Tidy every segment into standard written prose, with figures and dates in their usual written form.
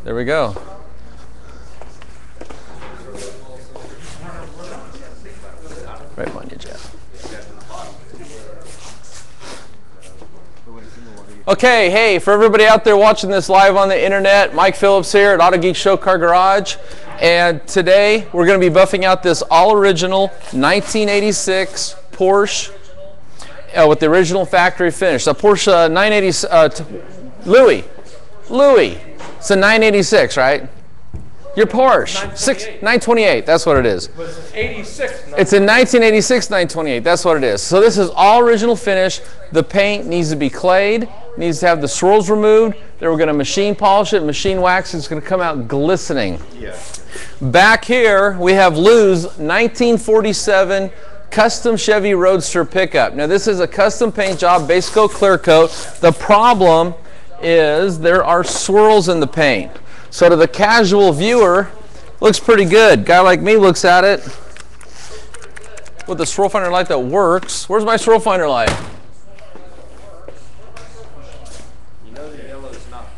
There we go. Right on you, Jeff. Okay, hey, for everybody out there watching this live on the internet, Mike Phillips here at Autogeek Show Car Garage. And today we're going to be buffing out this all-original 1986 Porsche with the original factory finish. The Porsche 980, Louis. It's a 986, right? Your Porsche, 928, that's what it is. It was 86. It's a 1986 928, that's what it is. So this is all original finish. The paint needs to be clayed, needs to have the swirls removed. Then we're going to machine polish it, machine wax it. It's going to come out glistening. Yeah. Back here, we have Lou's 1947 custom Chevy Roadster Pickup. Now this is a custom paint job, base coat, clear coat. The problem is there are swirls in the paint. So to the casual viewer, looks pretty good. Guy like me looks at it with a swirl finder light that works. Where's my swirl finder light? You know the yellow is not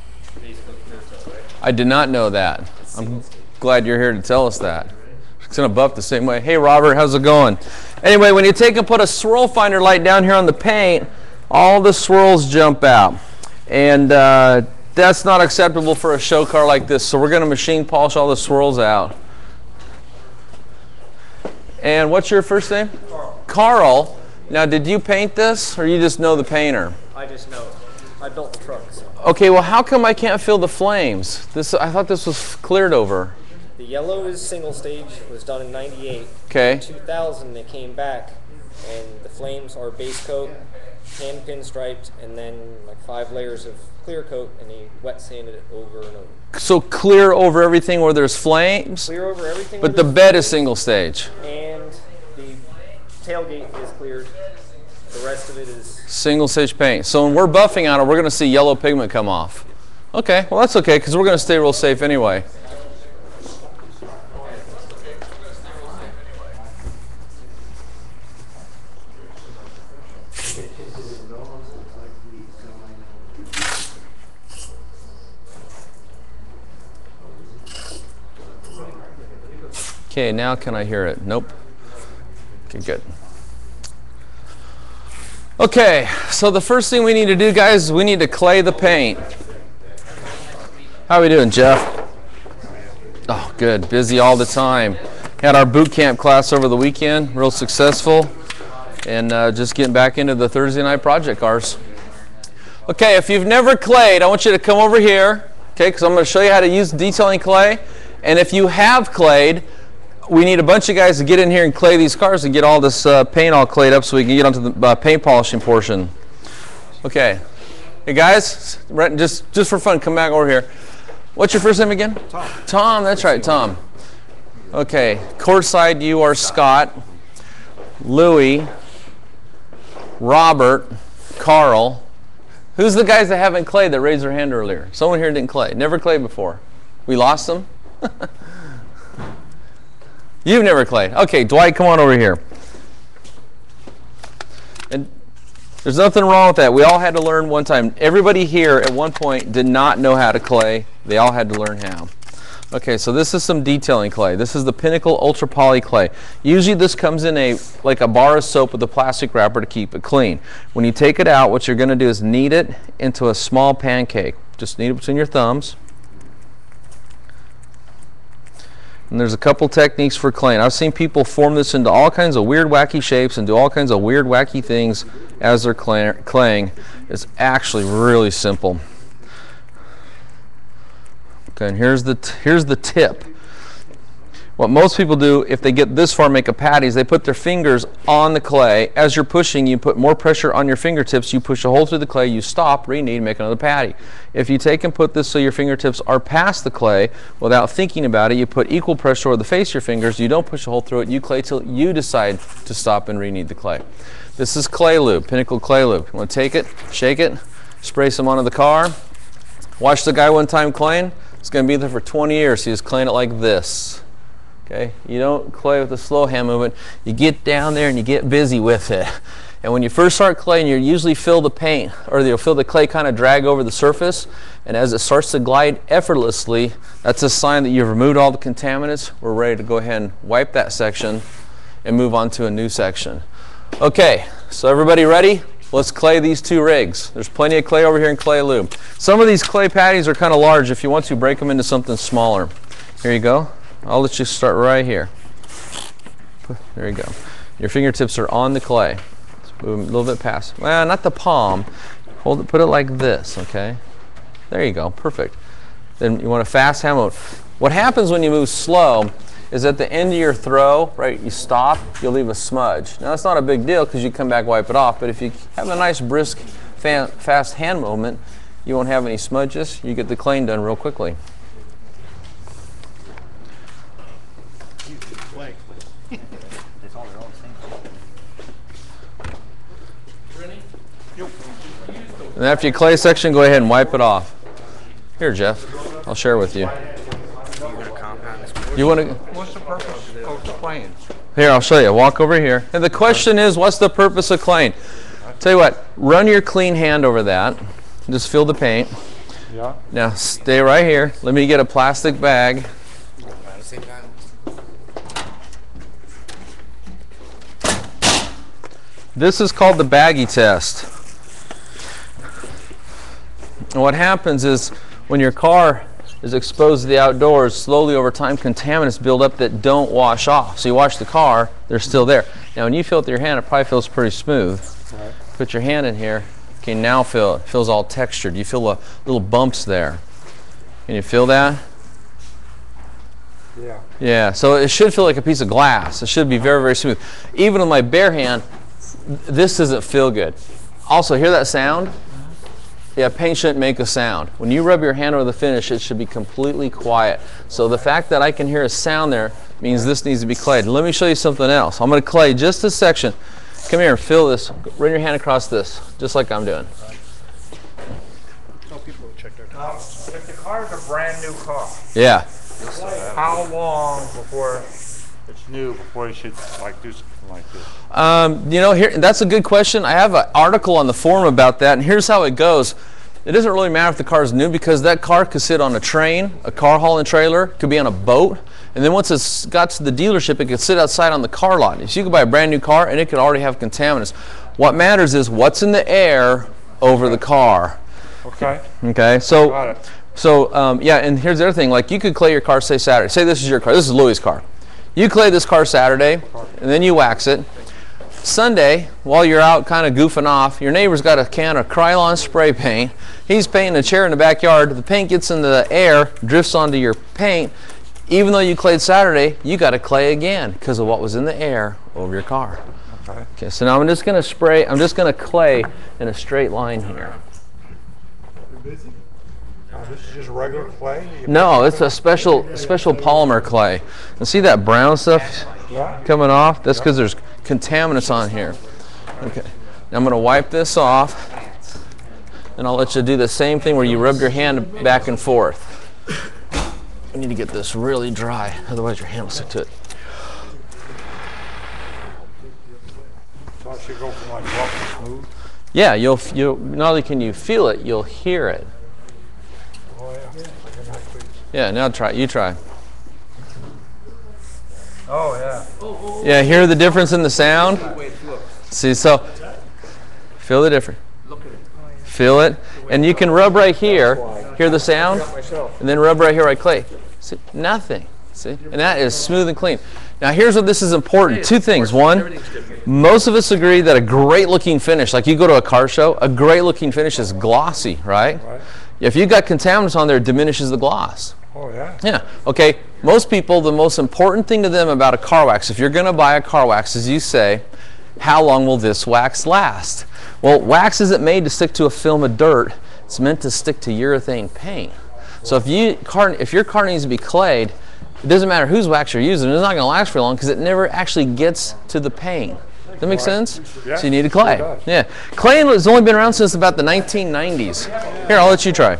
base coat clear coat, right? I did not know that. I'm glad you're here to tell us that. It's gonna buff the same way. Hey Robert, how's it going? Anyway, when you take and put a swirl finder light down here on the paint, all the swirls jump out. And that's not acceptable for a show car like this. So we're gonna machine polish all the swirls out. And what's your first name? Carl. Carl. Now did you paint this or you just know the painter? I just know. I built the truck. So. Okay, well how come I can't feel the flames? I thought this was cleared over. The yellow is single stage. It was done in '98. Okay. In 2000 they came back, and the flames are base coat, hand pinstriped, and then like 5 layers of clear coat, and he wet sanded it over and over. So clear over everything where there's flames? Clear over everything. But the bed is single stage. And the tailgate is cleared. The rest of it is Single stage paint. So when we're buffing on it, we're going to see yellow pigment come off. Okay, well that's okay because we're going to stay real safe anyway. Okay, now can I hear it? Nope. Okay, good. Okay, so the first thing we need to do, guys, is we need to clay the paint. How are we doing, Jeff? Oh, good. Busy all the time. Had our boot camp class over the weekend, real successful, and just getting back into the Thursday night project cars. Okay, if you've never clayed, I want you to come over here, okay, because I'm going to show you how to use detailing clay. And if you have clayed, we need a bunch of guys to get in here and clay these cars and get all this paint all clayed up so we can get onto the paint polishing portion. Okay. Hey guys, just for fun, come back over here. What's your first name again? Tom. Tom, that's right, Tom. Okay, courtside you are Scott, Louis, Robert, Carl. Who's the guys that haven't clayed that raised their hand earlier? Someone here didn't clay. Never clayed before. We lost them? You've never clayed. Okay, Dwight, come on over here. And there's nothing wrong with that. We all had to learn one time. Everybody here at one point did not know how to clay. They all had to learn how. Okay, so this is some detailing clay. This is the Pinnacle Ultra Poly clay. Usually this comes in like a bar of soap with a plastic wrapper to keep it clean. When you take it out, what you're going to do is knead it into a small pancake. Just knead it between your thumbs. And there's a couple techniques for claying. I've seen people form this into all kinds of weird, wacky shapes and do all kinds of weird, wacky things as they're claying. It's actually really simple. Okay, and here's the tip. What most people do, if they get this far, make a patty, is they put their fingers on the clay. As you're pushing, you put more pressure on your fingertips. You push a hole through the clay, you stop, re-knead, make another patty. If you take and put this so your fingertips are past the clay, without thinking about it, you put equal pressure over the face of your fingers, you don't push a hole through it, you clay till you decide to stop and re-knead the clay. This is clay lube, Pinnacle clay lube. You want to take it, shake it, spray some onto the car. Watch the guy one time claying. It's going to be there for 20 years. He was claying it like this. Okay, you don't clay with a slow hand movement. You get down there and you get busy with it. And when you first start claying, you usually feel the paint, or you'll feel the clay kind of drag over the surface. And as it starts to glide effortlessly, that's a sign that you've removed all the contaminants. We're ready to go ahead and wipe that section and move on to a new section. Okay, so everybody ready? Let's clay these two rigs. There's plenty of clay over here in Clay Lube. Some of these clay patties are kind of large. If you want to, break them into something smaller. Here you go. I'll let you start right here. There you go. Your fingertips are on the clay. Let's move them a little bit past. Well, not the palm. Hold it, put it like this, okay? There you go, perfect. Then you want a fast hand mode. What happens when you move slow is at the end of your throw, right, you stop, you'll leave a smudge. Now that's not a big deal because you come back, wipe it off, but if you have a nice brisk fast hand movement, you won't have any smudges. You get the claying done real quickly. And after your clay section, go ahead and wipe it off. Here, Jeff, I'll share with you. You want to? What's the purpose of claying? Here, I'll show you. Walk over here. And the question is, what's the purpose of claying? Tell you what, run your clean hand over that. Just feel the paint. Yeah. Now, stay right here. Let me get a plastic bag. This is called the Baggy Test. And what happens is when your car is exposed to the outdoors, slowly over time contaminants build up that don't wash off. So you wash the car, they're still there. Now when you feel it with your hand, it probably feels pretty smooth. Right. Put your hand in here. Okay, now feel it. It feels all textured. You feel the little bumps there. Can you feel that? Yeah. Yeah, so it should feel like a piece of glass. It should be very, very smooth. Even with my bare hand, this doesn't feel good. Also, hear that sound? Yeah, paint shouldn't make a sound. When you rub your hand over the finish, it should be completely quiet. So the fact that I can hear a sound there means this needs to be clayed. Let me show you something else. I'm going to clay just this section. Come here and feel this. Run your hand across this, just like I'm doing. Tell people to check their tires. If the car is a brand new car, Yeah. how long before it's new before you should like do something like this? You know, here, that's a good question. I have an article on the forum about that, and here's how it goes. It doesn't really matter if the car is new because that car could sit on a train, a car hauling trailer, could be on a boat, and then once it's got to the dealership, it could sit outside on the car lot. So you could buy a brand new car, and it could already have contaminants. What matters is what's in the air over the car. Okay. Okay, so, Got it. yeah, and here's the other thing. Like you could clay your car, say Saturday. Say this is your car. This is Louis' car. You clay this car Saturday, and then you wax it. Sunday, while you're out kind of goofing off, your neighbor's got a can of Krylon spray paint. He's painting a chair in the backyard. The paint gets into the air, drifts onto your paint. Even though you clayed Saturday, you got to clay again because of what was in the air over your car. Okay. Okay, so now I'm just going to spray, I'm just going to clay in a straight line here. This is just regular clay? No, it's a special polymer clay. And see that brown stuff coming off? That's because there's contaminants on here. Okay, now I'm going to wipe this off, and I'll let you do the same thing where you rub your hand back and forth. You need to get this really dry, otherwise your hand will stick to it. So I should go from like rough to smooth? Yeah, you'll not only can you feel it, you'll hear it. Oh yeah. I can actually. Yeah, now try. You try. Oh yeah. Yeah, hear the difference in the sound? See, so feel the difference. Feel it, and you can rub right here. Hear the sound, and then rub right here, right clay. See, nothing. See, and that is smooth and clean. Now here's what this is important. Two things. One, most of us agree that a great looking finish, like you go to a car show, a great looking finish is glossy, right? If you've got contaminants on there, it diminishes the gloss. Oh yeah. Yeah. Okay. Most people, the most important thing to them about a car wax, if you're going to buy a car wax, is you say, how long will this wax last? Well, wax isn't made to stick to a film of dirt. It's meant to stick to urethane paint. So if your car needs to be clayed, it doesn't matter whose wax you're using. It's not going to last very long because it never actually gets to the paint. Does that make sense? Yeah, so you need a clay. sure does. Yeah. Clay has only been around since about the 1990s. Here, I'll let you try.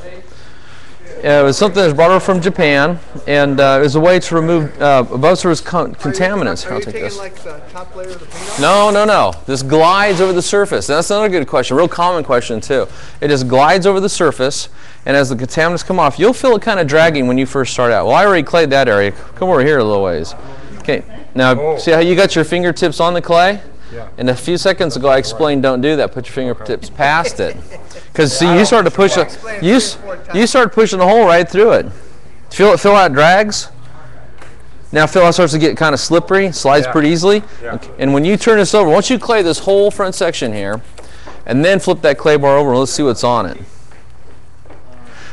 It was something that was brought over from Japan, and it was a way to remove above surface contaminants. Are you taking like the top layer of the paint off? No. This glides over the surface. That's another good question, real common question too. It just glides over the surface, and as the contaminants come off, you'll feel it kind of dragging when you first start out. Well, I already clayed that area. Come over here a little ways. Okay, now see how you got your fingertips on the clay? Yeah. And a few seconds ago I explained don't do that. Put your fingertips past it. Because see, you start to push you start pushing the hole right through it. Feel how it drags? Now feel how it starts to get kind of slippery, slides pretty easily. Yeah. Okay. And when you turn this over, once you clay this whole front section here, and then flip that clay bar over and let's see what's on it.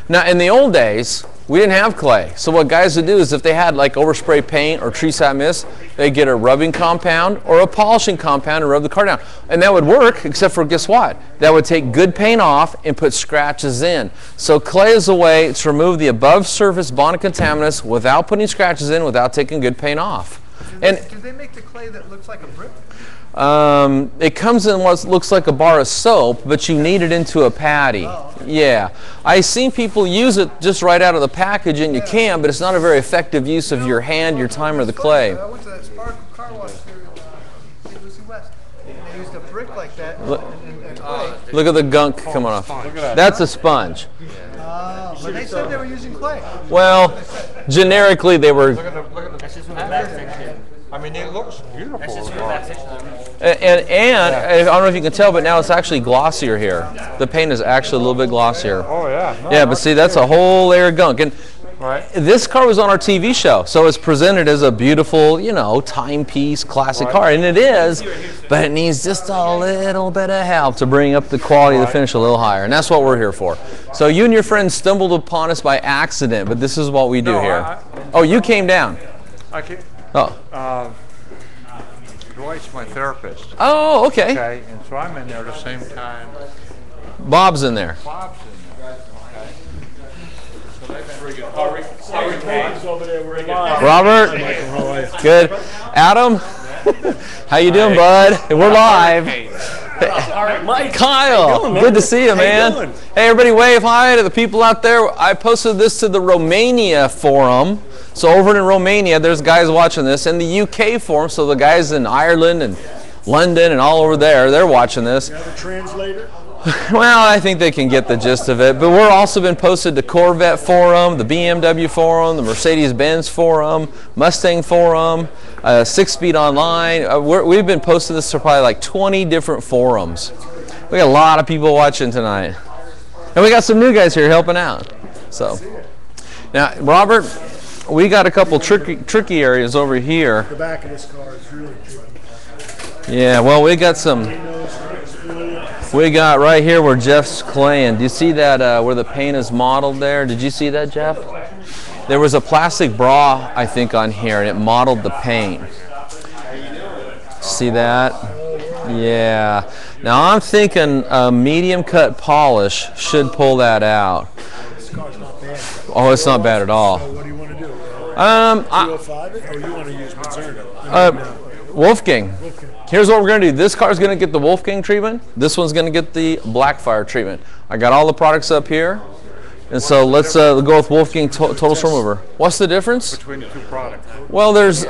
Now in the old days, we didn't have clay. So what guys would do is if they had like overspray paint or tree sap mist, they'd get a rubbing compound or a polishing compound and rub the car down. And that would work, except for guess what? That would take good paint off and put scratches in. So clay is a way to remove the above surface bonded contaminants without putting scratches in, without taking good paint off. Do they make the clay that looks like a brick? It comes in what looks like a bar of soap, but you knead it into a patty. Oh, okay. Yeah. I've seen people use it just right out of the package, and you can, but it's not a very effective use of your hand, your time, or the clay. I went to that Sparkle car wash here in St. Lucie West, and they used a brick like that and clay. Look at the gunk coming off. Look at that. That's a sponge. But they said they were using clay. Well, generically they were. Look at the I mean, it looks beautiful. And I don't know if you can tell, but now it's actually glossier here. The paint is actually a little bit glossier. Oh yeah. No, Yeah, but see, that's a whole layer of gunk. And this car was on our TV show, so it's presented as a beautiful, you know, timepiece, classic car, and it is, but it needs just a little bit of help to bring up the quality of the finish a little higher, and that's what we're here for. So you and your friends stumbled upon us by accident, but this is what we do here. Oh, you came down. I can. Oh. Dwight's my therapist. Oh, okay. Okay, and so I'm in there at the same time. Bob's in there. Bob's in there. Okay. So they've been pretty good. Robert. Good. Adam. How you doing, bud? We're live. Kyle. Good to see you, man. Hey, everybody, wave hi to the people out there. I posted this to the Romania forum. So over in Romania, there's guys watching this, and the UK forum, so the guys in Ireland and London and all over there, they're watching this. You have a translator? Well, I think they can get the gist of it. But we're also been posted to Corvette forum, the BMW forum, the Mercedes-Benz forum, Mustang forum, 6-Speed Online. We've been posting this to probably like 20 different forums. We got a lot of people watching tonight. And we got some new guys here helping out. So now, Robert, we got a couple tricky areas over here. The back of this car is really tricky. Yeah, well, we got some. We got right here where Jeff's claying. Do you see that where the paint is modeled there? Did you see that, Jeff? There was a plastic bra, I think, on here, and it modeled the paint. See that? Yeah. Now I'm thinking a medium cut polish should pull that out. This car's not bad. Oh, it's not bad at all. So what do you want to do? 205 it, or you want to use Mazzurno? Wolfgang. Here's what we're going to do. This car's going to get the Wolfgang treatment. This one's going to get the Blackfire treatment. I got all the products up here. And so let's go with Wolfgang Total Storm Remover. What's the difference? Between the two products. Well, there's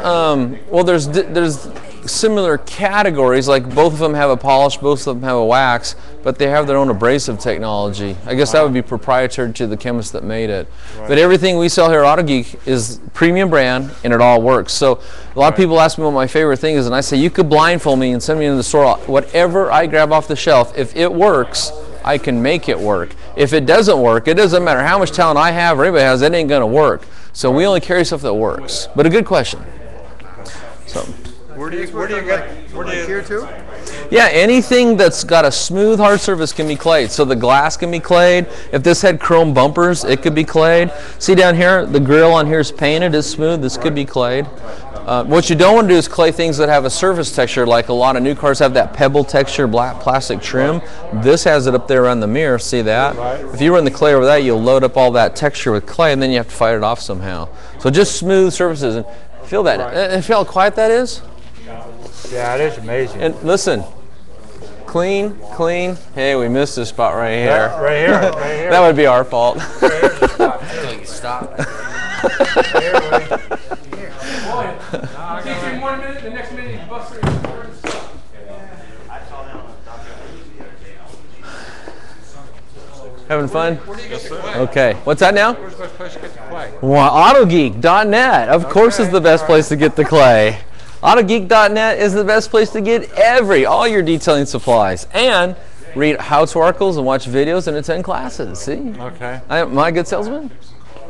similar categories. Like both of them have a polish, both of them have a wax, but they have their own abrasive technology. I guess that would be proprietary to the chemist that made it. Right. But everything we sell here at Autogeek is premium brand, and it all works. So a lot of people ask me what my favorite thing is, and I say you could blindfold me and send me into the store. Whatever I grab off the shelf, if it works, I can make it work. If it doesn't work, it doesn't matter how much talent I have or anybody has, it ain't gonna work. So we only carry stuff that works. But a good question. So Where do you get Here too? yeah, anything that's got a smooth hard surface can be clayed. So the glass can be clayed. If this had chrome bumpers, it could be clayed. See down here, the grill on here is painted, it's smooth, this could be clayed. What you don't want to do is clay things that have a surface texture, like a lot of new cars have that pebble texture, black plastic trim. This has it up there on the mirror, see that? If you run the clay over that, you'll load up all that texture with clay, and then you have to fight it off somehow. So just smooth surfaces, and feel that. Feel how quiet that is? Yeah, it is amazing. And listen, clean, clean. Hey, we missed this spot right here. Right here, right here. That would be our fault. Right here's the spot. stop. Here, Takes you 1 minute, the next minute you bust it. Having fun? Yes, sir. Okay. What's that now? Where's the best place to get the clay? Well, Autogeek.net, of course, is the best place to get the clay. Autogeek.net is the best place to get all your detailing supplies. And read how-to articles and watch videos and attend classes. See? Okay. Am I a good salesman?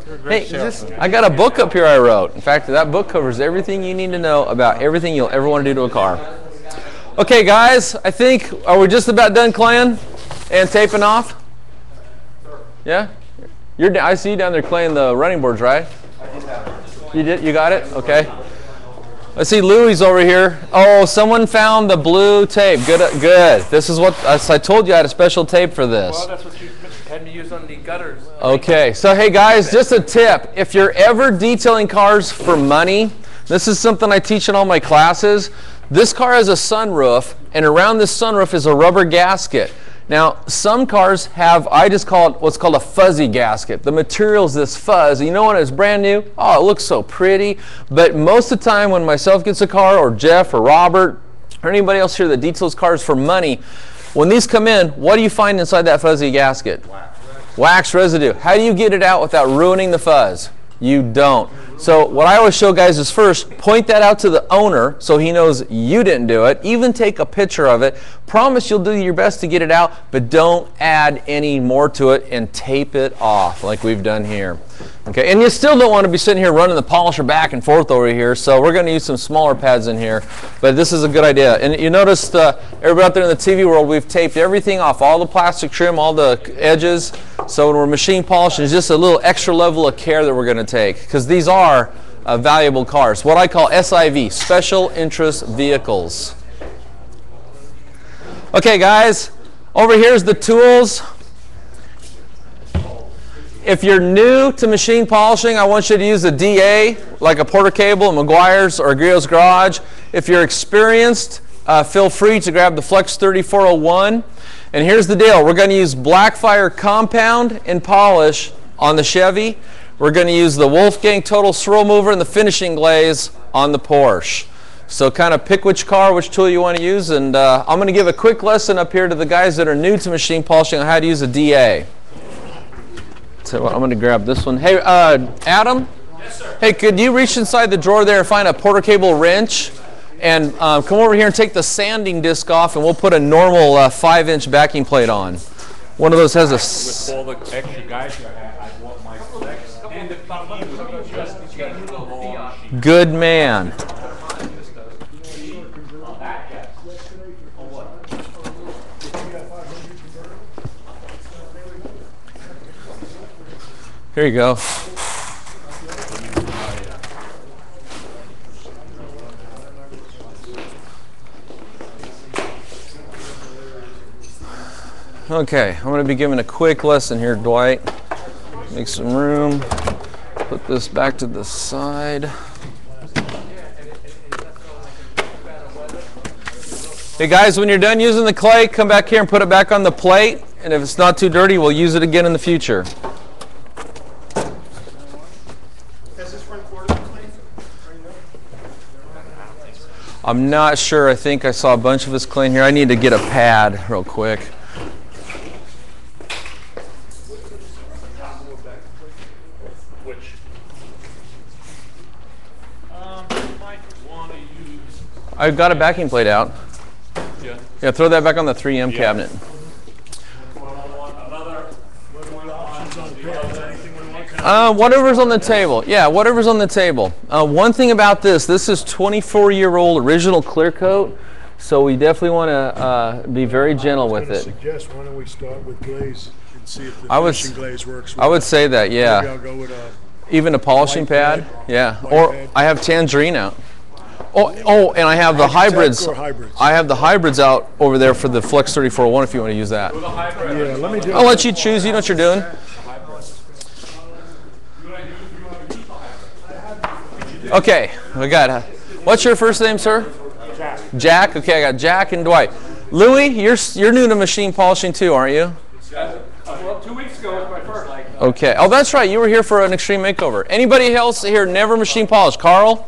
You're a great Hey, salesman. I got a book up here I wrote. In fact, that book covers everything you need to know about everything you'll ever want to do to a car. Okay, guys, I think, are we just about done claying and taping off? Yeah? I see you down there claying the running boards, right? You did? You got it? Okay. I see Louie's over here. Oh, someone found the blue tape. Good. Good. This is what I told you. I had a special tape for this. Well, that's what you had to use on the gutters. Okay. So, hey, guys, just a tip. If you're ever detailing cars for money, this is something I teach in all my classes. This car has a sunroof, and around this sunroof is a rubber gasket. Now, some cars have, I just call it what's called a fuzzy gasket. The material is this fuzz. You know when it's brand new? Oh, it looks so pretty. But most of the time when myself gets a car, or Jeff, or Robert, or anybody else here that details cars for money, when these come in, what do you find inside that fuzzy gasket? Wax residue. How do you get it out without ruining the fuzz? You don't. So what I always show guys is first, point that out to the owner so he knows you didn't do it. Even take a picture of it. Promise you'll do your best to get it out, but don't add any more to it and tape it off like we've done here. Okay, and you still don't want to be sitting here running the polisher back and forth over here, so we're going to use some smaller pads in here, but this is a good idea. And you noticed everybody out there in the TV world, we've taped everything off, all the plastic trim, all the edges, so when we're machine polishing, it's just a little extra level of care that we're going to take, because these are valuable cars, what I call SIV, Special Interest Vehicles. Okay guys, over here's the tools. If you're new to machine polishing, I want you to use a DA, like a Porter Cable, a Meguiar's, or a Griot's Garage. If you're experienced, feel free to grab the Flex 3401. And here's the deal. We're going to use Blackfire compound and polish on the Chevy. We're going to use the Wolfgang Total Swirl Mover and the Finishing Glaze on the Porsche. So kind of pick which car, which tool you want to use. And I'm going to give a quick lesson up here to the guys that are new to machine polishing on how to use a DA. So I'm going to grab this one. Hey, Adam? Yes, sir. Hey, could you reach inside the drawer there and find a Porter Cable wrench? And come over here and take the sanding disc off, and we'll put a normal 5-inch backing plate on. One of those has a... With all the extra guys here, I want my flex and the PD would be just to change the whole machine. Good man. Here you go. Okay, I'm going to be giving a quick lesson here, Dwight. Make some room. Put this back to the side. Hey guys, when you're done using the clay, come back here and put it back on the plate. And if it's not too dirty, we'll use it again in the future. I'm not sure. I think I saw a bunch of us clean here. I need to get a pad real quick. I've got a backing plate out. Yeah, throw that back on the 3M cabinet. Whatever's on the table. Yeah, whatever's on the table. One thing about this is 24-year-old original clear coat, so we definitely want to be very gentle with it. Suggest why don't we start with glaze and see if the finishing glaze works. I would say that, yeah. Maybe I'll go with even a polishing pad, yeah. Or pad. I have tangerine out. Oh, and I have the hybrids. I have the hybrids out over there for the Flex 3401 if you want to use that. Yeah, let me do I'll let you choose. You know what you're doing. Okay, we got. What's your first name, sir? Jack. Jack. Okay, I got Jack and Dwight. Louie, you're new to machine polishing too, aren't you? Well, 2 weeks ago was my first. Okay. Oh, that's right. You were here for an extreme makeover. Anybody else here never machine polished? Carl,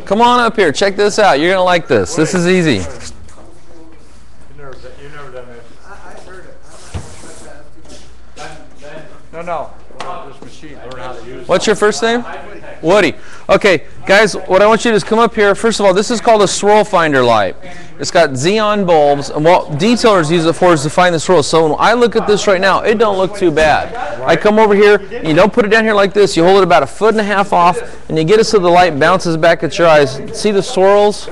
come on up here. Check this out. You're gonna like this. This is easy. You've never done this. I heard it. No. This machine, learn how to use it. What's your first name? Woody. Okay, guys, what I want you to do is come up here. First of all, this is called a swirl finder light. It's got xenon bulbs, and what detailers use it for is to find the swirls. So when I look at this right now, it don't look too bad. I come over here, and you don't put it down here like this. You hold it about 1.5 feet off, and you get it so the light bounces back at your eyes. See the swirls?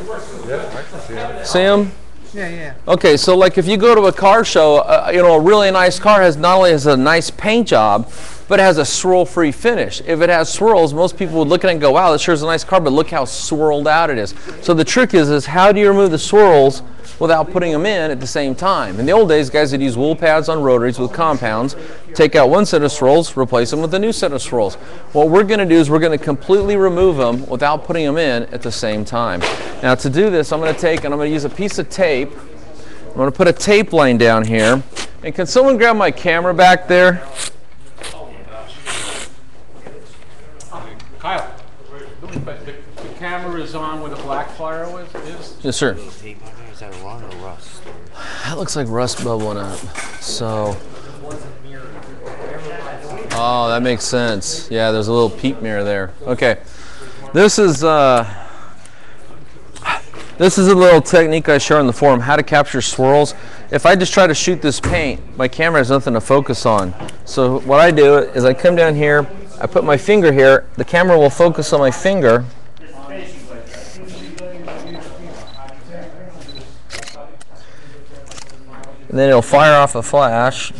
Yeah, I can see it. See them? Yeah. Okay, so like if you go to a car show, a really nice car has not only has a nice paint job, but it has a swirl-free finish. If it has swirls, most people would look at it and go, wow, that sure is a nice car, but look how swirled out it is. So the trick is how do you remove the swirls without putting them in at the same time? In the old days, guys would use wool pads on rotaries with compounds, take out one set of swirls, replace them with a new set of swirls. What we're going to do is we're going to completely remove them without putting them in at the same time. Now to do this, I'm going to use a piece of tape. I'm going to put a tape line down here. And can someone grab my camera back there? Kyle, the camera is on where the Blackfire is? Yes, sir. Is that wrong or rust? That looks like rust bubbling up. So, oh, that makes sense. Yeah, there's a little peep mirror there. Okay, this is a little technique I share on the forum, how to capture swirls. If I just try to shoot this paint, my camera has nothing to focus on. So what I do is I come down here, I put my finger here, the camera will focus on my finger. And then it'll fire off a flash.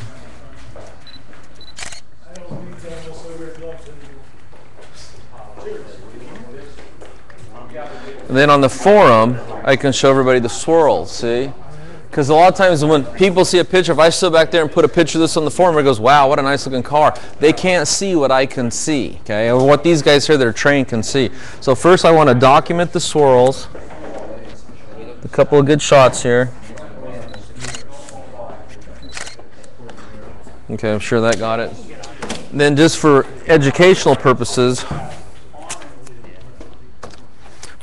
And then on the forum, I can show everybody the swirls, see? Because a lot of times when people see a picture, if I sit back there and put a picture of this on the forum, it goes, wow, what a nice looking car. They can't see what I can see, okay? Or what these guys here that are trained can see. So first I want to document the swirls. A couple of good shots here. Okay, I'm sure that got it. And then just for educational purposes, I'm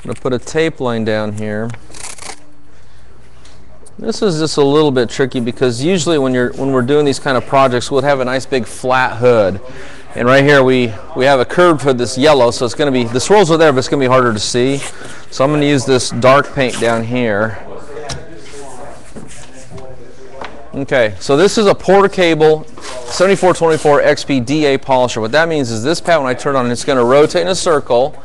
going to put a tape line down here. This is just a little bit tricky because usually when we're doing these kind of projects, we'll have a nice big flat hood. And right here we have a curved hood that's yellow, so it's going to be, the swirls are there, but it's going to be harder to see. So I'm going to use this dark paint down here. Okay, so this is a Porter Cable 7424 XP DA polisher. What that means is this pad, when I turn it on, it's going to rotate in a circle,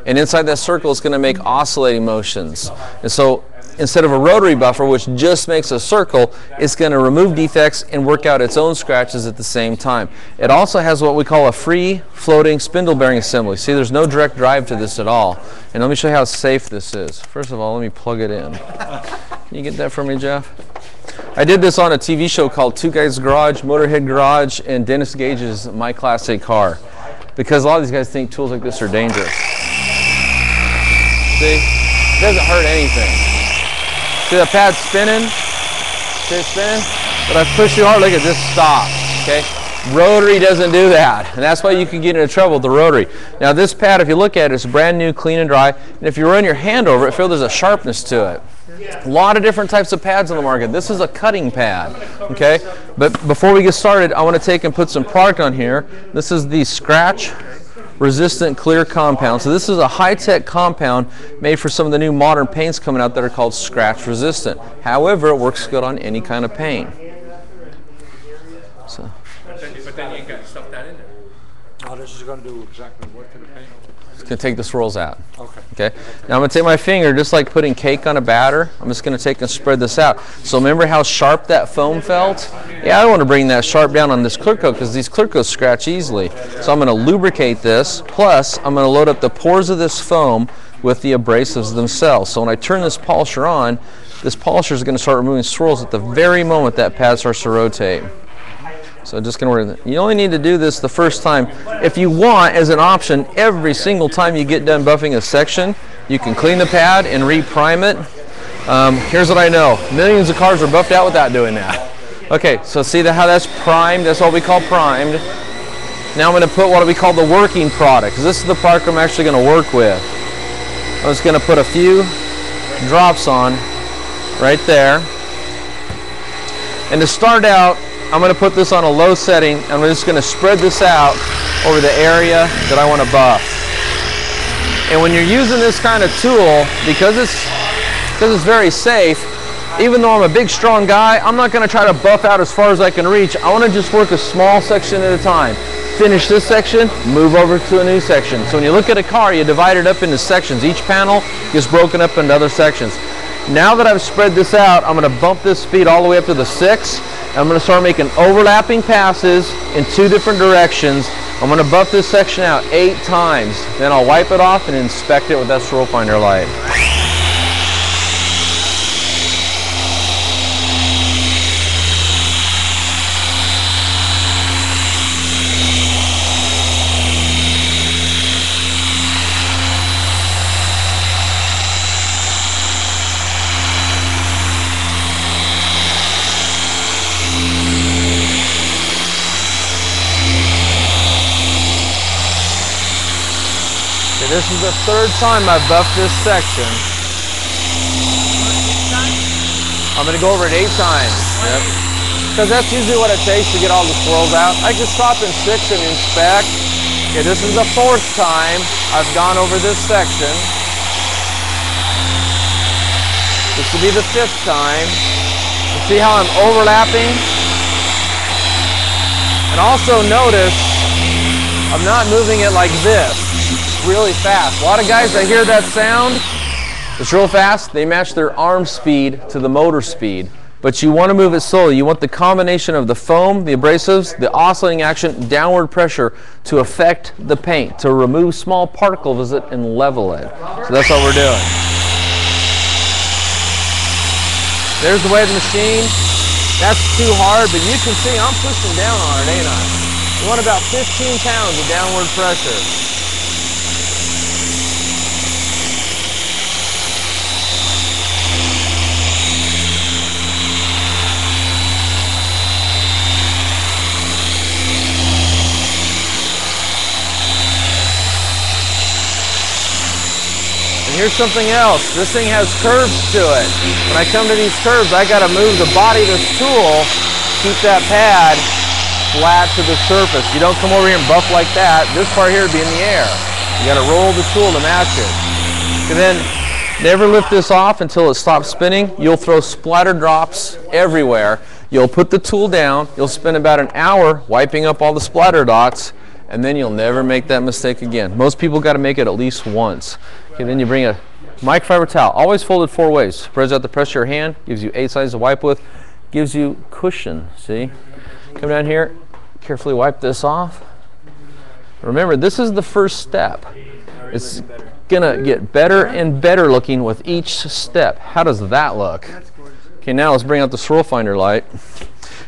and inside that circle it's going to make oscillating motions. And so instead of a rotary buffer, which just makes a circle, it's going to remove defects and work out its own scratches at the same time. It also has what we call a free floating spindle bearing assembly. See, there's no direct drive to this at all. And let me show you how safe this is. First of all, let me plug it in. Can you get that for me, Jeff? I did this on a TV show called Two Guys Garage, Motorhead Garage, and Dennis Gage's My Classic Car. Because a lot of these guys think tools like this are dangerous. See? It doesn't hurt anything. See the pad spinning? See it spinning? But I push too hard, look at this stop. Okay? Rotary doesn't do that. And that's why you can get into trouble with the rotary. Now this pad, if you look at it, it's brand new, clean and dry. And if you run your hand over it, feel there's a sharpness to it. A lot of different types of pads on the market. This is a cutting pad, okay? But before we get started, I want to take and put some product on here. This is the scratch resistant clear compound. So this is a high-tech compound made for some of the new modern paints coming out that are called scratch resistant. However, it works good on any kind of paint. So. But then you got stuff that in there. Oh, this is going to do exactly what to the paint? It's going to take the swirls out. Okay. Okay. Now I'm going to take my finger, just like putting cake on a batter. I'm just going to take and spread this out. So remember how sharp that foam felt? Yeah, I don't want to bring that sharp down on this clear coat because these clear coats scratch easily. So I'm going to lubricate this. Plus, I'm going to load up the pores of this foam with the abrasives themselves. So when I turn this polisher on, this polisher is going to start removing swirls at the very moment that pad starts to rotate. So just going to work. You only need to do this the first time. If you want, as an option, every single time you get done buffing a section, you can clean the pad and re-prime it. Here's what I know. Millions of cars are buffed out without doing that. Okay, so see how that's primed? That's what we call primed. Now I'm going to put what we call the working product, because this is the product I'm actually going to work with. I'm just going to put a few drops on right there. And to start out, I'm going to put this on a low setting. I'm just going to spread this out over the area that I want to buff. And when you're using this kind of tool, because it's very safe, even though I'm a big, strong guy, I'm not going to try to buff out as far as I can reach. I want to just work a small section at a time. Finish this section, move over to a new section. So when you look at a car, you divide it up into sections. Each panel gets broken up into other sections. Now that I've spread this out, I'm going to bump this speed all the way up to the 6. And I'm going to start making overlapping passes in 2 different directions. I'm going to buff this section out 8 times. Then I'll wipe it off and inspect it with that Swirl Finder light. This is the 3rd time I've buffed this section. I'm going to go over it 8 times. Yep. Because that's usually what it takes to get all the swirls out. I can stop in 6 and inspect. Okay, this is the 4th time I've gone over this section. This will be the 5th time. You see how I'm overlapping? And also notice I'm not moving it like this. Really fast. A lot of guys that hear that sound, it's real fast, they match their arm speed to the motor speed. But you want to move it slowly. You want the combination of the foam, the abrasives, the oscillating action, downward pressure to affect the paint, to remove small particles and level it. So that's what we're doing. There's the way of the machine. That's too hard, but you can see I'm pushing down on it, ain't I? You want about 15 pounds of downward pressure. Here's something else. This thing has curves to it. When I come to these curves, I got to move the body of this tool, keep that pad flat to the surface. You don't come over here and buff like that. This part here would be in the air. You got to roll the tool to match it. And then never lift this off until it stops spinning. You'll throw splatter drops everywhere. You'll put the tool down. You'll spend about an hour wiping up all the splatter dots, and then you'll never make that mistake again. Most people got to make it at least once. Okay, then you bring a microfiber towel, always folded 4 ways. Spreads out the pressure of your hand, gives you 8 sides to wipe with, gives you cushion, see? Come down here, carefully wipe this off. Remember, this is the first step. It's gonna get better and better looking with each step. How does that look? Okay, now let's bring out the Swirl Finder light.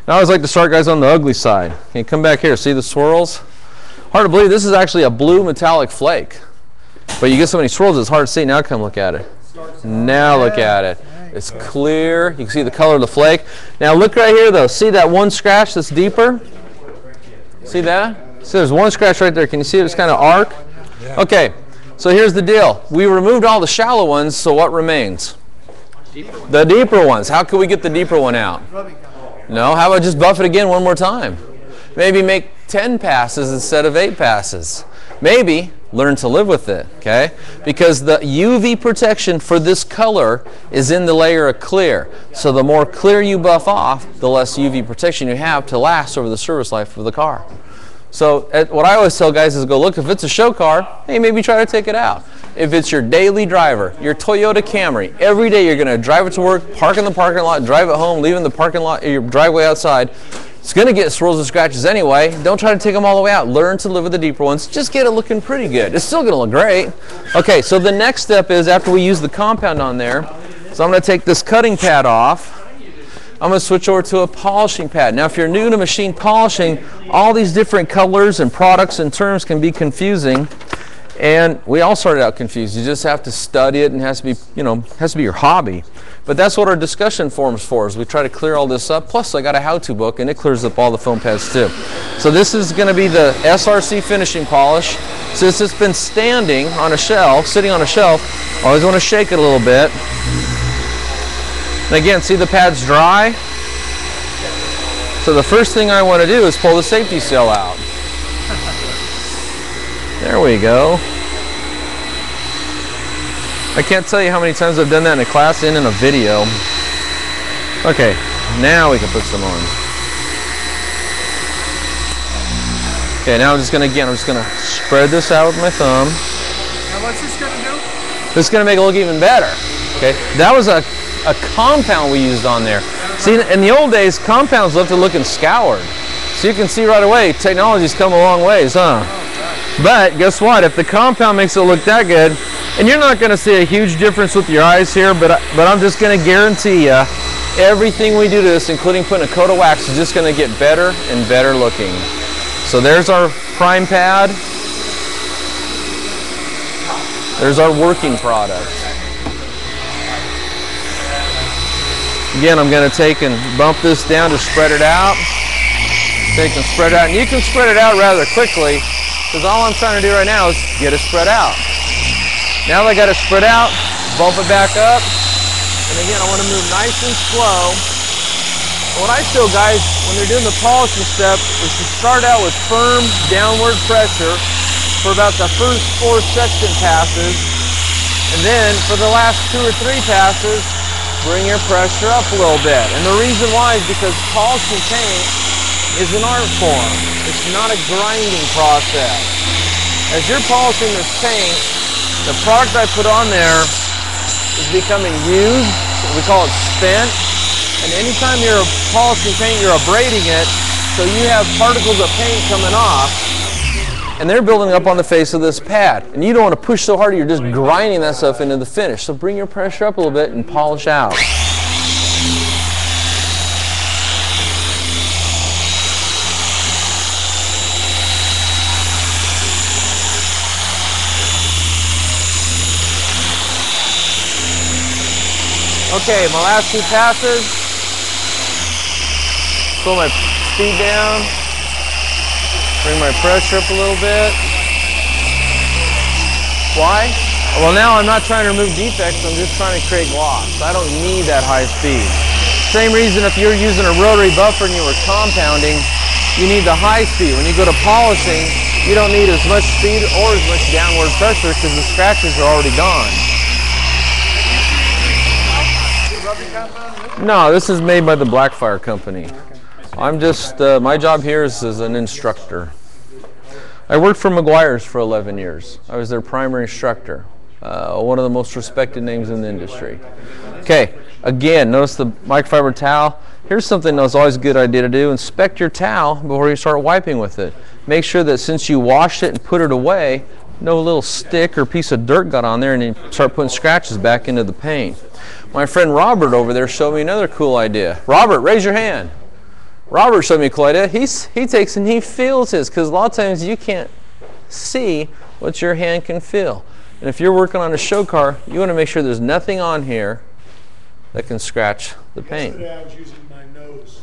Now I always like to start, guys, on the ugly side. Okay, come back here, see the swirls? Hard to believe this is actually a blue metallic flake. But you get so many swirls, it's hard to see. Now come look at it. Now look at it. It's clear. You can see the color of the flake. Now look right here, though. See that one scratch that's deeper? See that? See, there's one scratch right there. Can you see it? It's kind of arc. Okay, so here's the deal. We removed all the shallow ones, so what remains? The deeper ones. How can we get the deeper one out? No, how about just buff it again one more time? Maybe make 10 passes instead of 8 passes. Maybe learn to live with it, okay? Because the UV protection for this color is in the layer of clear. So the more clear you buff off, the less UV protection you have to last over the service life of the car. So what I always tell guys is go look, if it's a show car, hey, maybe try to take it out. If it's your daily driver, your Toyota Camry, every day you're going to drive it to work, park in the parking lot, drive it home, leave in the parking lot, your driveway outside. It's going to get swirls and scratches anyway. Don't try to take them all the way out. Learn to live with the deeper ones. Just get it looking pretty good. It's still going to look great. Okay, so the next step is after we use the compound on there, so I'm going to take this cutting pad off. I'm going to switch over to a polishing pad. Now, if you're new to machine polishing, all these different colors and products and terms can be confusing. And we all started out confused. You just have to study it, and it has to be, has to be your hobby. But that's what our discussion forum's for, is we try to clear all this up. Plus, I got a how-to book, and it clears up all the foam pads too. So this is going to be the Src Finishing Polish. Since it's been standing on a shelf, sitting on a shelf, I always want to shake it a little bit. And again, see the pad's dry? So the first thing I want to do is pull the safety seal out. There we go. I can't tell you how many times I've done that in a class and in a video. Okay, now we can put some on. Okay, now I'm just gonna spread this out with my thumb. Now what's this gonna do? This is gonna make it look even better. Okay, that was a compound we used on there. See, in the old days, compounds left it looking scoured. So you can see right away, technology's come a long ways, huh? But guess what? If the compound makes it look that good, and you're not going to see a huge difference with your eyes here, but I'm just going to guarantee you, everything we do to this, including putting a coat of wax, is just going to get better and better looking. So there's our prime pad. There's our working product. Again, I'm going to take and bump this down to spread it out. Take and spread it out. And you can spread it out rather quickly, because all I'm trying to do right now is get it spread out. Now that I got it spread out, bump it back up. And again, I want to move nice and slow. What I show guys when they're doing the polishing step is to start out with firm downward pressure for about the first 4 section passes. And then for the last 2 or 3 passes, bring your pressure up a little bit. And the reason why is because polishing paint is an art form. It's not a grinding process. As you're polishing this paint, the product I put on there is becoming used. We call it spent. And anytime you're polishing paint, you're abrading it, so you have particles of paint coming off, and they're building up on the face of this pad. And you don't want to push so hard, you're just grinding that stuff into the finish. So bring your pressure up a little bit and polish out. Okay, my last 2 passes. Pull my speed down. Bring my pressure up a little bit. Why? Well, now I'm not trying to remove defects, I'm just trying to create gloss. I don't need that high speed. Same reason if you're using a rotary buffer and you were compounding, you need the high speed. When you go to polishing, you don't need as much speed or as much downward pressure because the scratches are already gone. No, this is made by the Blackfire company. I'm just, my job here is as an instructor. I worked for Meguiar's for 11 years. I was their primary instructor. One of the most respected names in the industry. Okay, again, notice the microfiber towel. Here's something that's always a good idea to do. Inspect your towel before you start wiping with it. Make sure that since you washed it and put it away, no little stick or piece of dirt got on there and you start putting scratches back into the paint. My friend Robert over there showed me another cool idea. Robert, raise your hand. Robert showed me a cool idea. He takes and he feels his, because a lot of times you can't see what your hand can feel. And if you're working on a show car, you want to make sure there's nothing on here that can scratch the paint. Yesterday I was using my nose.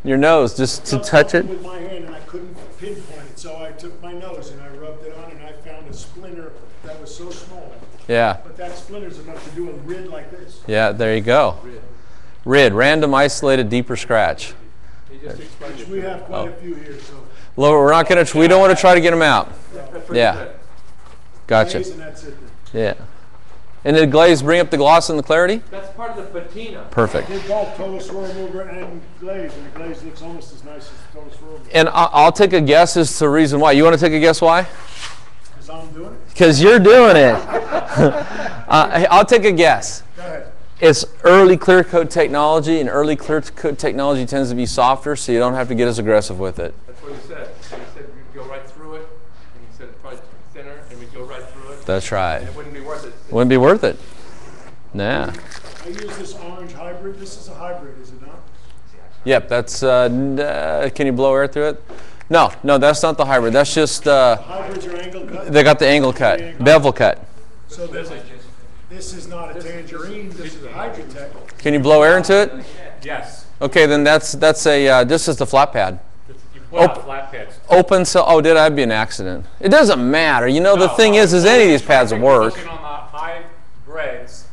Your nose, just to touch it? With my hand, and I couldn't pinpoint it, so I took my nose and I rubbed it on, and I found a splinter that was so small. Yeah. But that splinter's enough to do a rid like this. Yeah, there you go. RID, random isolated deeper scratch. Which we have quite a few here, so. We're not gonna. We don't want to try to get them out. Yeah. Gotcha. Glaze and that's it. Yeah. And did Glaze bring up the gloss and the clarity? That's part of the patina. Perfect. They both Total Swirl Mover and Glaze, and the Glaze looks almost as nice as the Total Swirl Mover. And I'll take a guess as to the reason why. You want to take a guess why? Because I'm doing it? Because you're doing it. I'll take a guess. Go ahead. It's early clear coat technology, and early clear coat technology tends to be softer, so you don't have to get as aggressive with it. That's what he said. He said we'd go right through it, and he said it's probably thinner, and we'd go right through it. That's right. And it wouldn't be worth it. Wouldn't be worth it. Nah. I use this orange hybrid. This is a hybrid, is it not? Yep, that's, can you blow air through it? No, that's not the hybrid. That's just, Hybrids are angle cut? they got the angle cut, bevel cut. So there's This is not a Tangerine, this is a Hydrotech. Can you blow air into it? Yes. Okay, then that's a this is the flat pad. You put out flat pads. Open so that'd be an accident. It doesn't matter. You know, the thing is any of these pads will work. Looking on the hybrids,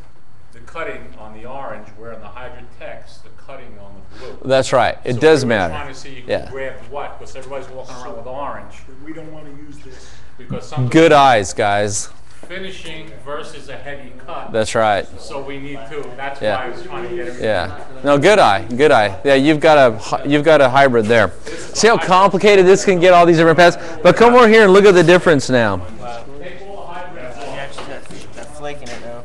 the cutting on the orange, where on the Hydrotechs, the cutting on the blue. That's right. It So does we were matter. trying to see you Yeah. can grab what, because everybody's walking around with orange. We don't want to use this. Because some Good eyes, guys. finishing versus a heavy cut. That's right. So we need to. That's Yeah. why I was trying to get everything. Yeah. No, good eye. Good eye. Yeah, you've got a hybrid there. See how complicated this can get, all these different pads? But come over here and look at the difference now. That flake in it now.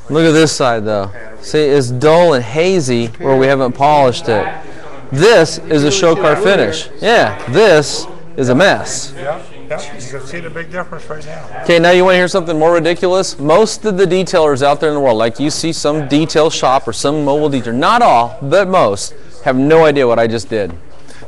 Look at this side though. See, it's dull and hazy where we haven't polished it. This is a show car finish. Yeah, this is a mess. Yeah, you can see the big difference right now. Okay, now you want to hear something more ridiculous? Most of the detailers out there in the world, like you see some detail shop or some mobile detailer, not all, but most, have no idea what I just did.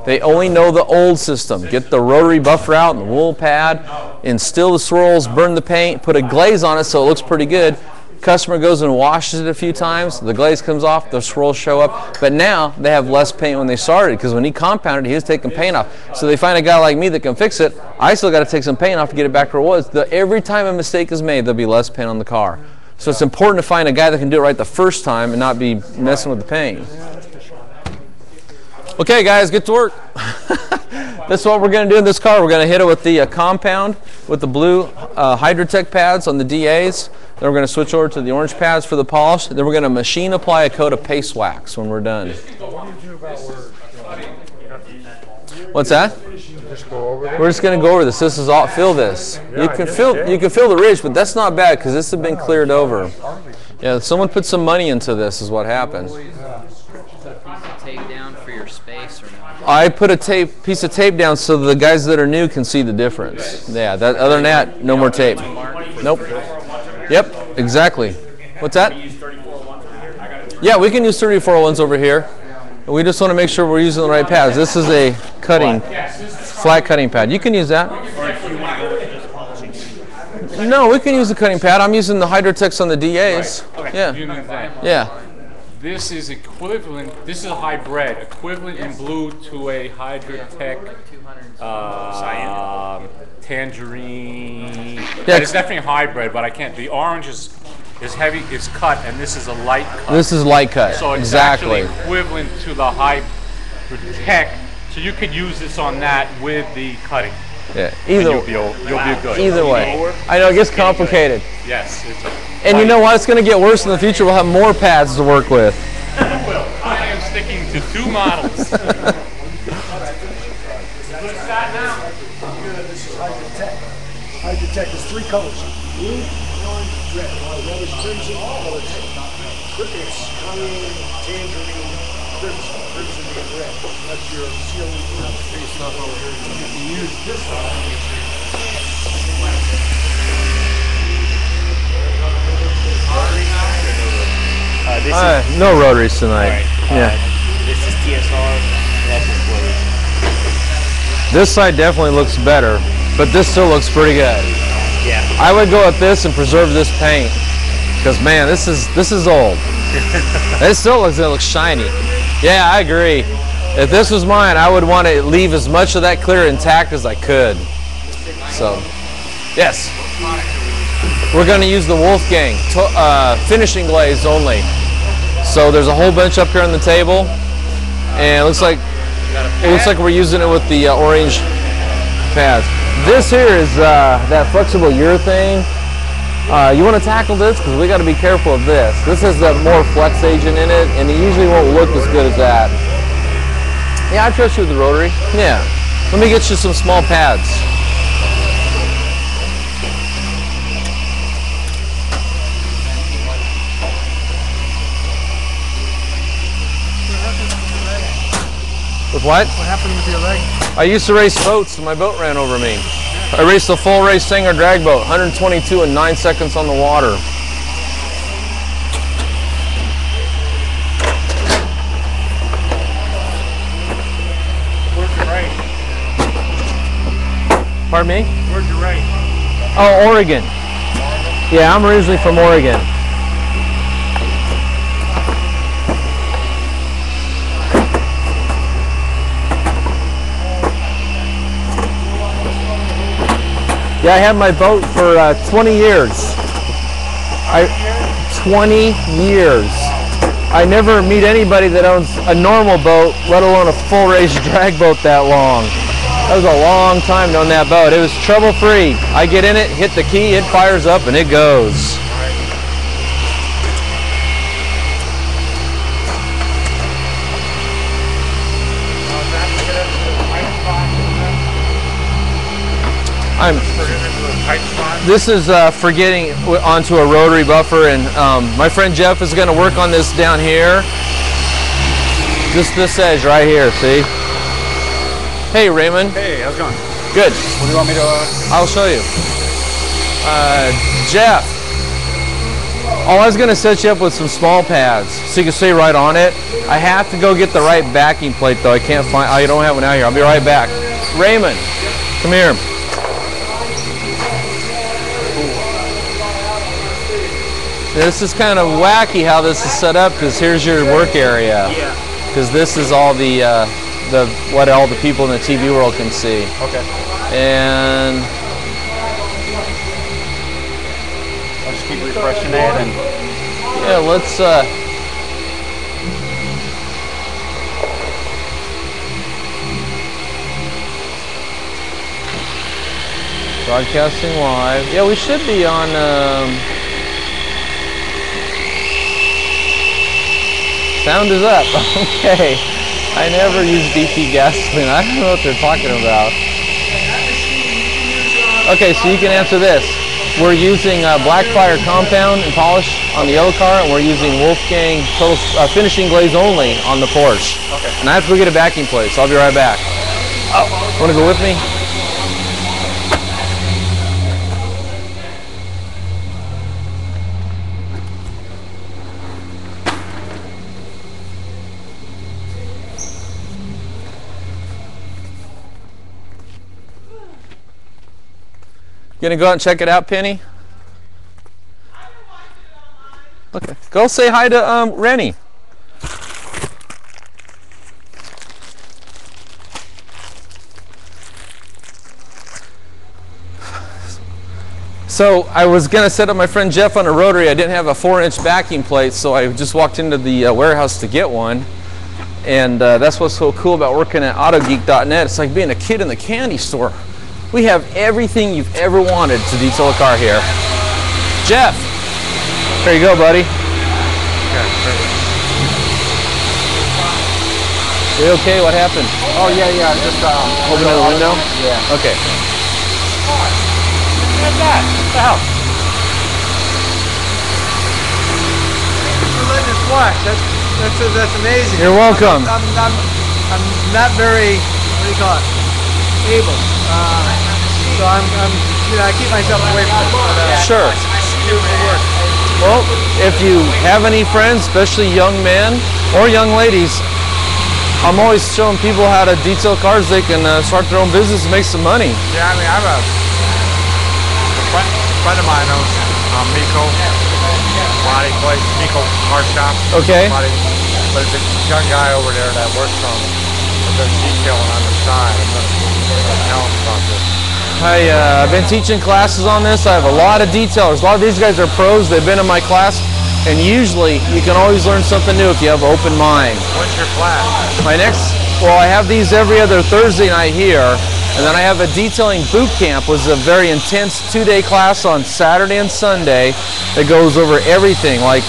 They only know the old system. Get the rotary buffer out and the wool pad, instill the swirls, burn the paint, put a glaze on it so it looks pretty good. Customer goes and washes it a few times, the glaze comes off, the swirls show up. But now they have less paint when they started, because when he compounded, he was taking paint off. So they find a guy like me that can fix it. I still got to take some paint off to get it back where it was. Every time a mistake is made, there'll be less paint on the car. So it's important to find a guy that can do it right the first time and not be messing with the paint. Okay, guys, get to work. That's what we're going to do in this car. We're going to hit it with the compound with the blue Hydrotech pads on the DAs. Then we're going to switch over to the orange pads for the polish. Then we're going to machine apply a coat of paste wax when we're done. What's that? We're just going to go over this. This is all. Feel this. You can feel the ridge, but that's not bad because this has been cleared over. Yeah, someone put some money into this. Is what happened. Tape down for your space or not? I put a piece of tape down so the guys that are new can see the difference. Yeah. Other than that, no more tape. Nope. Yep, exactly. What's that? Yeah, we can use 3401s over here. We just want to make sure we're using the right pads. This is a flat cutting pad. You can use that. No, we can use the cutting pad. I'm using the Hydrotechs on the DAs. Yeah. Yeah. This is equivalent. This is a hybrid, equivalent in blue to a Hydrotech tangerine. Yeah, It's definitely a hybrid, but I can't. The orange is heavy, is cut, and this is a light cut. This is light cut. So it's exactly actually equivalent to the Hydrotech. So you could use this on that with the cutting. Yeah. You'll be good. Either way. I know it gets complicated. Yes. And you know what? It's going to get worse in the future. We'll have more pads to work with. I am sticking to 2 models. This is Hydrotech. Hydrotech is 3 colors: blue, orange, red. Red is crimson, colors. Crickets, cayenne, tangerine, crimson. Crimson being red. That's your seal. You can use this one. No rotaries tonight. Yeah. This is TSR. That's just Glaze. This side definitely looks better, but this still looks pretty good. Yeah. I would go with this and preserve this paint, because man, this is old. It still looks shiny. Yeah, I agree. If this was mine, I would want to leave as much of that clear intact as I could. So, yes. We're going to use the Wolfgang finishing glaze only. So there's a whole bunch up here on the table, and it looks like we're using it with the orange pads. This here is that flexible urethane. You want to tackle this because we got to be careful of this. This has that more flex agent in it, and it usually won't look as good as that. Yeah, I trust you with the rotary. Yeah. Let me get you some small pads. With what? What happened with your leg? I used to race boats and my boat ran over me. I raced a full race Singer drag boat, 122 and 9 seconds on the water. Where's your range? Pardon me? Where's your range? Oh, Oregon. Yeah, I'm originally from Oregon. Yeah, I had my boat for 20 years. 20 years. I never meet anybody that owns a normal boat, let alone a full race drag boat that long. That was a long time to own that boat. It was trouble free. I get in it, hit the key, it fires up, and it goes. This is for getting onto a rotary buffer, and my friend Jeff is going to work on this down here. Just this edge right here, see? Hey, Raymond. Hey, how's it going? Good. What do you want me to... I'll show you. Jeff, I was going to set you up with some small pads so you can stay right on it. I have to go get the right backing plate, though. I can't find... I don't have one out here. I'll be right back. Raymond, come here. This is kind of wacky how this is set up, because here's your work area. Yeah. Because this is all the what all the people in the TV world can see. Okay. And I'll just keep refreshing that, and yeah, let's broadcasting live. Yeah, we should be on sound is up. Okay. I never use DP gasoline. I don't know what they're talking about. Okay, so you can answer this. We're using Blackfire compound and polish on the yellow car, and we're using Wolfgang total finishing glaze only on the Porsche. Okay. And I have to go get a backing plate, so I'll be right back. Oh, want to go with me? Gonna go out and check it out, Penny? Okay, go say hi to Rennie. So I was gonna set up my friend Jeff on a rotary. I didn't have a 4-inch backing plate, so I just walked into the warehouse to get one. And that's what's so cool about working at Autogeek.net. It's like being a kid in the candy store. We have everything you've ever wanted to detail a car here. Jeff, there you go, buddy. Are you okay? What happened? oh yeah, just Open the window? Yeah. Okay. Look at that. What the hell? For letting us watch. That's amazing. You're welcome. I'm not very, what do you call it, able. So I'm you know, I keep myself away from it. But, Sure. do the work. Well, if you have any friends, especially young men or young ladies, I'm always showing people how to detail cars. They can start their own business and make some money. Yeah, I mean, I have a friend of mine owns Miko body place, Miko car shop. Okay. But it's a young guy over there that works from does detailing on the side. I'm gonna tell him about this. I've been teaching classes on this. I have a lot of detailers. A lot of these guys are pros. They've been in my class, and usually you can always learn something new if you have an open mind. What's your class? My next, well, I have these every other Thursday night here, and then I have a detailing boot camp, which is a very intense 2-day class on Saturday and Sunday that goes over everything like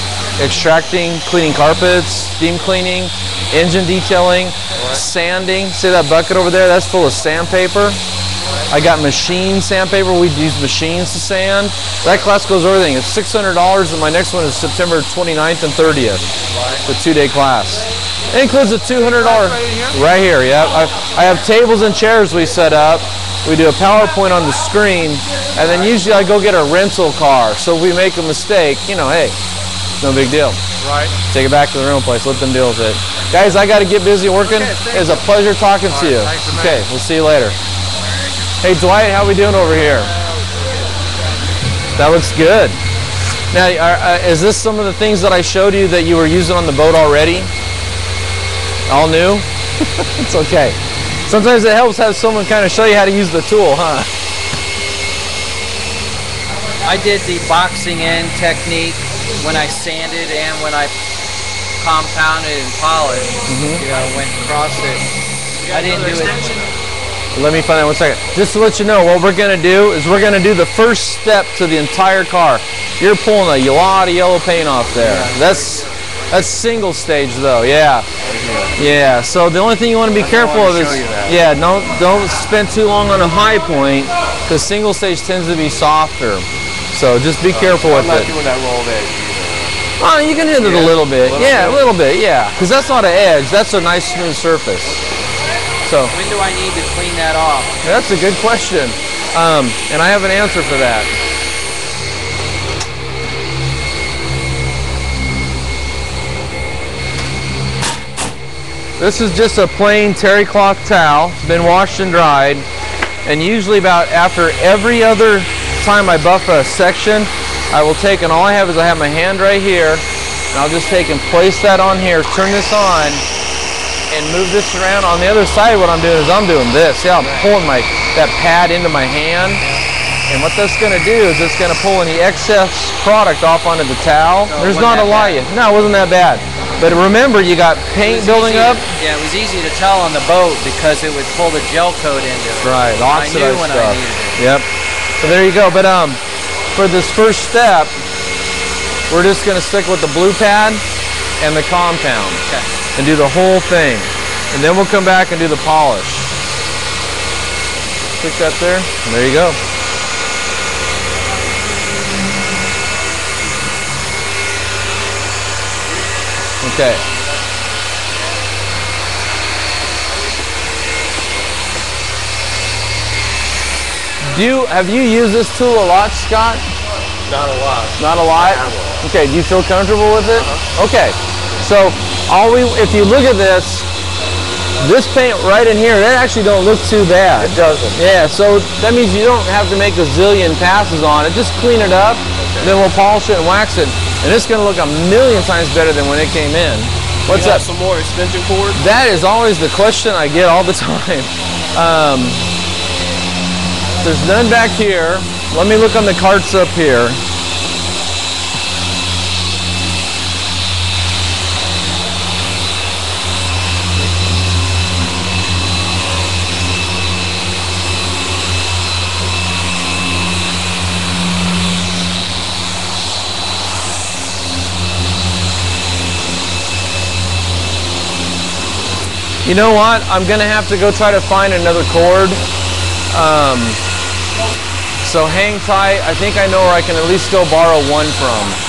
extracting, cleaning carpets, steam cleaning, engine detailing, sanding. See that bucket over there? That's full of sandpaper. I got machine sandpaper. We use machines to sand. That class goes over everything. It's $600, and my next one is September 29th and 30th. It's a 2-day class. It includes a $200. Right here, yeah. I have tables and chairs we set up. We do a PowerPoint on the screen, and then usually I go get a rental car. So if we make a mistake, you know, hey, no big deal. Right. Take it back to the rental place. Let them deal with it. Guys, I got to get busy working. It's a pleasure talking to you. Okay, we'll see you later. Hey, Dwight, how we doing over here? That looks good. Now, is this some of the things that I showed you that you were using on the boat already? All new? It's okay. Sometimes it helps have someone kind of show you how to use the tool, huh? I did the boxing in technique when I sanded and when I compounded and polished. You know, went across it. I didn't do it. Let me find out 1 second. Just to let you know, what we're going to do is we're going to do the first step to the entire car. You're pulling a lot of yellow paint off there. That's single stage though, yeah. Yeah, so the only thing you want to be careful of is, yeah, don't spend too long on a high point, because single stage tends to be softer. So just be careful with it. I'm not doing that rolled edge either. Oh, you can hit it a little bit. Yeah, a little bit, yeah. Because that's not an edge, that's a nice smooth surface. So when do I need to clean that off? That's a good question. And I have an answer for that. This is just a plain terry cloth towel. It's been washed and dried. And usually about after every other time I buff a section, I will take, and all I have is I have my hand right here, and I'll just take and place that on here, turn this on, and move this around. On the other side, what I'm doing is I'm doing this. Yeah, I'm pulling that pad into my hand. And what that's going to do is it's going to pull any excess product off onto the towel. There's not a lot. No, it wasn't that bad. But remember, you got paint building up. Yeah, it was easy to tell on the boat because it would pull the gel coat into it. Right, oxidized I knew when stuff. I needed it. Yep. So there you go. But for this first step, we're just going to stick with the blue pad and the compound. Okay. And do the whole thing. And then we'll come back and do the polish. Stick that there. And there you go. Okay. Have you used this tool a lot, Scott? Not a lot. Not a lot? Okay, do you feel comfortable with it? Okay. So if you look at this paint right in here, that actually don't look too bad. It doesn't. Yeah, so that means you don't have to make a zillion passes on it. Just clean it up, then we'll polish it and wax it. And it's going to look a million times better than when it came in. What's up? Some more extension cord? That is always the question I get all the time. There's none back here. Let me look on the carts up here. You know what? I'm going to have to go try to find another cord. So hang tight. I think I know where I can at least go borrow one from.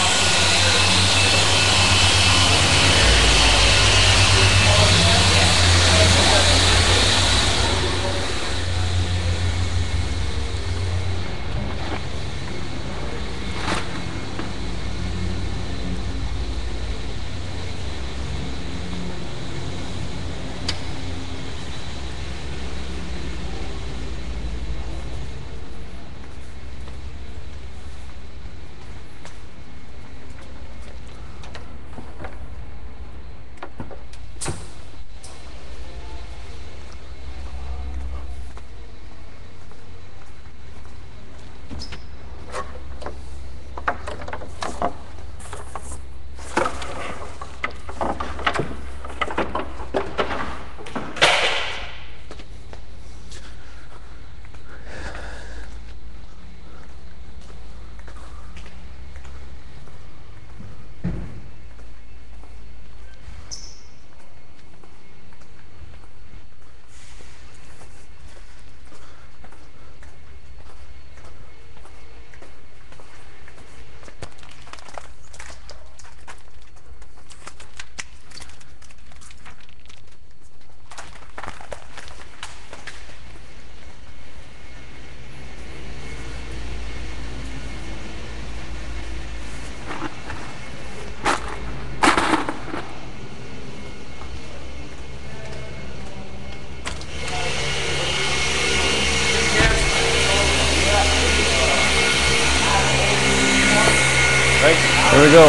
There we go.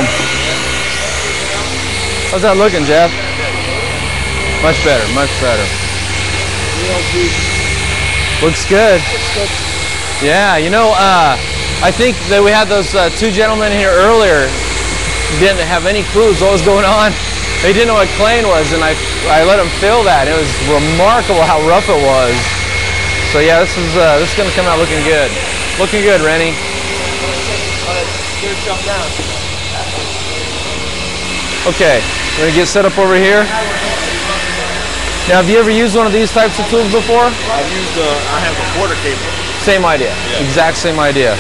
How's that looking, Jeff? Much better, much better. Looks good. Yeah, you know, I I think that we had those two gentlemen here earlier didn't have any clues what was going on. They didn't know what claying was, and I let them feel that. It was remarkable how rough it was. So yeah, this is going to come out looking good. Looking good, Rennie. Okay, we're gonna get set up over here. Now, have you ever used one of these types of tools before? I've used I have a quarter cable. Same idea. Yeah. Exact same idea.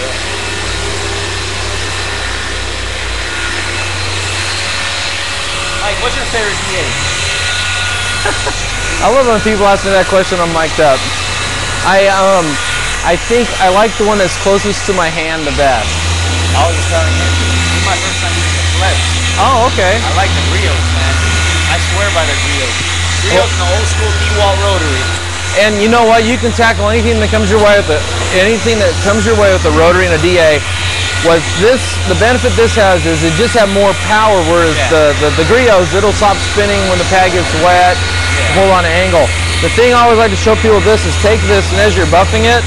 Mike, what's your favorite V8? I love when people ask me that question. I'm mic'd up. I think I like the one that's closest to my hand the best. I was just telling you, this is my first time using the Phillips. Oh, okay. I like the Grios, man. I swear by the Grios. Grios and the old school D-wall rotary. And you know what? You can tackle anything that comes your way with a rotary and a DA. What the benefit this has is it just have more power, whereas the Grios, it'll stop spinning when the pad gets wet, hold on an angle. The thing I always like to show people with this is take this, and as you're buffing it,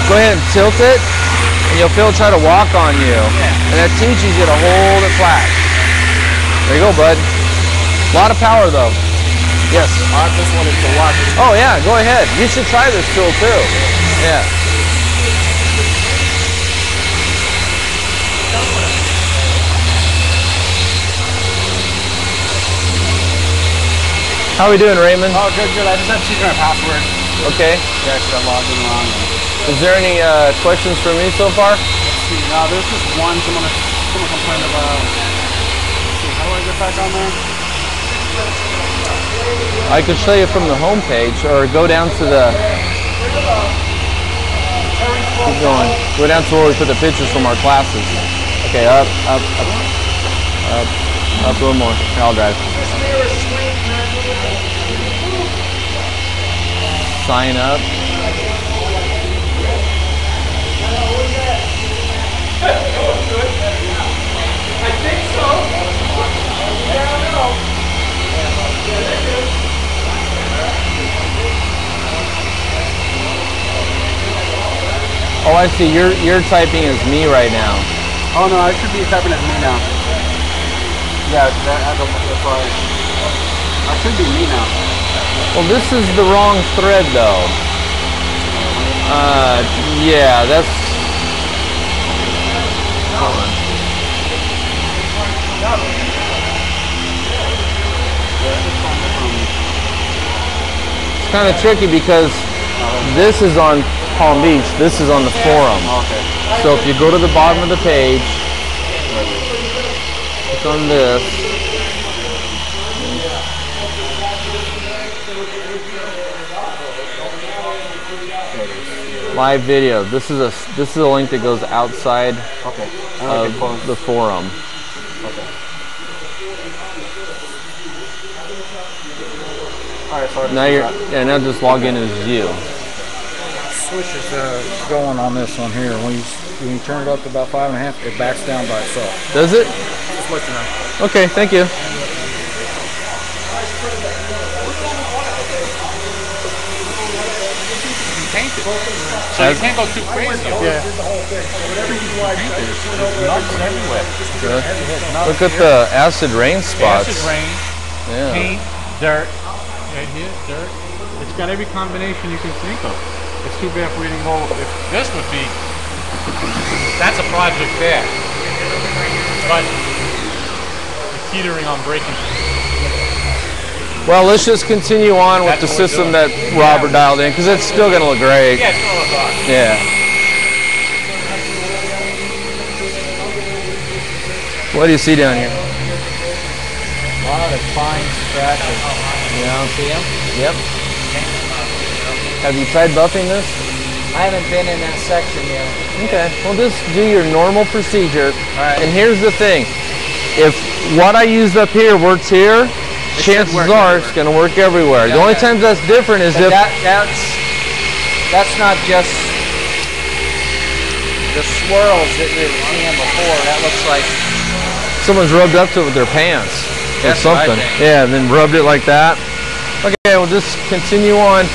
go ahead and tilt it, and you'll feel it try to walk on you. And that teaches you to hold it flat. There you go, bud. A lot of power, though. Yes. I just wanted to watch it. Oh, yeah, go ahead. You should try this tool, too. Yeah. How are we doing, Raymond? Oh, good, good. I just have to change my password. Okay. Yeah, because I logged in wrong. Is there any questions for me so far? Let's see. No, there's just one. Someone complained about. Let's see, how do I get back on there? I could show you from the home page, or go down to the. Keep going. Go down to where we put the pictures from our classes. Okay, up, up, up, up, up a little more. Here, I'll drive. Sign up. I think so. Oh, I see. You're typing as me right now. Oh no, I should be typing as me now. Yeah, that's why. I should be me now. Well, this is the wrong thread, though. Yeah, that's. Hold on. It's kind of tricky because this is on Palm Beach. This is on the forum. Okay. So if you go to the bottom of the page, click on this. Live video. This is a link that goes outside of the forum. Okay. All right. So now just log in as you. Switch is going on this one here. When you turn it up to about 5.5, it backs down by itself. Does it? Just let you know. Okay. Thank you. So you can't go too crazy. Yeah. Nuts everywhere. Look at the acid rain spots. Acid rain, Yeah. paint, dirt. Right here, dirt. It's got every combination you can think of. It's too bad we didn't go. If this would be, that's a project there. But it's teetering on breaking. Well, let's just continue on with the system that Robert dialed in, because it's still going to look great. Yeah, it's going to look awesome. Yeah. What do you see down here? A lot of fine scratches. You don't see them? Yep. Have you tried buffing this? I haven't been in that section yet. Okay. Well, just do your normal procedure. All right. And here's the thing. If what I used up here works here, chances are it's going to work everywhere. The only times that's different is if... That's not just the swirls that we were seeing before. That looks like... someone's rubbed up to it with their pants or That's what I something. think. Yeah, and then rubbed it like that. Okay, we'll just continue on.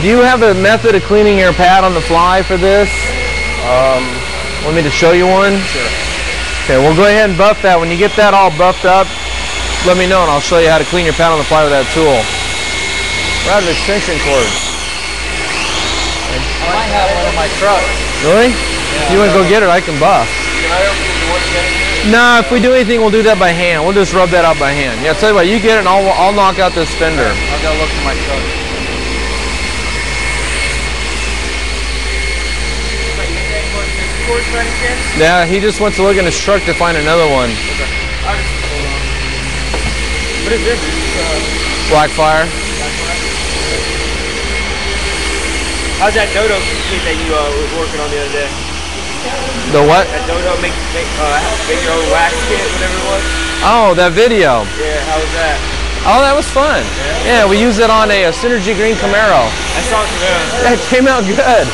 Do you have a method of cleaning your pad on the fly for this? Want me to show you one? Sure. Okay, we'll go ahead and buff that. When you get that all buffed up, let me know and I'll show you how to clean your pad on the fly with that tool. We're out of extension cords. I might have one in my truck. Really? If you want to go get it, I can buff. Can I open the door again? No, if we do anything, we'll do that by hand. We'll just rub that out by hand. Yeah, tell you what, you get it and I'll knock out this fender. I'll go look in my truck. Yeah, he just wants to look in his truck to find another one. What is this? Blackfire. How's that dodo kit that you was working on the other day? The what? That dodo make your own wax kit, whatever it was? Oh, that video. Yeah, how was that? Oh, that was fun. Yeah, we used it on a Synergy Green Camaro. I saw it Camaro. That came out good.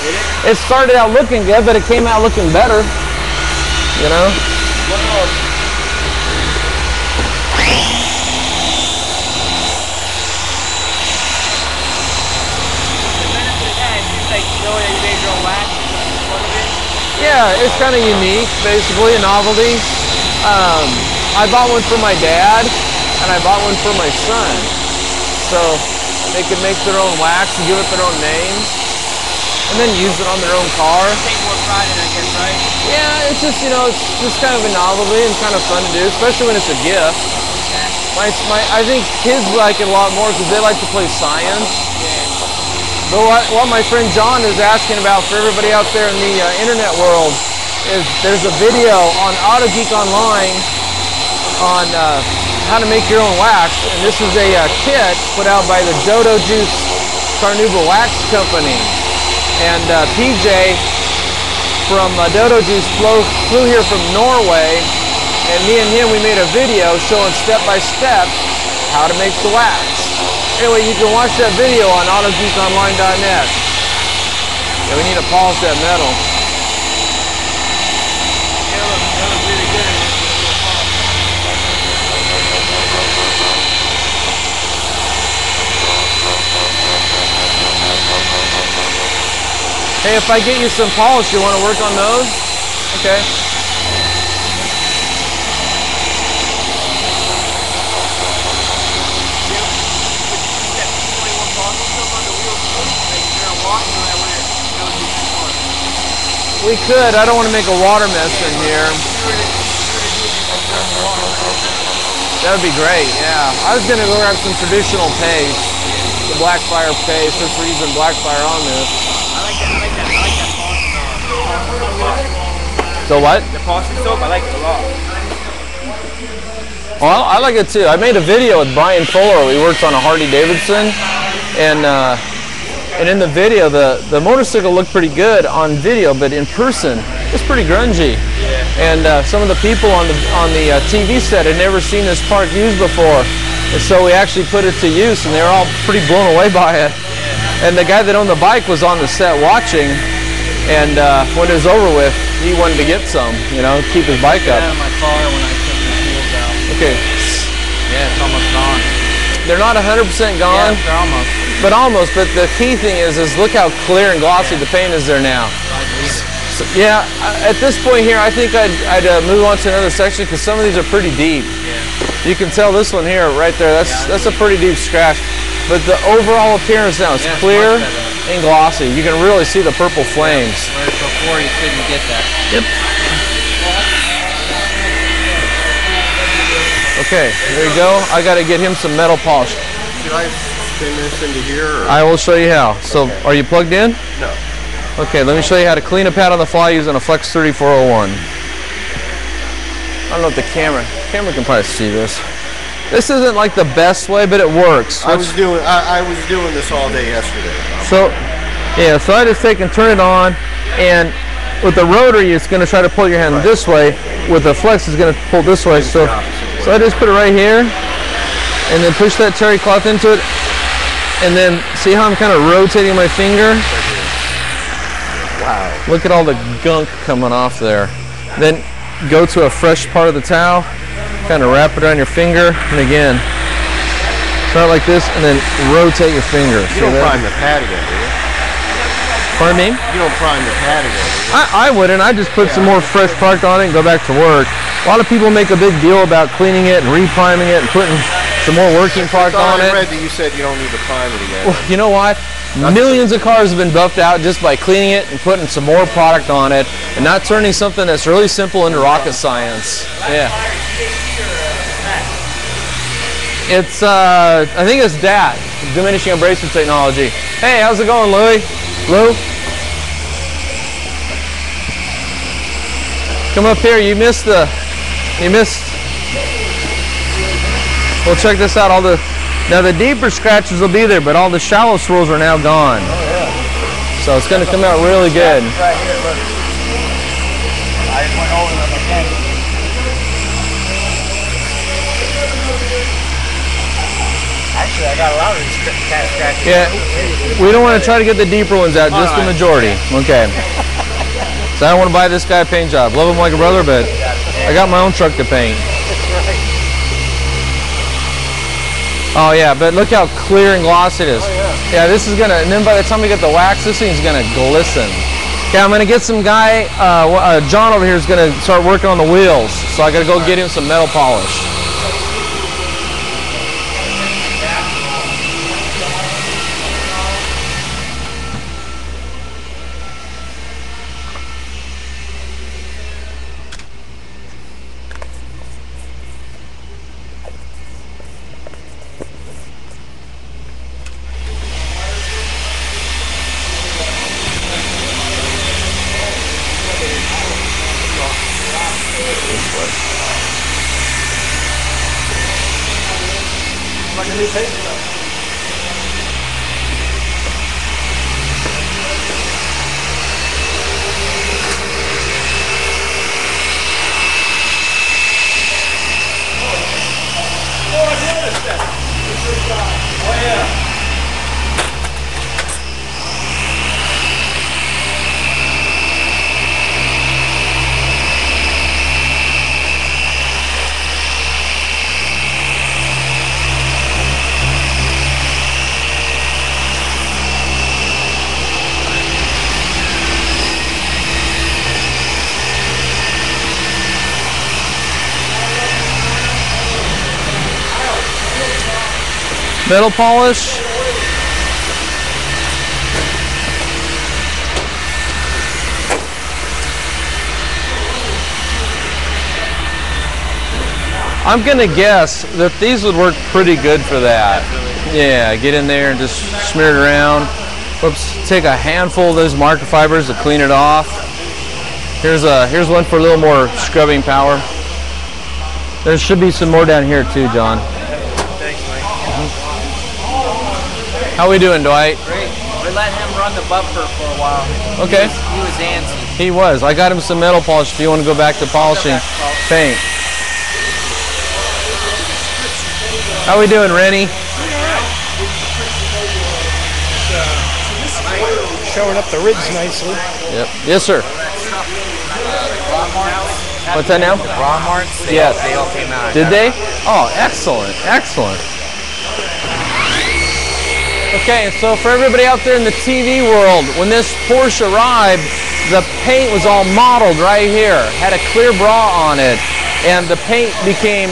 It started out looking good, but it came out looking better. You know? Yeah, it's kind of unique, basically, a novelty. I bought one for my dad, and I bought one for my son. So they could make their own wax and give it their own name, and then use it on their own car. Take more pride in it, I guess, right? Yeah, it's just, you know, it's just kind of a novelty and kind of fun to do, especially when it's a gift. I think kids like it a lot more because they like to play science. But what my friend John is asking about for everybody out there in the internet world is there's a video on Autogeek online on how to make your own wax, and this is a kit put out by the Dodo Juice Carnauba Wax Company. And PJ from Dodo Juice flew here from Norway, and me and him, we made a video showing step by step how to make the wax. Anyway, you can watch that video on autogeekonline.net. Yeah, we need to polish that metal. Hey, if I get you some polish, you want to work on those? Okay. We could. I don't want to make a water mess in here. That would be great, yeah. I was going to go grab some traditional paste, the Blackfire paste, since we're using Blackfire on this. I like that polish. So what? The polish soap, I like it a lot. Well, I like it too. I made a video with Brian Fuller. We worked on a Harley Davidson, and in the video, the motorcycle looked pretty good on video, but in person, it's pretty grungy. Yeah. And some of the people on the TV set had never seen this part used before, and so we actually put it to use, and they were all pretty blown away by it. Yeah. And the guy that owned the bike was on the set watching, and when it was over with, he wanted to get some, you know, keep his bike up. Out of my car when I took the wheels out. Okay. Yeah, it's almost gone. They're not 100% gone. Yeah, they're almost. But almost. But the key thing is look how clear and glossy the paint is there now. So, yeah, at this point here, I think I'd move on to another section because some of these are pretty deep. Yeah. You can tell this one here, right there. That's a pretty deep scratch. But the overall appearance now is clear and glossy. You can really see the purple flames. Whereas before you couldn't get that. Yep. Okay, there you go. I got to get him some metal polish. Should I spin this into here? Or? I will show you how. So, are you plugged in? No. Okay, let me show you how to clean a pad on the fly using a Flex 3401. I don't know if the camera can probably see this. This isn't like the best way, but it works. I was doing this all day yesterday. So, yeah, so I just take and turn it on, and with the rotary, it's going to try to pull your hand this way. With the Flex, it's going to pull this way. So I just put it right here, and then push that terry cloth into it, and then see how I'm kind of rotating my finger? Wow. Look at all the gunk coming off there. Then go to a fresh part of the towel, kind of wrap it around your finger, and again, start like this, and then rotate your finger. You don't prime the pad again, do you? Pardon me? You don't prime the pad again. I wouldn't. I just put some more fresh product on it and go back to work. A lot of people make a big deal about cleaning it and repriming it and putting some more working product on it. I read that you said you don't need to prime it again. Well, you know what? Millions of cars have been buffed out just by cleaning it and putting some more product on it and not turning something that's really simple into rocket science. Yeah. It's, I think it's DAT, diminishing abrasive technology. Hey, how's it going, Louie? Lou? Come up here, you missed. Well, check this out, now the deeper scratches will be there, but all the shallow swirls are now gone. Oh, yeah. So it's gonna come out really good. Right here, look. I went over the mechanic. Actually, I got a lot of these cat scratches. Yeah, we don't want to try to get the deeper ones out, just the majority. Okay. So I don't want to buy this guy a paint job. Love him like a brother, but I got my own truck to paint. Oh yeah, but look how clear and glossy it is. Yeah, this is gonna, and then by the time we get the wax, this thing's gonna glisten. Okay, I'm gonna get some guy, John over here is gonna start working on the wheels. So I gotta go get him some metal polish. Metal polish. I'm gonna guess that these would work pretty good for that. Yeah, get in there and just smear it around. Oops, take a handful of those microfibers to clean it off. Here's one for a little more scrubbing power. There should be some more down here too, John. How we doing, Dwight? Great. We let him run the buffer for a while. Okay. He was antsy. He was. I got him some metal polish if you want to go back to polishing paint. How we doing, Rennie? Showing up the ribs nicely. Yep. Yes, sir. What's that now? Raw marks? Yes. They all came out. Did they? Oh, excellent. Excellent. Okay, so for everybody out there in the TV world, when this Porsche arrived, the paint was all mottled right here. Had a clear bra on it. And the paint became,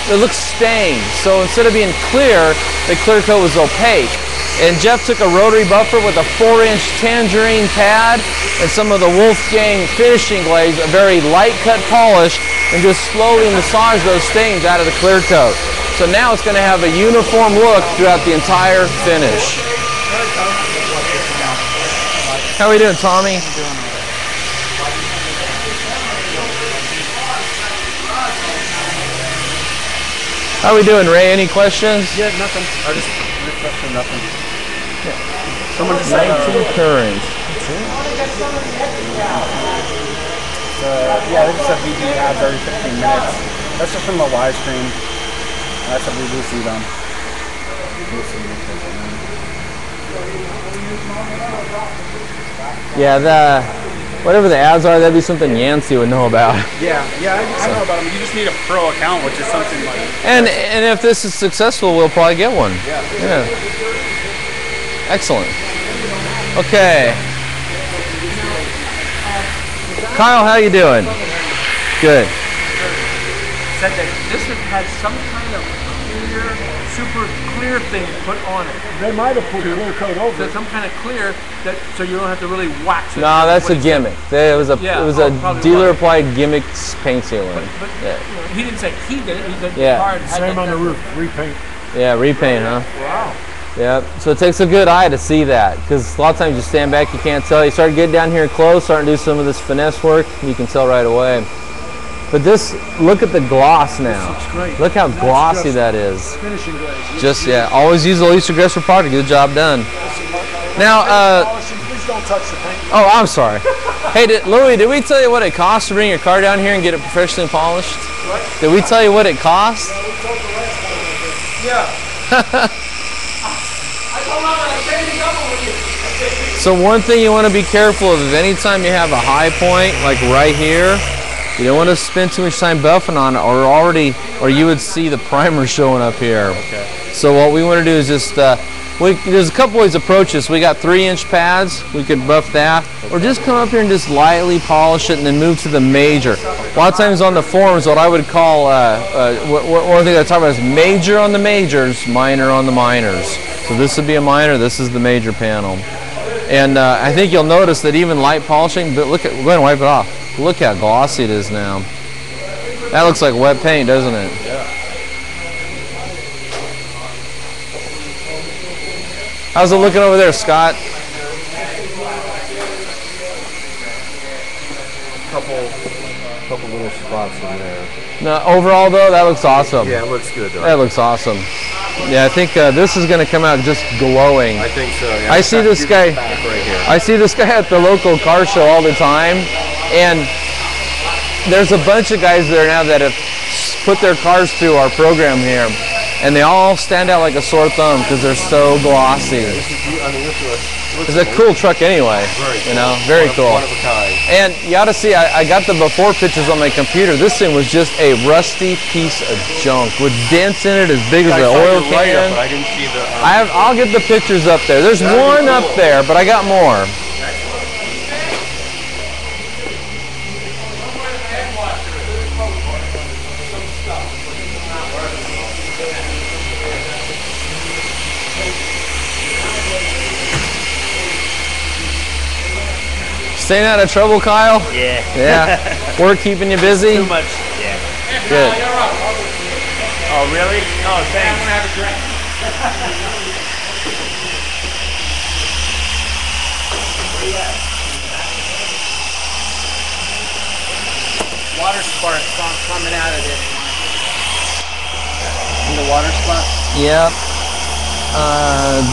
it looked stained. So instead of being clear, the clear coat was opaque. And Jeff took a rotary buffer with a 4-inch tangerine pad and some of the Wolfgang finishing glaze, a very light cut polish, and just slowly massage those stains out of the clear coat. So now it's going to have a uniform look throughout the entire finish. How are we doing, Tommy? How are we doing, Ray? Any questions? Yeah, nothing. I just refreshed nothing. Yeah. Someone just 19 current. Yeah, they just said VD ads every 15 minutes. That's just from the live stream. That's what we do see them. Yeah, whatever the ads are, that'd be something Yancey would know about. Yeah, I know about them. You just need a pro account, which is something like. And if this is successful, we'll probably get one. Yeah. Excellent. Okay. Kyle, how you doing? Good. Said that this had some kind of clear, super clear thing put on it. They might have put clear coat over it. Some kind of clear that so you don't have to really wax it. No, that's a gimmick. It was a dealer applied gimmick paint sealer. But he didn't say he did it. He said yeah. the car had same on the roof. Repaint. Yeah, repaint, huh? Wow. Yeah, so it takes a good eye to see that, because a lot of times you stand back, you can't tell. You start getting down here close, starting to do some of this finesse work, you can tell right away. But this, look at the gloss now. Look how glossy that is. Finishing glaze. Just, yeah, always use the least aggressive product, get the job done. Now, please don't touch the paint. oh, I'm sorry. Hey, Louis, did we tell you what it costs to bring your car down here and get it professionally polished? What? Did we tell you what it costs? Yeah, we told the last time. Yeah. So one thing you want to be careful of is anytime you have a high point, like right here, you don't want to spend too much time buffing on it, or you would see the primer showing up here. Okay. So what we want to do is just, there's a couple ways to approach this. We got 3-inch pads, we could buff that, or just come up here and just lightly polish it and then move to the major. A lot of times on the forums, what I would call, one thing I talk about is major on the majors, minor on the minors. So this would be a minor, this is the major panel. And I think you'll notice that even light polishing, but look at, go ahead and wipe it off. Look how glossy it is now. That looks like wet paint, doesn't it? Yeah. How's it looking over there, Scott? Couple little spots in there. No, overall though, that looks awesome. Yeah, it looks good though. That looks awesome. Yeah, I think this is going to come out just glowing. I think so. Yeah. I see this guy. Right here. I see this guy at the local car show all the time, and there's a bunch of guys there now that have put their cars through our program here, and they all stand out like a sore thumb because they're so glossy. It's a cool truck anyway. You know, very cool. One of a kind. And you ought to see, I got the before pictures on my computer. This thing was just a rusty piece of junk with dents in it as big as an oil can. I didn't see the. I'll get the pictures up there. There's one up there, but I got more. Staying out of trouble, Kyle? Yeah. Yeah. Work keeping you busy? Too much. Yeah. Good. Oh, really? Oh, thanks. I'm gonna have a drink. Water spark coming out of it. In the water spot? Yep.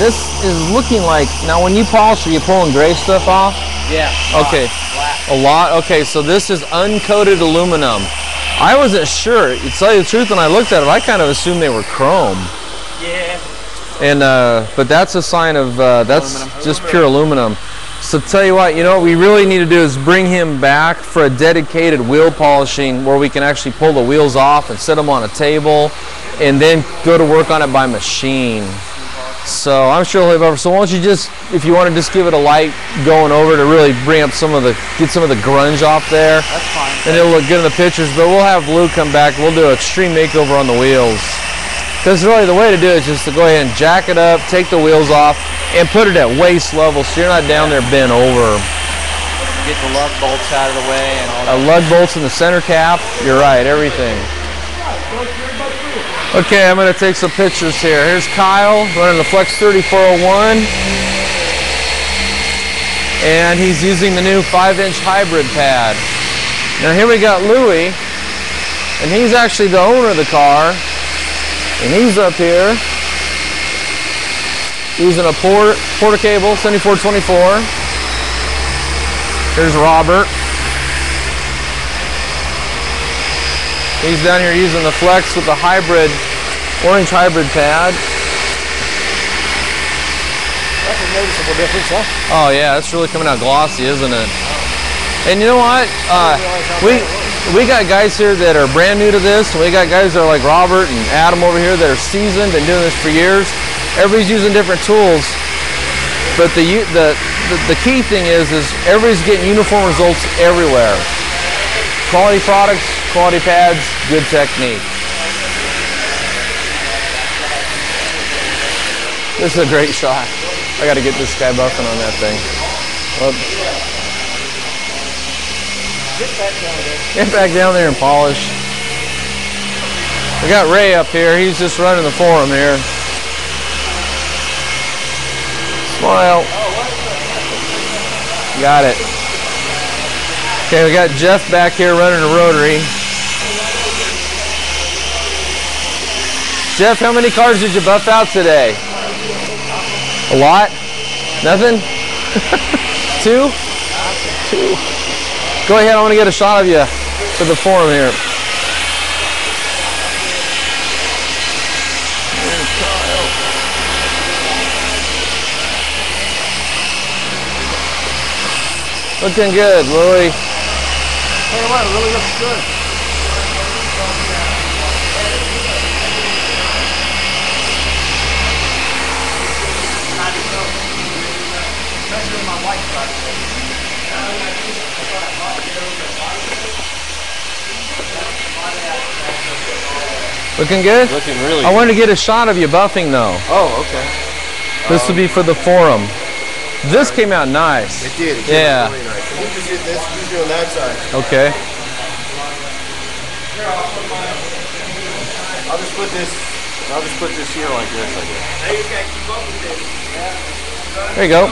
This is looking like, now when you polish, are you pulling gray stuff off? Yeah. Okay. Black. A lot? Okay, so this is uncoated aluminum. I wasn't sure. To tell you the truth, when I looked at it, I kind of assumed they were chrome. Yeah. And but that's a sign of that's aluminum. Just pure aluminum. So tell you what we really need to do is bring him back for a dedicated wheel polishing where we can actually pull the wheels off and set them on a table, and then go to work on it by machine. So I'm sure he'll have over. So why don't you just, if you want to just give it a light going over to really bring up get some of the grunge off there. That's fine. And it'll look good in the pictures. But we'll have Lou come back. We'll do an extreme makeover on the wheels. Because really the way to do it is just to go ahead and jack it up, take the wheels off, and put it at waist level so you're not down there bent over. Get the lug bolts out of the way and all that. Lug bolts in the center cap. You're right, everything. Okay, I'm going to take some pictures here. Here's Kyle running the Flex 3401. And he's using the new 5-inch hybrid pad. Now here we got Louie, and he's actually the owner of the car. And he's up here using a Porter cable, 7424. Here's Robert. He's down here using the Flex with the orange hybrid pad. That's a noticeable difference, huh? Oh yeah, it's really coming out glossy, isn't it? And you know what? We got guys here that are brand new to this. We got guys that are like Robert and Adam over here that are seasoned, been doing this for years. Everybody's using different tools, but the the key thing is everybody's getting uniform results everywhere. Quality products, quality pads, good technique. This is a great shot. I got to get this guy buffing on that thing. Get back down there and polish. We got Ray up here. He's just running the forum here. Smile. Got it. Okay, we got Jeff back here running a rotary. Jeff, how many cars did you buff out today? A lot? Nothing? Two? Two. Go ahead, I want to get a shot of you for the forum here. Looking good, Louie. Hey, what? It really looks good. Looking good? Looking really I wanted to get a shot of you buffing though. Oh, okay. This would be for the forum. This came out nice. It did. It came out really nice. You just did this, you do on that side. Okay. I'll just put this here like this, I guess. Now you gotta keep up with this. There you go.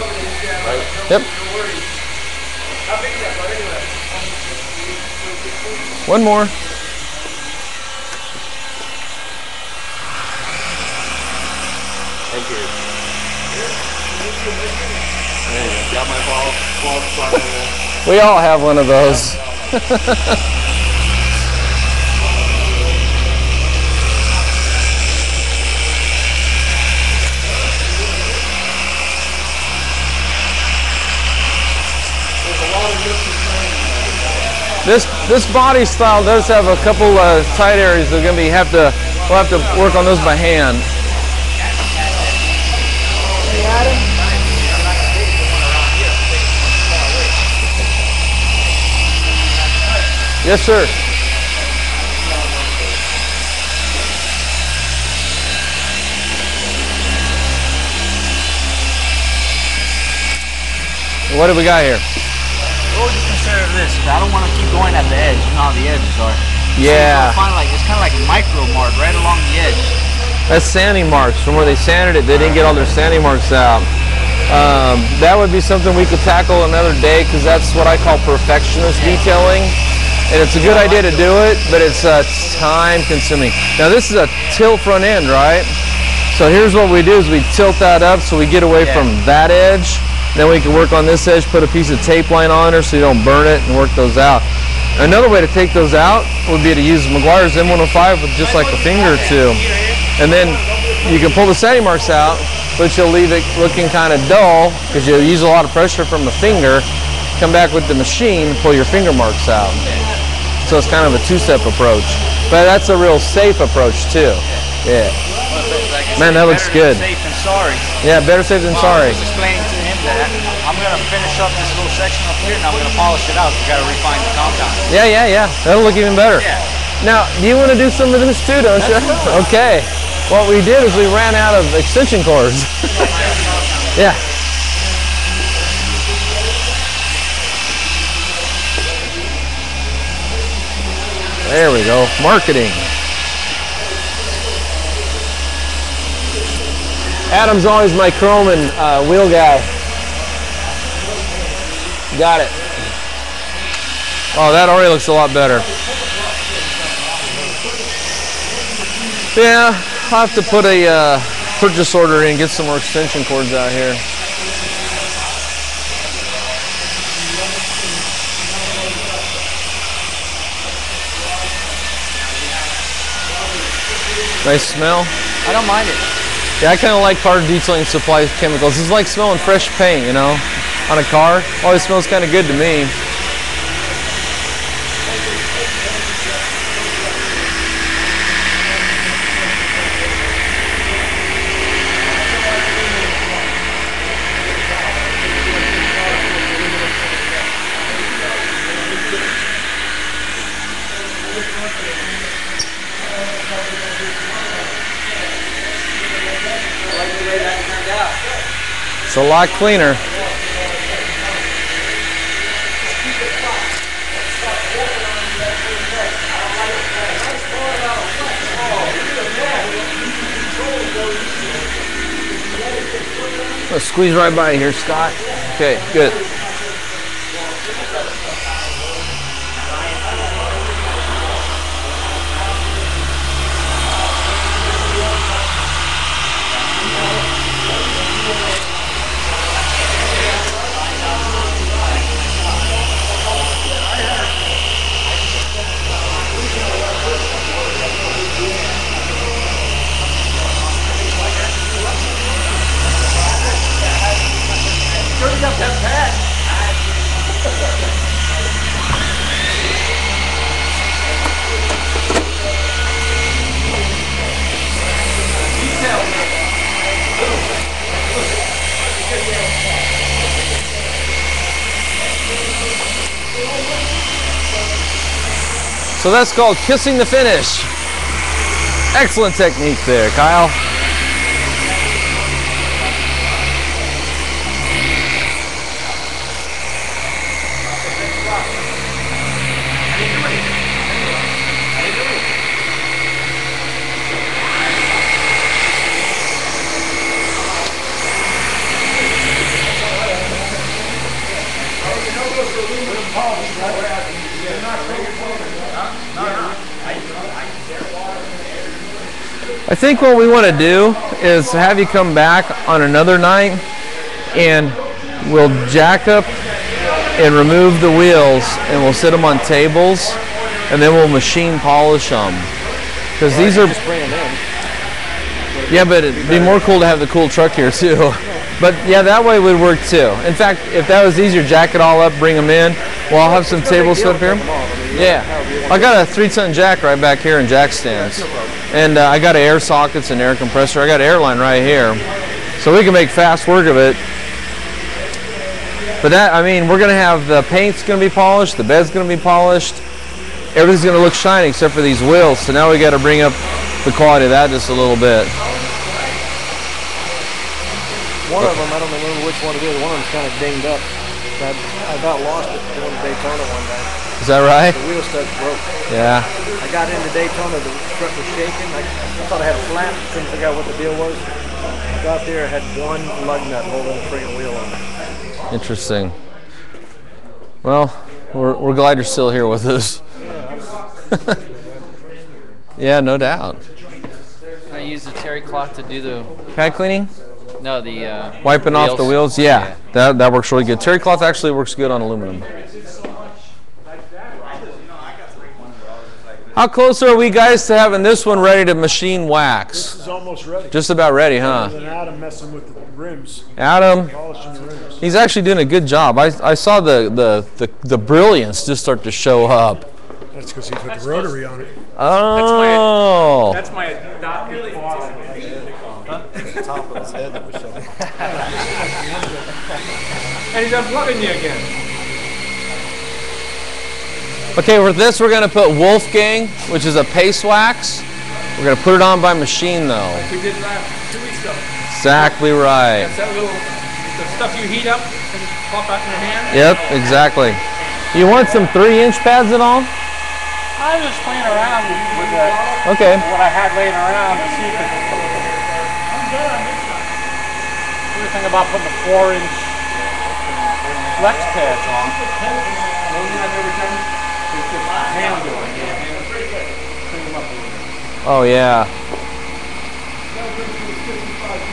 Right? Yep. How big is that, bud, anyway? One more. Thank you. There you go. Got my ball spot in there. We all have one of those. This body style does have a couple tight areas that are going to we'll have to work on those by hand. Yes, sir. What do we got here? What would you consider this? I don't want to keep going at the edge. You know how the edges are. Yeah. So it's kind of like a micro mark right along the edge. That's sanding marks from where they sanded it. They didn't get all their sanding marks out. That would be something we could tackle another day because that's what I call perfectionist detailing. And it's a good idea to do it, but it's time consuming. Now this is a tilt front end, right? So here's what we do is we tilt that up so we get away from that edge. Then we can work on this edge, put a piece of tape line on there so you don't burn it and work those out. Another way to take those out would be to use Meguiar's M105 with just like a finger or two. And then you can pull the sanding marks out, but you'll leave it looking kind of dull because you'll use a lot of pressure from the finger. Come back with the machine and pull your finger marks out. So it's kind of a two-step approach. But that's a real safe approach too. Yeah. Man, that looks good. Safe and sorry. Yeah, better safe than sorry. I was explaining to him that I'm going to finish up this little section up here and I'm going to polish it out. We've got to refine the compound. Yeah. That'll look even better. Yeah. Now, do you want to do some of this too, don't you? Okay. What we did is we ran out of extension cords. Yeah. There we go. Marketing. Adam's always my chrome and wheel guy. Got it. Oh, that already looks a lot better. Yeah, I'll have to put a purchase order in, get some more extension cords out here. Nice smell. I don't mind it. Yeah, I kind of like car detailing supply chemicals. It's like smelling fresh paint, you know, on a car. Always smells kind of good to me. like the way that turned out. It's a lot cleaner. Let's squeeze right by here, Scott. Okay, good. So that's called kissing the finish. Excellent technique there, Kyle. I think what we want to do is have you come back on another night and we'll jack up and remove the wheels and we'll sit them on tables and then we'll machine polish them. Because these are... Just bring them in. Yeah, but it'd be more cool to have the cool truck here too. But yeah, that way would work too. In fact, if that was easier, jack it all up, bring them in. Well, I'll have some tables set up here. Yeah, I got a 3-ton jack right back here in jack stands. And I got air sockets and air compressor. I got an airline right here. So we can make fast work of it. But that, I mean, we're going to have the paint's going to be polished, the bed's going to be polished. Everything's going to look shiny except for these wheels. So now we got to bring up the quality of that just a little bit. One of them, I don't remember which one it is. One of them's kind of dinged up. I about lost it going to Daytona one day. Is that right? The wheel studs broke. Yeah. I got into Daytona, the truck was shaking. I thought I had a flap, couldn't figure out what the deal was. I got there, I had one lug nut holding the friggin' wheel on it. Interesting. Well, we're glad you're still here with us. Yeah, no doubt. I use the terry cloth to do the pad cleaning? No, the wiping wheels. off the wheels. Yeah, that works really good. Terry cloth actually works good on aluminum. How close are we guys to having this one ready to machine wax? This is almost ready. Just about ready, huh? Other than Adam messing with the rims. Adam, Polishing the rims. he's actually doing a good job. I saw the brilliance just start to show up. That's because he put the rotary on it. Oh. That's my adopted boss. The top of his head that was showing. And he's unplugging you again. Okay, with this we're going to put Wolfgang, which is a paste wax. We're going to put it on by machine though. Like we did last 2 weeks ago. Exactly right. That's that little, the stuff you heat up and pop out in your hand? Yep, exactly. You want some 3-inch pads at all? I was just playing around with that. Okay. What I had laying around to see if it. What do you think about putting a 4-inch flex pads on? Oh yeah.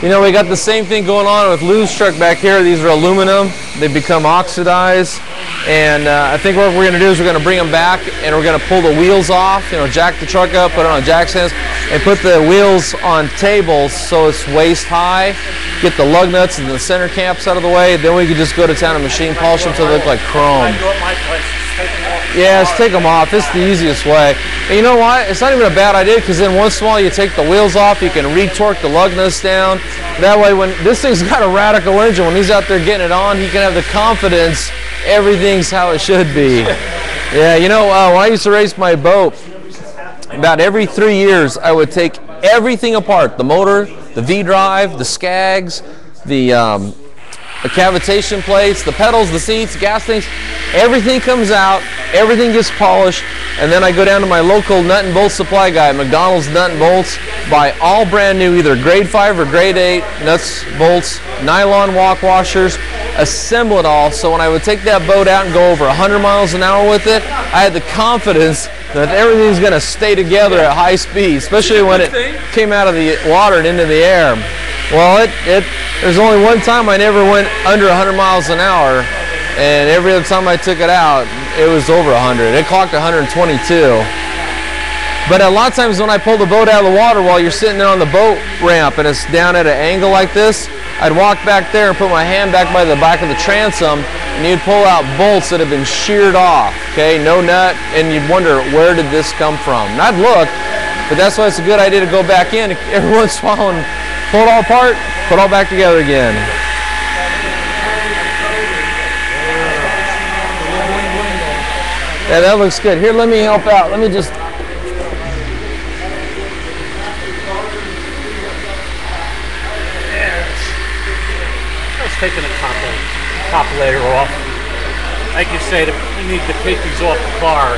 You know, we got the same thing going on with Lou's truck back here. These are aluminum. They become oxidized. And I think what we're going to do is we're going to bring them back and we're going to pull the wheels off, you know, jack the truck up, put it on jack stands, and put the wheels on tables so it's waist high, get the lug nuts and the center caps out of the way, then we can just go to town and machine polish them until they look like chrome. I do at my place. Yeah, just take them off. It's the easiest way. And you know what? It's not even a bad idea because then once in a while you take the wheels off, you can re-torque the lug nuts down. That way when this thing's got a radical engine, when he's out there getting it on, he can have the confidence everything's how it should be. Yeah, you know, when I used to race my boat, about every 3 years, I would take everything apart, the motor, the V-drive, the skags, the cavitation plates, the pedals, the seats, gas tanks, everything comes out, everything gets polished, and then I go down to my local nut and bolt supply guy, McDonald's Nut and Bolts, buy all brand new, either grade 5 or grade 8 nuts, bolts, nylon walk washers, assemble it all, so when I would take that boat out and go over 100 miles an hour with it, I had the confidence that everything's going to stay together at high speed, especially when it came out of the water and into the air. Well, there's only one time I never went under 100 miles an hour, and every other time I took it out, it was over 100. It clocked 122. But a lot of times when I pull the boat out of the water while you're sitting there on the boat ramp and it's down at an angle like this, I'd walk back there and put my hand back by the back of the transom, and you'd pull out bolts that have been sheared off, okay, no nut, and you'd wonder, where did this come from? And I'd look, but that's why it's a good idea to go back in every once in a while and pull it all apart, put it all back together again. Yeah, that looks good. Here, let me help out. Let me just... Taking the top layer off. Like you say, you need to take these off the car,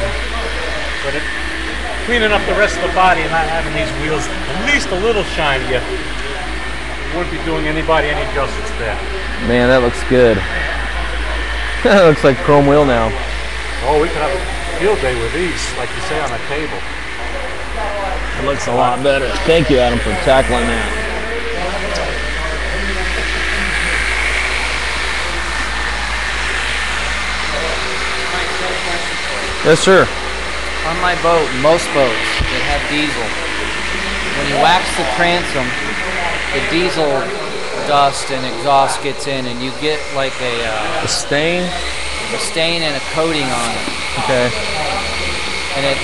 but cleaning up the rest of the body and not having these wheels at least a little shiny, you wouldn't be doing anybody any justice there. Man, that looks good. That looks like chrome wheel now. Oh, we could have a field day with these, like you say, on a table. It looks a lot better. Thank you, Adam, for tackling that. Yes, sir. On my boat, most boats that have diesel, when you wax the transom, the diesel dust and exhaust gets in, and you get like a stain and a coating on it. Okay. And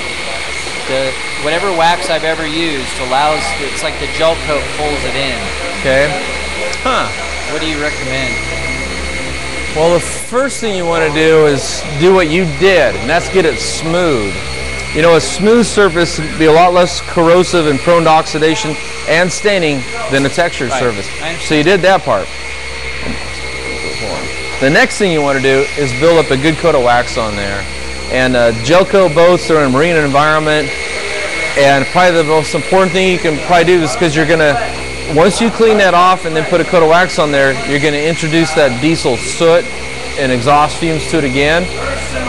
whatever wax I've ever used allows, it's like the gel coat pulls it in. Okay. Huh. What do you recommend? Well, the first thing you want to do is do what you did, and that's get it smooth. You know, a smooth surface would be a lot less corrosive and prone to oxidation and staining than a textured surface. So you did that part. The next thing you want to do is build up a good coat of wax on there. And gel coat boats are in a marine environment, and probably the most important thing you can probably do is because you're going to, once you clean that off and then put a coat of wax on there, you're going to introduce that diesel soot and exhaust fumes to it again.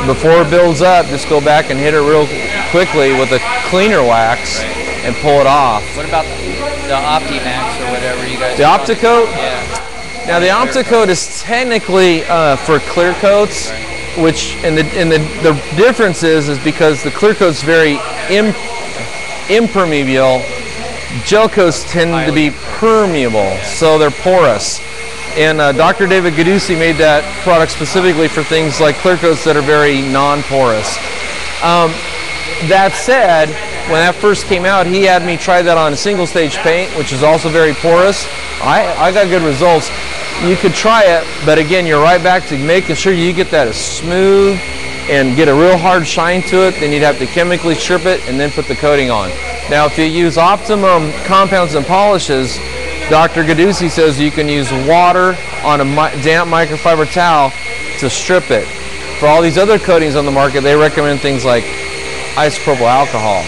Before it builds up, just go back and hit it real quickly with a cleaner wax and pull it off. What about the Optimax or whatever you guys? The Opticoat? Yeah. Now the Opticoat is technically for clear coats, which and the difference is because the clear coat's very impermeable. Gel coats tend to be permeable, so they're porous. And Dr. David Gadusi made that product specifically for things like clear coats that are very non-porous. That said, when that first came out, he had me try that on a single stage paint, which is also very porous. I got good results. You could try it, but again, you're right back to making sure you get that as smooth and get a real hard shine to it. Then you'd have to chemically strip it and then put the coating on. Now, if you use Optimum compounds and polishes, Dr. Gadusi says you can use water on a damp microfiber towel to strip it. For all these other coatings on the market, they recommend things like isopropyl alcohol.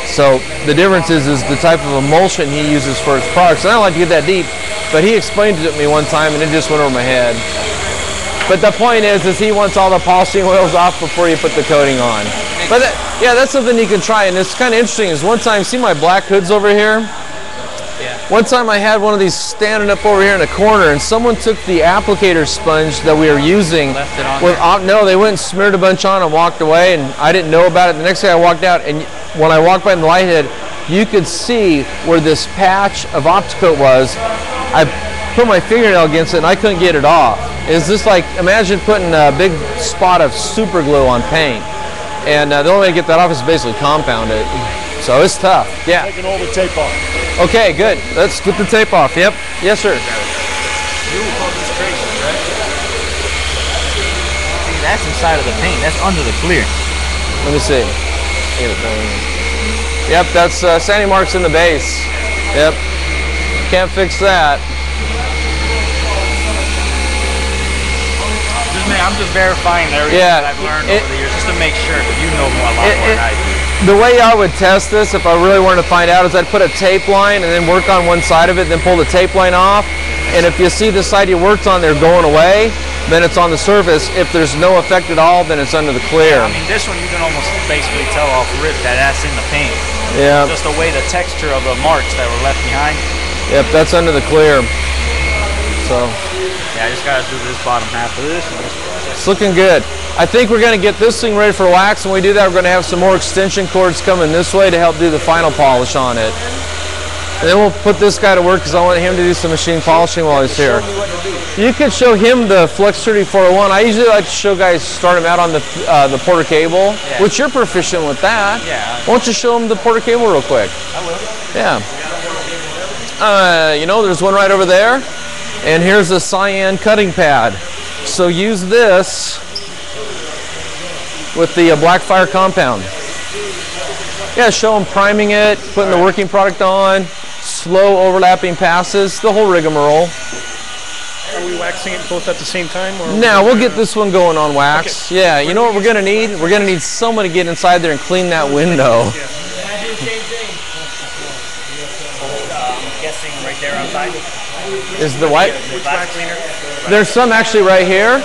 So the difference is the type of emulsion he uses for his products. And I don't like to get that deep, but he explained it to me one time and it just went over my head. But the point is he wants all the polishing oils off before you put the coating on. But yeah, that's something you can try. And it's kind of interesting is one time, see my black hoods over here? Yeah. One time I had one of these standing up over here in a corner, and someone took the applicator sponge that we were using. Left it on no, they went and smeared a bunch on and walked away, and I didn't know about it. The next day I walked out, and when I walked by in the light head, you could see where this patch of Opticoat was. I put my fingernail against it, and I couldn't get it off. It's just like, imagine putting a big spot of super glue on paint. And the only way to get that off is basically compound it. So it's tough. Yeah. Taking all the tape off. Okay, good. Let's get the tape off. Yep. Yes, sir. See, that's inside of the paint. That's under the clear. Let me see. Yep, that's sanding marks in the base. Yep, can't fix that. I'm just verifying everything that I've learned over the years, just to make sure that you know more, a lot more than I do. The way I would test this, if I really wanted to find out, is I'd put a tape line and then work on one side of it, then pull the tape line off. And if you see the side you worked on there going away, then it's on the surface. If there's no effect at all, then it's under the clear. Yeah, I mean, this one you can almost basically tell off rip that that's in the paint. Yeah. Just the way the texture of the marks that were left behind. Yep, that's under the clear. So. Yeah, I just gotta do this bottom half of this and this part. It's looking good. I think we're gonna get this thing ready for wax. When we do that, we're gonna have some more extension cords coming this way to help do the final polish on it. And then we'll put this guy to work because I want him to do some machine polishing while he's here. You could show him the Flex 3401. I usually like to show guys start them out on the Porter cable, which you're proficient with that. Yeah. Why don't you show them the Porter cable real quick? I will. Yeah. You know, there's one right over there. And here's a cyan cutting pad. So use this with the Blackfire compound. Yeah, show them priming it, putting the working product on, slow overlapping passes, the whole rigmarole. Are we waxing it both at the same time? Or now we'll get this one going on wax. Okay. Yeah, you know what we're gonna need? We're gonna need someone to get inside there and clean that window. I'm guessing right there outside. Is the white? Wax cleaner? There's some actually right here.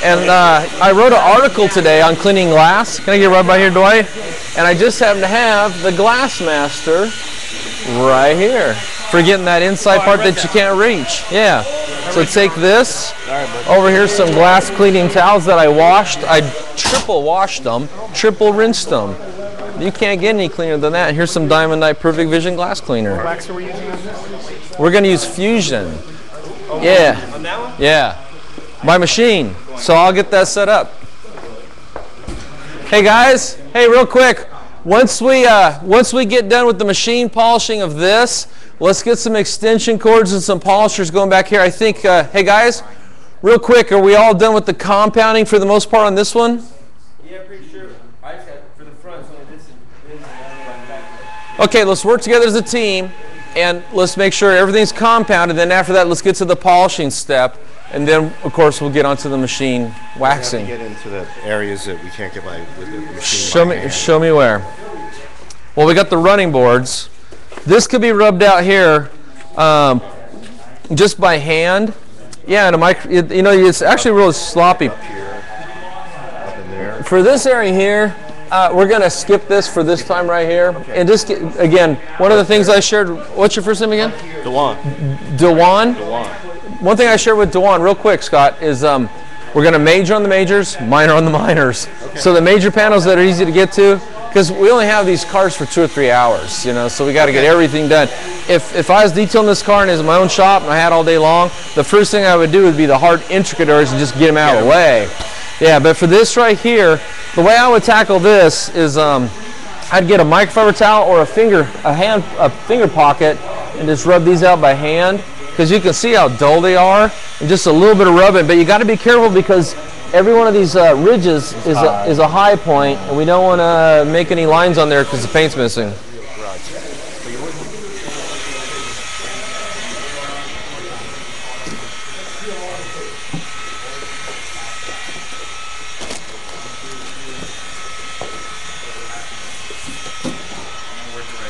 And I wrote an article today on cleaning glass. Can I get rubbed by here, Dwight? And I just happen to have the Glass Master right here for getting that inside part that you can't reach. Yeah. So take this. Over here, some glass cleaning towels that I washed. I triple washed them, triple rinsed them. You can't get any cleaner than that. Here's some Diamond Night Perfect Vision glass cleaner. What wax are we using? We're going to use Fusion. Yeah. On that one? Yeah. By machine. So I'll get that set up. Hey guys, hey, real quick. Once we get done with the machine polishing of this, let's get some extension cords and some polishers going back here. I think, hey guys, real quick, are we all done with the compounding for the most part on this one? Yeah, pretty sure. I just got for the front, so this is back. Okay, let's work together as a team and let's make sure everything's compounded. Then after that, let's get to the polishing step. And then, of course, we'll get onto the machine waxing. We have to get into the areas that we can't get by with the machine. Show me where. Well, we got the running boards. This could be rubbed out here just by hand. Yeah, and you know, it's actually really sloppy. Up here, up in there. For this area here, we're going to skip this for this time right here. Okay. And just get, again, one of the things I shared. What's your first name again? Dewan. Dewan? Dewan. One thing I shared with Dewan real quick, Scott, is we're going to major on the majors, minor on the minors. Okay. So the major panels that are easy to get to, because we only have these cars for 2 or 3 hours, you know, so we got to get everything done. If I was detailing this car and it's my own shop and I had all day long, the first thing I would do would be the hard, intricate areas and just get them out of the way. Yeah, but for this right here, the way I would tackle this is I'd get a microfiber towel or a finger pocket and just rub these out by hand. Because you can see how dull they are, and just a little bit of rubbing. But you got to be careful because every one of these ridges is a high point, and we don't want to make any lines on there because the paint's missing.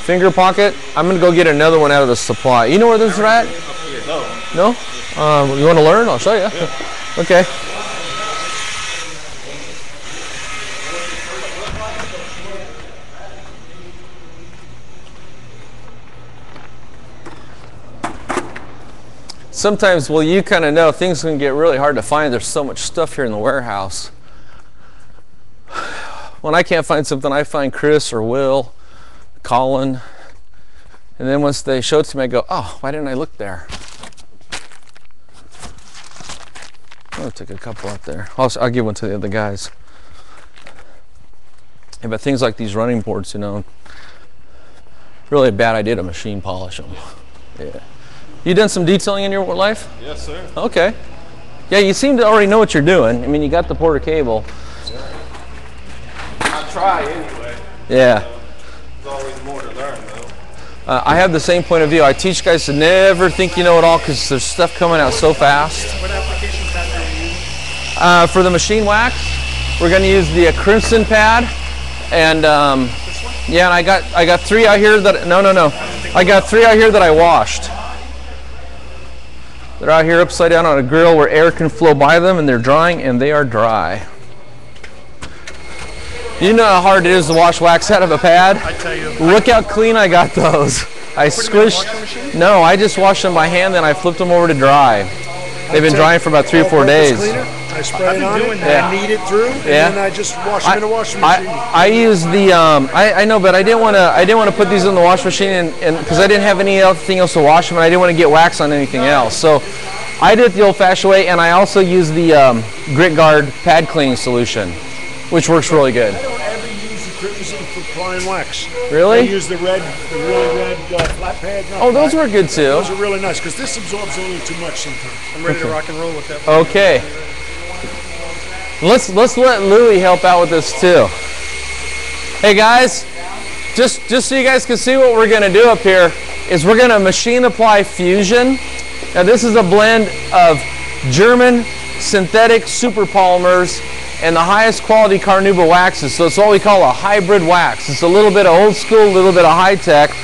Finger pocket. I'm going to go get another one out of the supply. You know where this is at? No? You want to learn? I'll show you. Yeah. Okay. Sometimes, well, you kind of know things can get really hard to find. There's so much stuff here in the warehouse. When I can't find something, I find Chris or Will, Colin, and then once they show it to me, I go, oh, why didn't I look there? I'll take a couple out there. I'll give one to the other guys. Yeah, but things like these running boards, you know, really a bad idea to machine polish them. Yeah. You done some detailing in your life? Yes, sir. Okay. Yeah, you seem to already know what you're doing. I mean, you got the Porter cable. I try anyway. Yeah. always more to learn, though. I have the same point of view. I teach guys to never think you know it all because there's stuff coming out so fast. What application pad are you using? For the machine wax, we're going to use the Crimson pad, and yeah, and I got 3 out here that I got 3 out here that I washed. They're out here upside down on a grill where air can flow by them, and they're drying, and they are dry. You know how hard it is to wash wax out of a pad? I tell you. Look how clean I got those. I squished. No, I just washed them by hand, then I flipped them over to dry. They've been drying for about 3 or 4 days. I spray it on it, and I knead it through, and then I just wash them in a washing machine. I use the I know, but I didn't want to put these in the wash machine, and because I didn't have anything else to wash them, and I didn't want to get wax on anything else. So I did it the old-fashioned way, and I also use the Grit Guard pad cleaning solution, which works really good. I don't ever use the Crimson for applying wax. Really? I use the really red flat pad. Oh, those were good too. Those are really nice because this absorbs only too much sometimes. I'm ready to rock and roll with that. Okay. Let's let Louie help out with this too. Hey guys, just so you guys can see what we're going to do up here is we're going to machine apply Fusion. Now this is a blend of German synthetic superpolymers and the highest quality carnauba waxes. So it's what we call a hybrid wax. It's a little bit of old school, a little bit of high tech.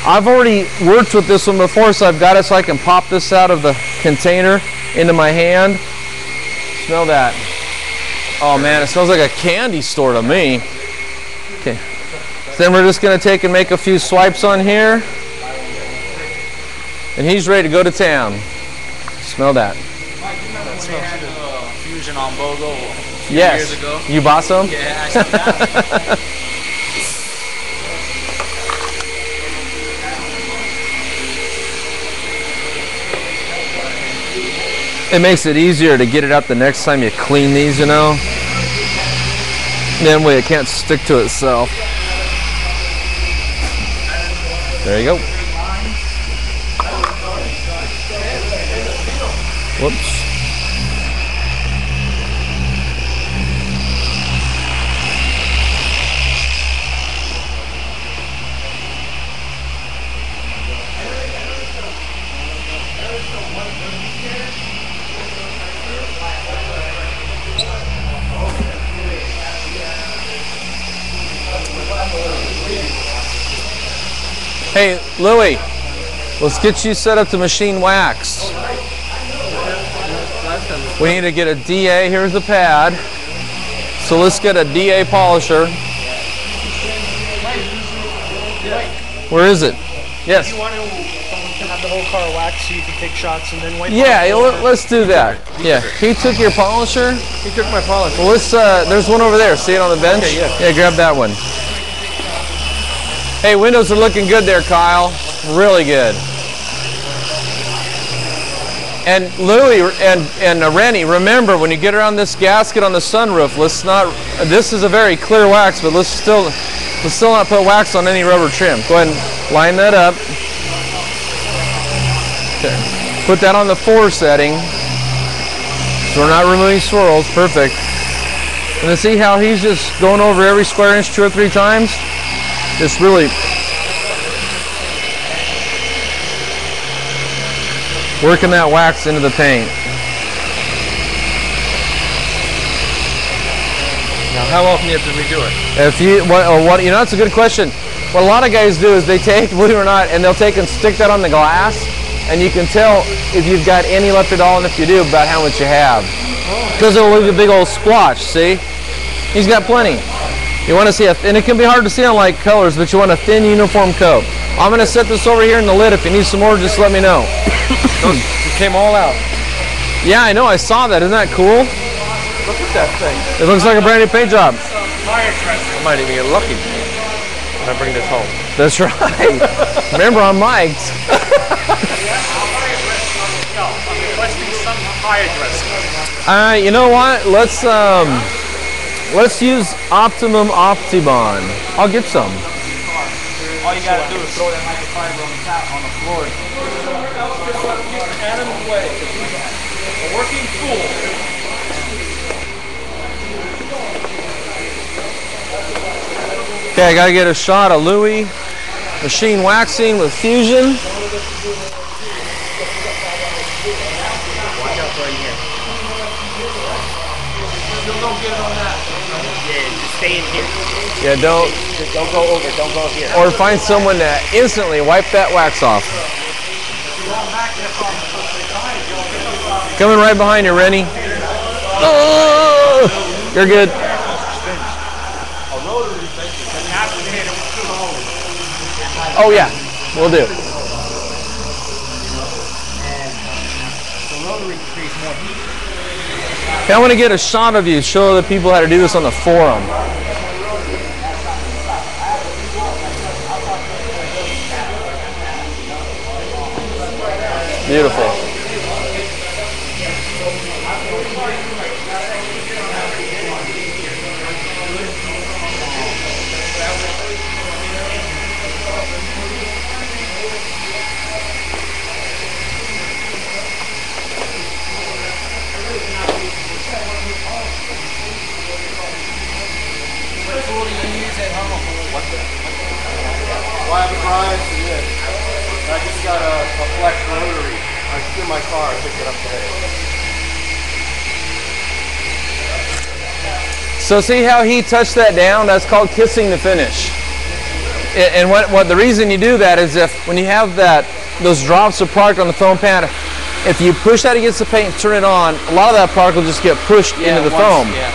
I've already worked with this one before, so I've got it so I can pop this out of the container into my hand. Smell that. Oh man, it smells like a candy store to me. Okay. So then we're just going to take and make a few swipes on here. And he's ready to go to town. Smell that. That smells Fusion on BOGO a few Yes. years ago. You bought some? Yeah, actually. It makes it easier to get it out the next time you clean these, you know. That way it can't stick to itself. There you go. Whoops. Hey, Louie, let's get you set up to machine wax. We need to get a DA. Here's the pad. So let's get a DA polisher. Where is it? Yes. Do you want to have the whole car waxed so you can take shots and then wipe? Yeah, let's do that. Yeah, he took your polisher. He took my polisher. Well, let's. There's one over there. See it on the bench? Okay, yeah. Yeah, grab that one. Hey, windows are looking good there, Kyle. Really good. And Louie and Rennie, remember when you get around this gasket on the sunroof, let's not. This is a very clear wax, but let's still not put wax on any rubber trim. Go ahead and line that up. Okay. Put that on the 4 setting. So we're not removing swirls. Perfect. And to see how he's just going over every square inch 2 or 3 times. Just really working that wax into the paint. Now, how often do you have to redo it? If you, what you know, that's a good question. What a lot of guys do is they take, believe it or not, and they'll take and stick that on the glass, and you can tell if you've got any left at all, and if you do, about how much you have. Because it'll leave a big old splotch. See, he's got plenty. You want to see, and it can be hard to see on light colors, but you want a thin, uniform coat. I'm going to set this over here in the lid. If you need some more, just let me know. It came all out. Yeah, I know. I saw that. Isn't that cool? Look at that thing. It looks like a brand new paint job. I might even get lucky when I bring this home. That's right. Remember, I'm mic'd. You know what? Let's use Optimum Optimon. I'll get some. All you gotta do is throw that microfiber on the top, on the floor. Adam's way. A working tool. Okay, I gotta get a shot of Louis machine waxing with Fusion. Watch out for right here. Don't get on that. Yeah, just stay in here. Yeah, don't go over. Don't go here. Or find someone to instantly wipe that wax off. Coming right behind you, Rennie. Oh, you're good. Oh yeah, we'll do. Okay, I want to get a shot of you, show the people how to do this on the forum. Beautiful. Well, I have a Grimes and this. I just got a flex rotary. It's in my car. I picked it up today. So see how he touched that down? That's called kissing the finish. And what the reason you do that is if when you have those drops of product on the foam pad, if you push that against the paint and turn it on, a lot of that product will just get pushed into the foam. Yeah.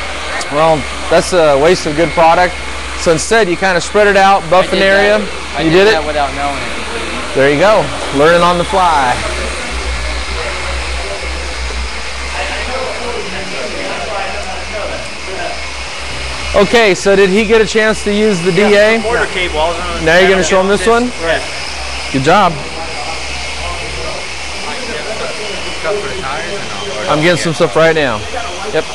Well, that's a waste of good product. So instead, you kind of spread it out, buff an area. I did that without knowing it. There you go, learning on the fly. Okay, so did he get a chance to use the DA? Quarter cable. Now you're going to show him this one? Right. Good job. I'm getting some stuff right now. Yep.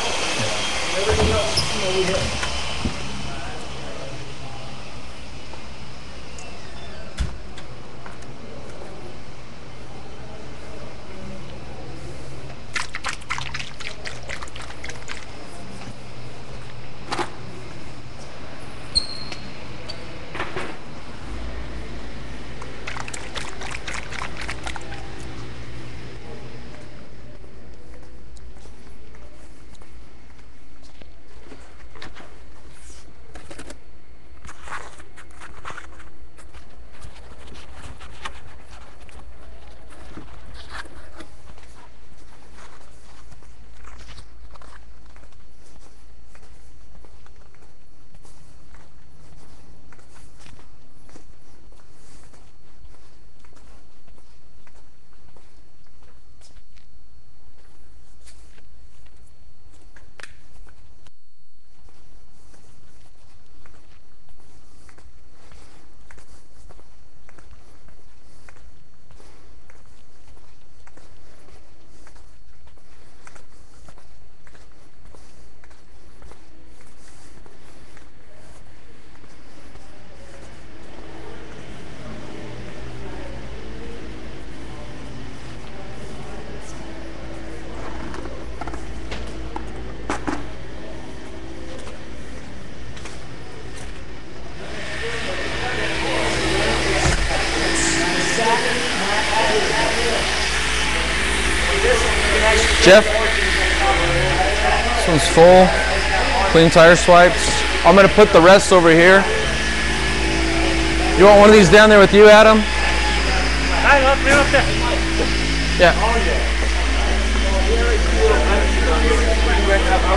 Jeff, this one's full. Clean tire swipes. I'm going to put the rest over here. You want one of these down there with you, Adam? Yeah. I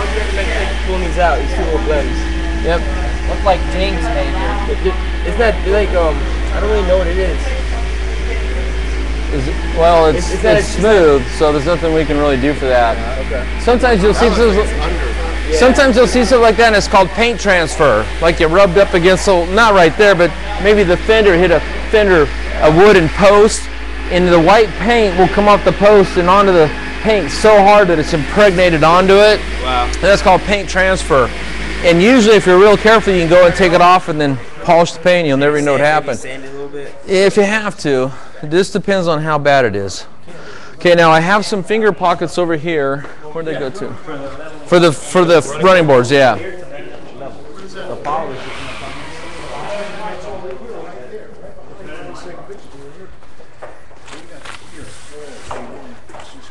would recommend pulling these out. These two little blends. Yep. Look like dings, maybe. Isn't that like I don't really know what it is. Well, it's smooth, so there's nothing we can really do for that. Okay. Sometimes you'll see sometimes you'll see something like that, and it's called paint transfer. Like you rubbed up against, so not right there, but maybe the fender hit a wooden post, and the white paint will come off the post and onto the paint so hard that it's impregnated onto it. Wow. And that's called paint transfer. And usually, if you're real careful, you can go and take it off and then polish the paint. You'll never know what happened. Sand it a little bit. If you have to. This depends on how bad it is. Okay, now I have some finger pockets over here. Where'd they go to? For the running boards, yeah.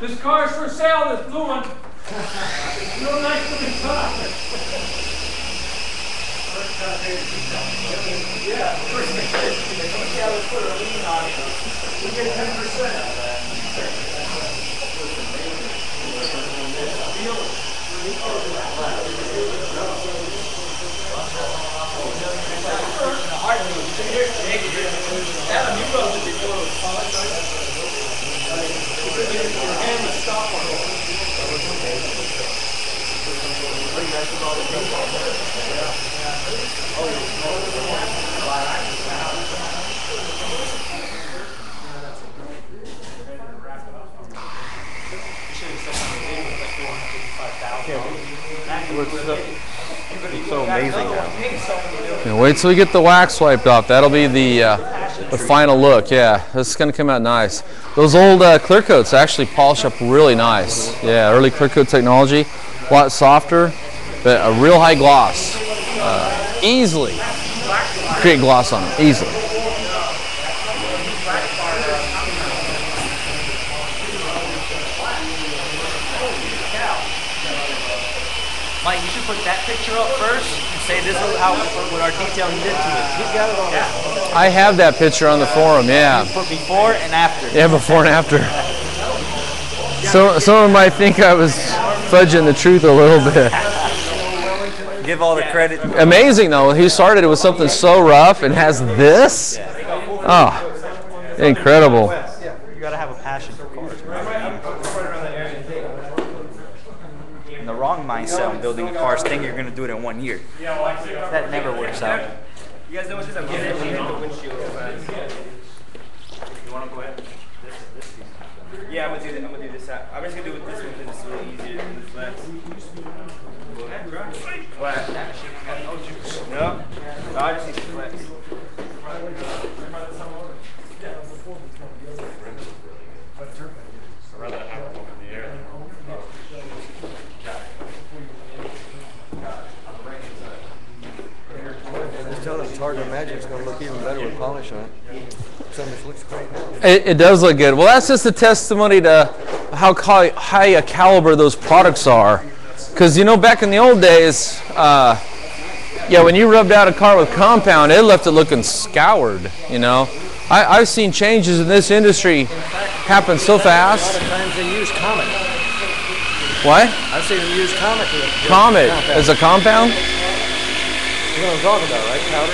This car's for sale, this blue one. Real nice looking car. Yeah, first let's put a lien on it. We get 10%. It's so amazing now. Yeah, wait till we get the wax wiped off. That'll be the final look. Yeah, this is gonna come out nice. Those old clear coats actually polish up really nice. Yeah, early clear coat technology, a lot softer, but a real high gloss. Easily create gloss on them, easily. Mike, you should put that picture up first and say this is how what our detailing did to it. He's got it on. Yeah. I have that picture on the forum, yeah. Put before and after. Yeah, before and after. So someone might think I was fudging the truth a little bit. Give all the credit. Amazing though, he started it with something so rough and has this. Oh, incredible. You gotta have a passion for cars. And the wrong mindset on building a car is think you're gonna do it in 1 year. That never works out. You guys know what this is? I'm getting the windshield. You want to go ahead? Yeah, I'm gonna do this. I'm just gonna do it this one because it's a little easier than this last. Go ahead, try. What? No, I just need to flex. I'd rather have it over in the air. Just tell them it's hard to imagine it's going to look even better with polish on it. Something that looks great now. It does look good. Well, that's just a testimony to how high a caliber those products are. Because, you know, back in the old days, yeah, when you rubbed out a car with compound, it left it looking scoured, you know. I've seen changes in this industry happen so fast. A lot of times they use Comet. What? I've seen them use Comet. Comet as a compound? You know what I'm talking about, right? Powder?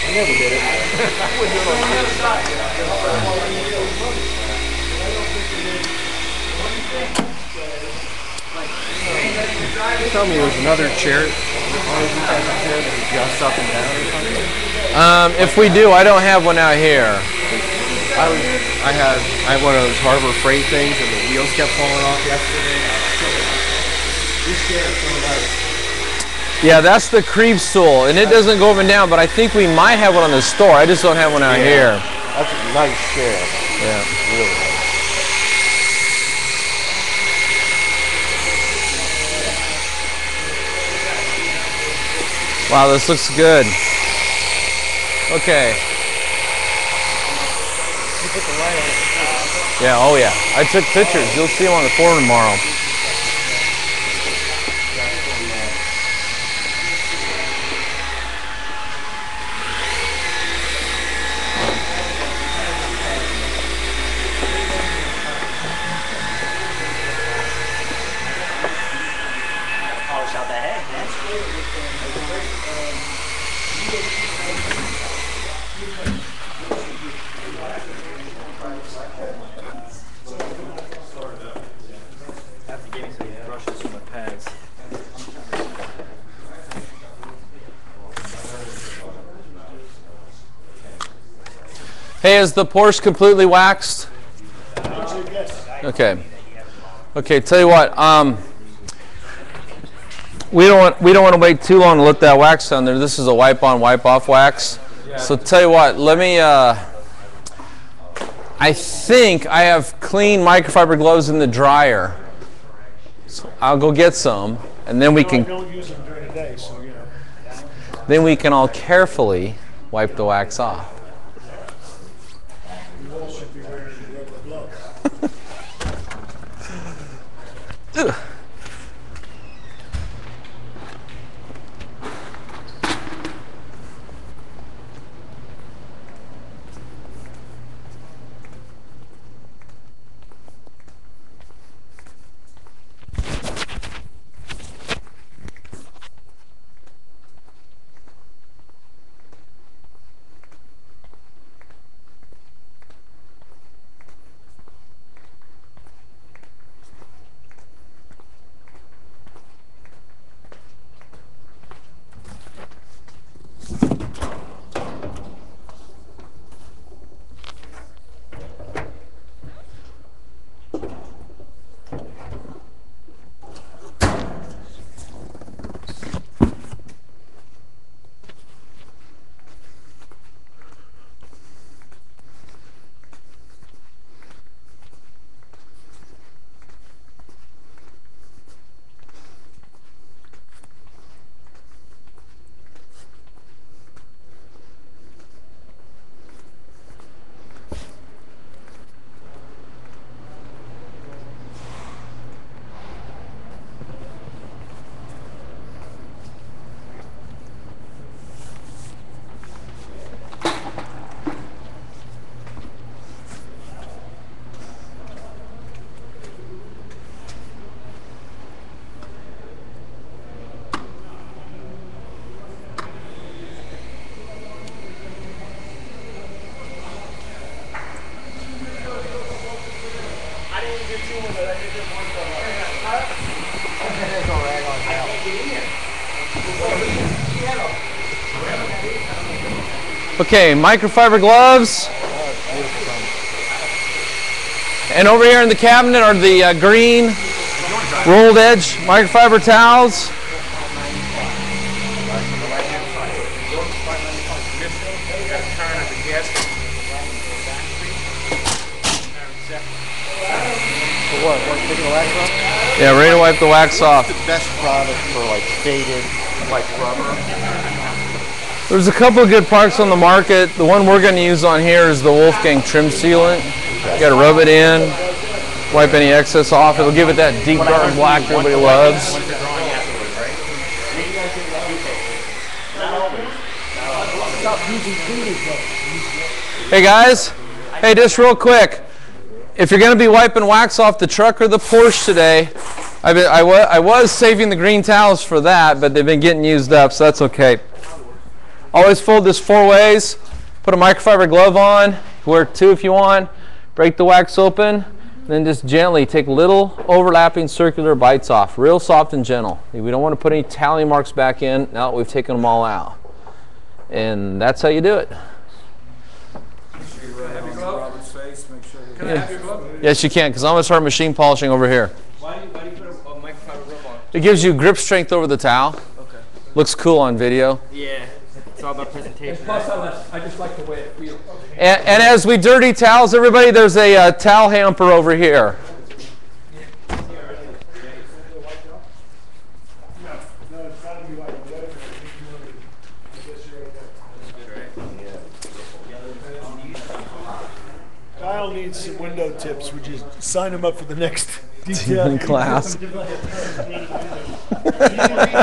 I never did it. I wouldn't do it on the other side. You tell me there's another chair that adjusts up and down or something? If we do, I don't have one out here. I had one of those Harbor Freight things and the wheels kept falling off yesterday. This chair is so nice. Yeah, that's the creep stool, and it doesn't go up and down, but I think we might have one on the store. I just don't have one out here. That's a nice chair. Yeah. Really nice. Wow, this looks good. Okay. You put the light on it. Yeah, oh yeah. I took pictures. You'll see them on the forum tomorrow. Polish out the head, man. I have to give me some brushes for my pads. Hey, is the Porsche completely waxed? Okay. Okay, tell you what, we don't want to wait too long to let that wax on there. This is a wipe on, wipe off wax. So tell you what, let me I think I have clean microfiber gloves in the dryer. So I'll go get some, and then we can I don't use them during the day, so you know. then we can all carefully wipe the wax off. You all should be wearing rubber gloves. Okay, microfiber gloves. And over here in the cabinet are the green rolled edge microfiber towels. Yeah, ready to wipe the wax off. What's the best product for like faded, like rubber? There's a couple of good products on the market. The one we're going to use on here is the Wolfgang trim sealant. You got to rub it in, wipe any excess off. It'll give it that deep dark black everybody loves. Hey guys, hey, just real quick. If you're going to be wiping wax off the truck or the Porsche today, I was saving the green towels for that, but they've been getting used up, so that's okay. Always fold this 4 ways. Put a microfiber glove on. Wear 2 if you want. Break the wax open. Then just gently take little overlapping circular bites off. Real soft and gentle. We don't want to put any tally marks back in now that we've taken them all out. And that's how you do it. Can I have your glove? Yes, you can, because I'm going to start machine polishing over here. Why do you put a microfiber glove on? It gives you grip strength over the towel. Okay. Looks cool on video. Yeah, it's all about presentation. Plus, I just like the way it feels. And as we dirty towels, everybody, there's a towel hamper over here. Kyle needs some window tips. Would you sign him up for the next detail class? Can you read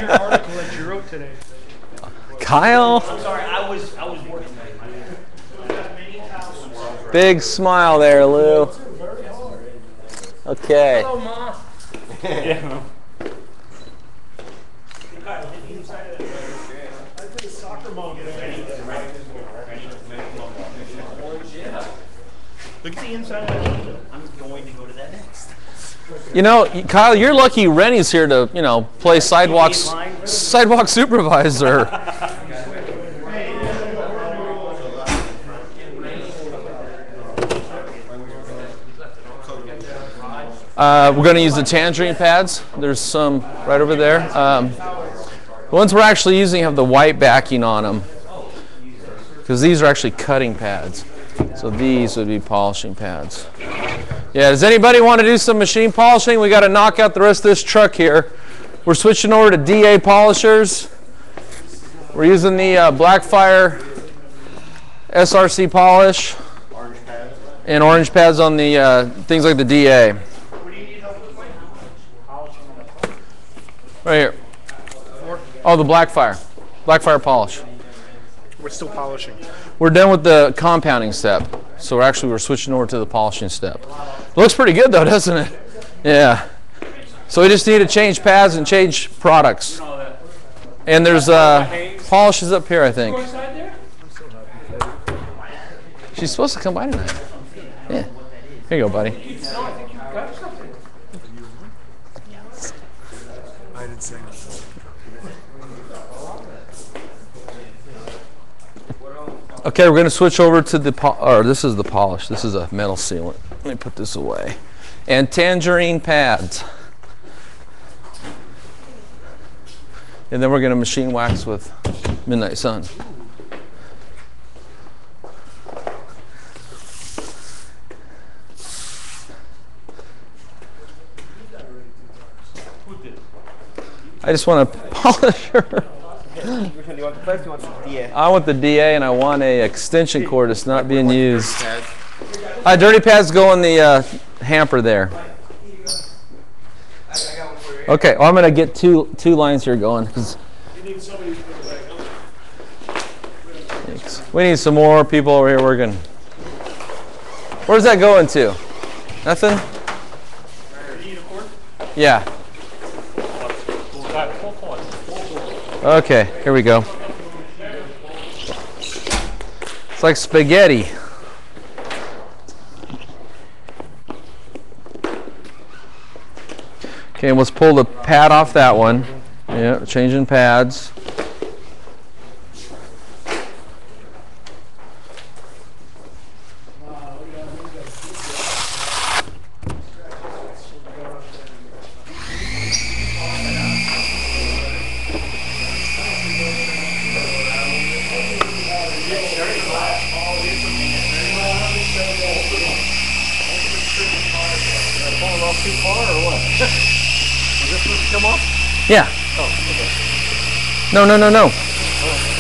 your article that you wrote today? Kyle. I'm sorry, I was working. Big smile there, Lou. Okay. Hello, Ma. Yeah. Look at the inside of the window. I'm going to go to that next. You know, Kyle, you're lucky Rennie's here to, you know, play sidewalk supervisor. We're going to use the tangerine pads. There's some right over there. The ones we're actually using have the white backing on them, because these are actually cutting pads. So these would be polishing pads. Yeah, does anybody want to do some machine polishing? We got to knock out the rest of this truck here. We're switching over to DA polishers. We're using the Blackfire Src polish. Orange pads. And orange pads on the things like the DA. Right here. Oh, the Blackfire. Blackfire polish. We're still polishing. We're done with the compounding step. So we're switching over to the polishing step. It looks pretty good though, doesn't it? Yeah. So we just need to change pads and change products. And there's polishes up here, I think. She's supposed to come by tonight. Yeah. Here you go, buddy. I didn't say that. Okay, we're going to switch over to the this is the polish. This is a metal sealant. Let me put this away. And tangerine pads. And then we're going to machine wax with Midnight Sun. I just want to polish her. Which one do you want, the flex or do you want the DA? I want the DA and I want a extension cord that's not being used. Dirty pads go in the hamper there. Okay, well, I'm going to get two lines here going because we need some more people over here working. Where's that going to? Nothing? Yeah. Okay, here we go. It's like spaghetti. Okay, let's pull the pad off that one. Yeah, changing pads. Yeah. Oh, okay. No.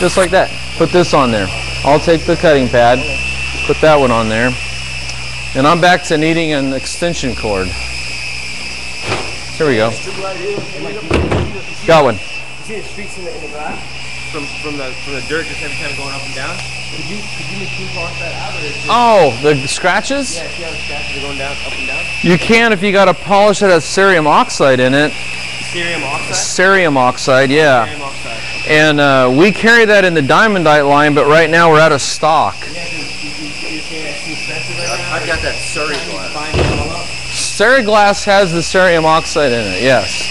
Just like that. Put this on there. I'll take the cutting pad, put that one on there, and I'm back to needing an extension cord. Here we go. Got one. You see the streaks in the grass? From the dirt just every time going up and down? Could you machine polish that out? Or Oh, the scratches? Yeah, see how the scratches are going down, up and down? You can if you got a polish that has cerium oxide in it. Cerium oxide? Cerium oxide, yeah. Cerium oxide. And we carry that in the diamondite line, but right now we're out of stock. Yeah, you're saying that's too expensive right now? I've got that Surrey glass. Ceriglass has the cerium oxide in it, yes.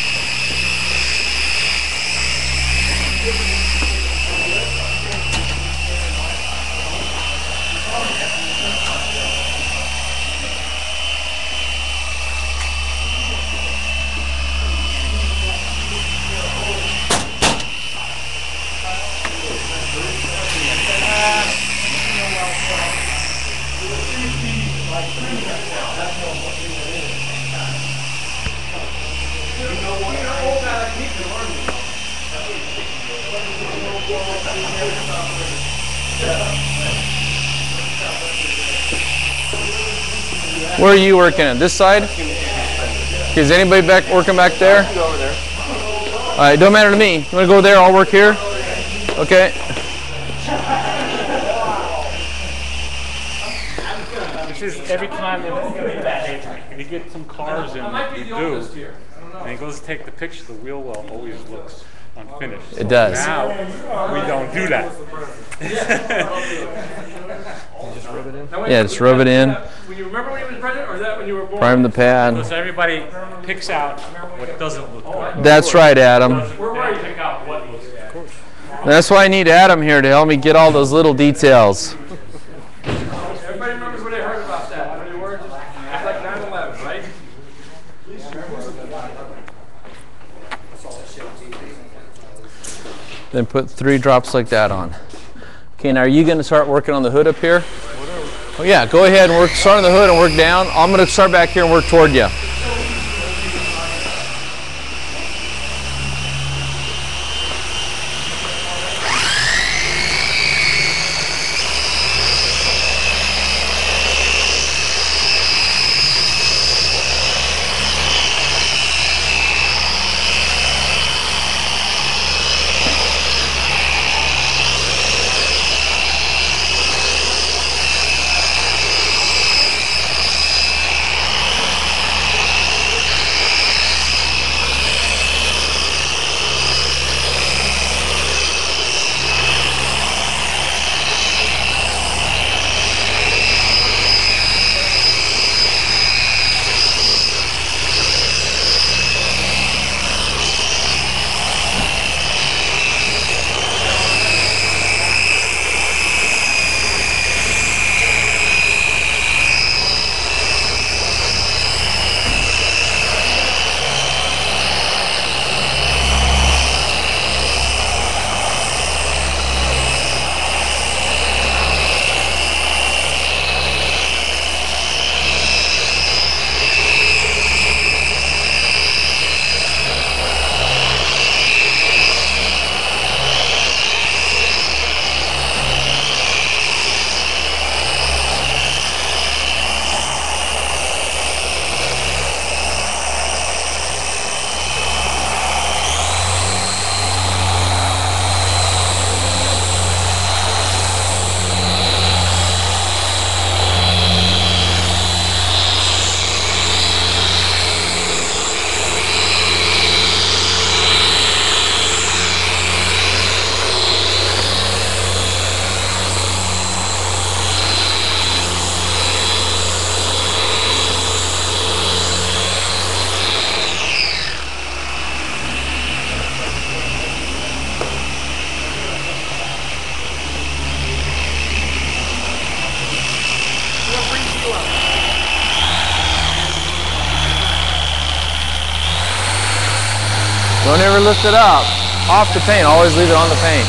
Where are you working at? This side? Is anybody working back there? Go over there. All right, don't matter to me. You want to go there? I'll work here. Okay. This is every time if you get some cars in, you do, and he goes to take the picture, the wheel well always looks unfinished. It does. Now, we don't do that. Just rub it in? Yeah, just rub it in. When you remember when he was pregnant, or is that when you were born? Prime the pad. So everybody picks out what doesn't look good. That's right, Adam. Where were you? Pick out what looks good. Of course. That's why I need Adam here to help me get all those little details. Everybody remembers what they heard about that. When they were just like 9/11, right? Then put 3 drops like that on. Okay, now are you going to start working on the hood up here? Oh yeah, go ahead and start on the hood and work down. I'm going to start back here and work toward you. Don't ever lift it up off the paint. Always leave it on the paint.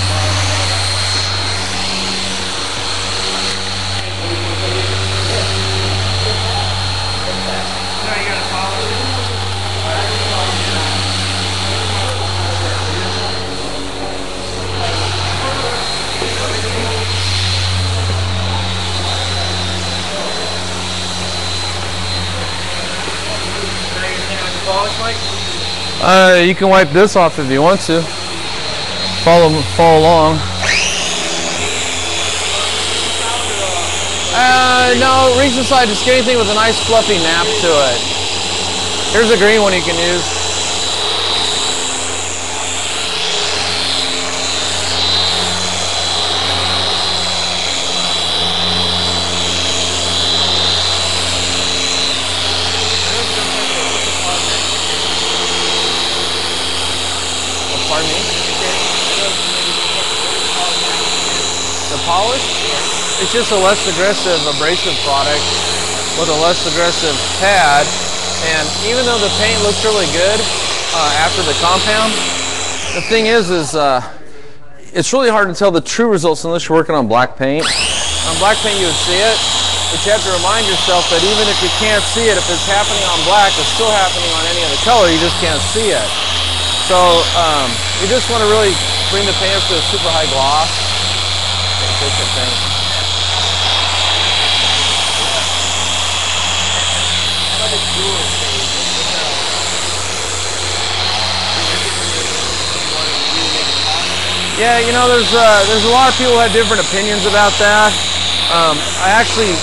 You can wipe this off if you want to. Follow along. No, reach inside, just get anything with a nice fluffy nap to it. Here's a green one you can use. Pardon me? The polish? It's just a less aggressive abrasive product with a less aggressive pad. And even though the paint looks really good after the compound, the thing is it's really hard to tell the true results unless you're working on black paint. On black paint you would see it, but you have to remind yourself that even if you can't see it, if it's happening on black, it's still happening on any other color, you just can't see it. So you just want to really bring the paint up to a super high gloss and take the paint. Yeah, you know, there's a lot of people who have different opinions about that. I actually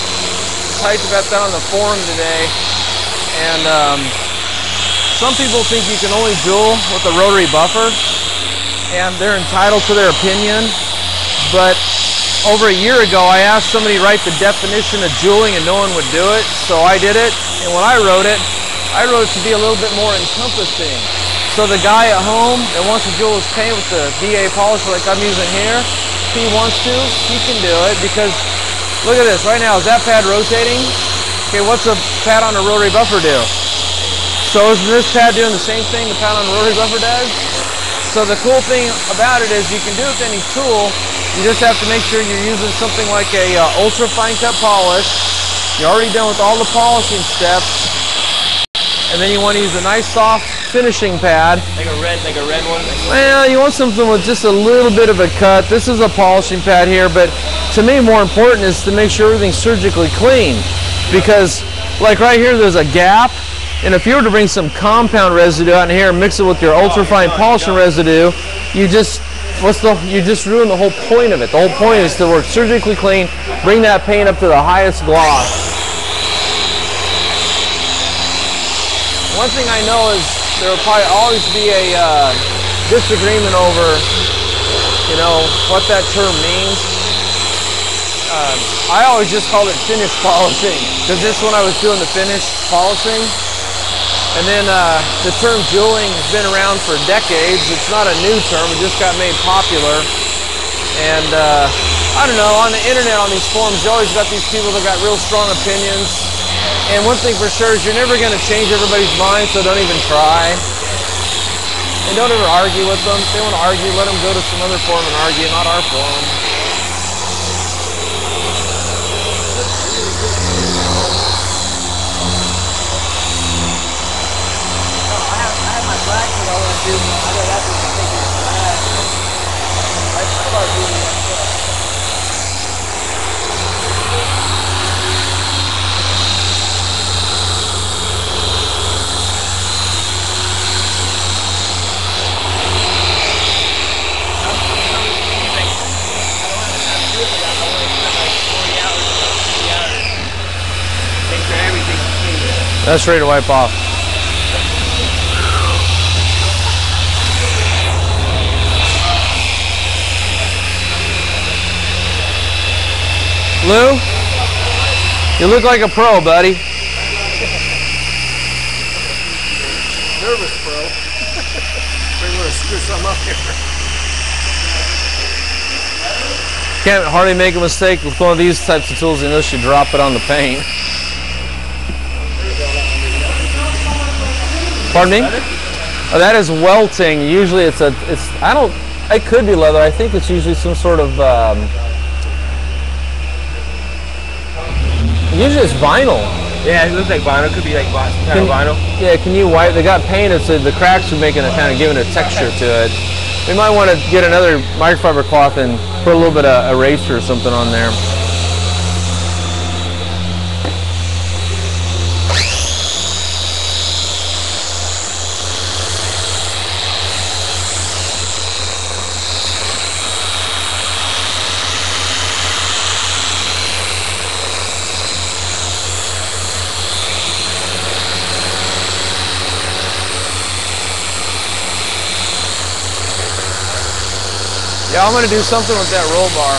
typed about that on the forum today, and some people think you can only jewel with a rotary buffer, and they're entitled to their opinion. But over a year ago, I asked somebody to write the definition of jeweling, and no one would do it, so I did it. And when I wrote it to be a little bit more encompassing. So the guy at home that wants to jewel his paint with the BA polish like I'm using here, if he wants to, he can do it, because look at this. Right now, is that pad rotating? Okay, what's a pad on a rotary buffer do? So is this pad doing the same thing the pad on the rotary buffer does? So the cool thing about it is you can do it with any tool. You just have to make sure you're using something like a ultra fine cut polish. You're already done with all the polishing steps. And then you want to use a nice soft finishing pad. Like a red one? Well, you want something with just a little bit of a cut. This is a polishing pad here, but to me more important is to make sure everything's surgically clean. Because like right here, there's a gap. And if you were to bring some compound residue out in here and mix it with your ultrafine polishing residue, you just ruin the whole point of it. The whole point is to work surgically clean, bring that paint up to the highest gloss. One thing I know is there will probably always be a disagreement over, you know, what that term means. I always just called it finish polishing, because this when I was doing the finish polishing. And then the term jeweling has been around for decades. It's not a new term, it just got made popular. And I don't know, on the internet, on these forums, you always got these people that got real strong opinions. And one thing for sure is you're never going to change everybody's mind, so don't even try. And don't ever argue with them. If they want to argue, let them go to some other forum and argue, not our forum. That's ready to wipe off. Lou, you look like a pro, buddy. Nervous pro. Maybe want to screw something up here. Can't hardly make a mistake with one of these types of tools unless you drop it on the paint. Pardon me? Oh, that is welting. Usually it could be leather. I think it's usually some sort of, usually it's vinyl. Yeah, it looks like vinyl. Could be like some kind of vinyl. Yeah, can you wipe? They got painted, so the cracks are making a kind of giving a texture to it. We might want to get another microfiber cloth and put a little bit of eraser or something on there. Yeah, I'm going to do something with that roll bar.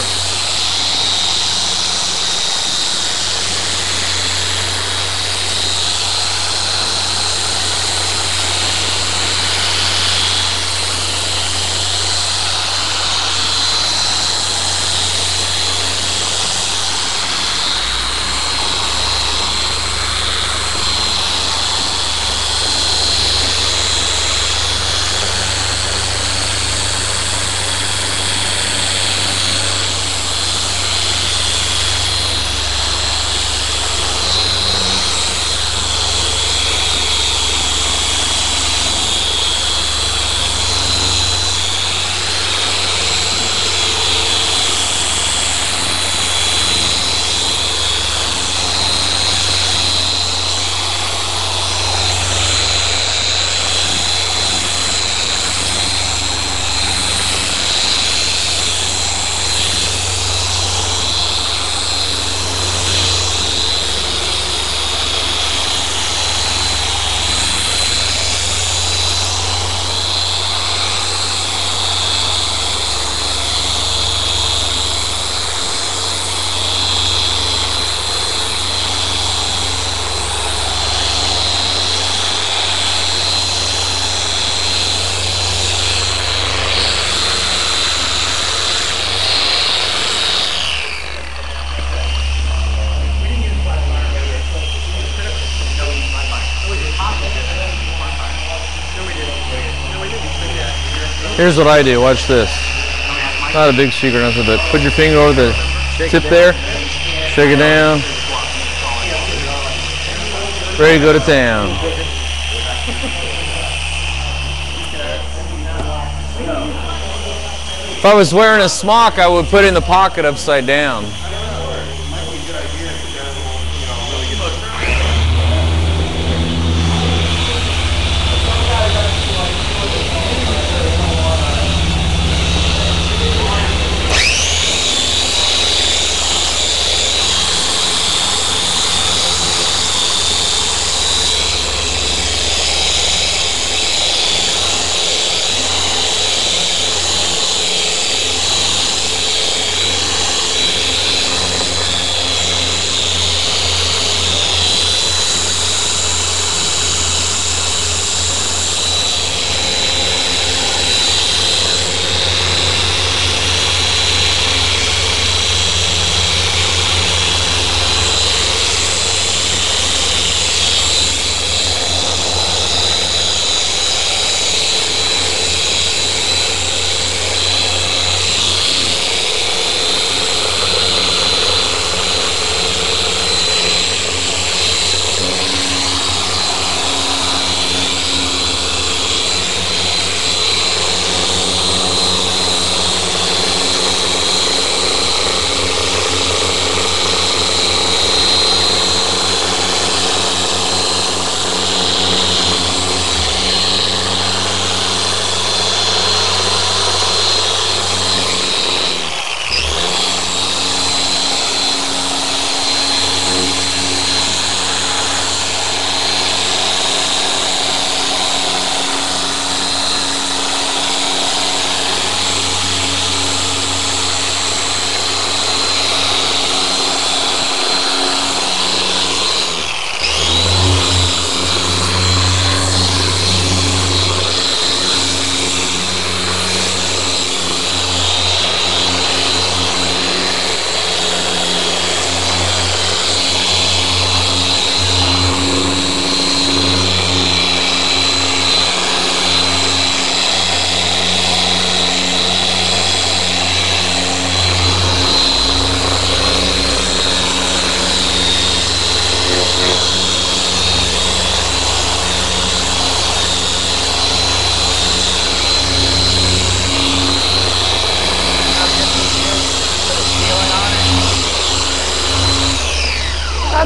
Here's what I do, watch this. Not a big secret, nothing, but put your finger over the tip there, shake it down, ready to go to town. If I was wearing a smock, I would put it in the pocket upside down.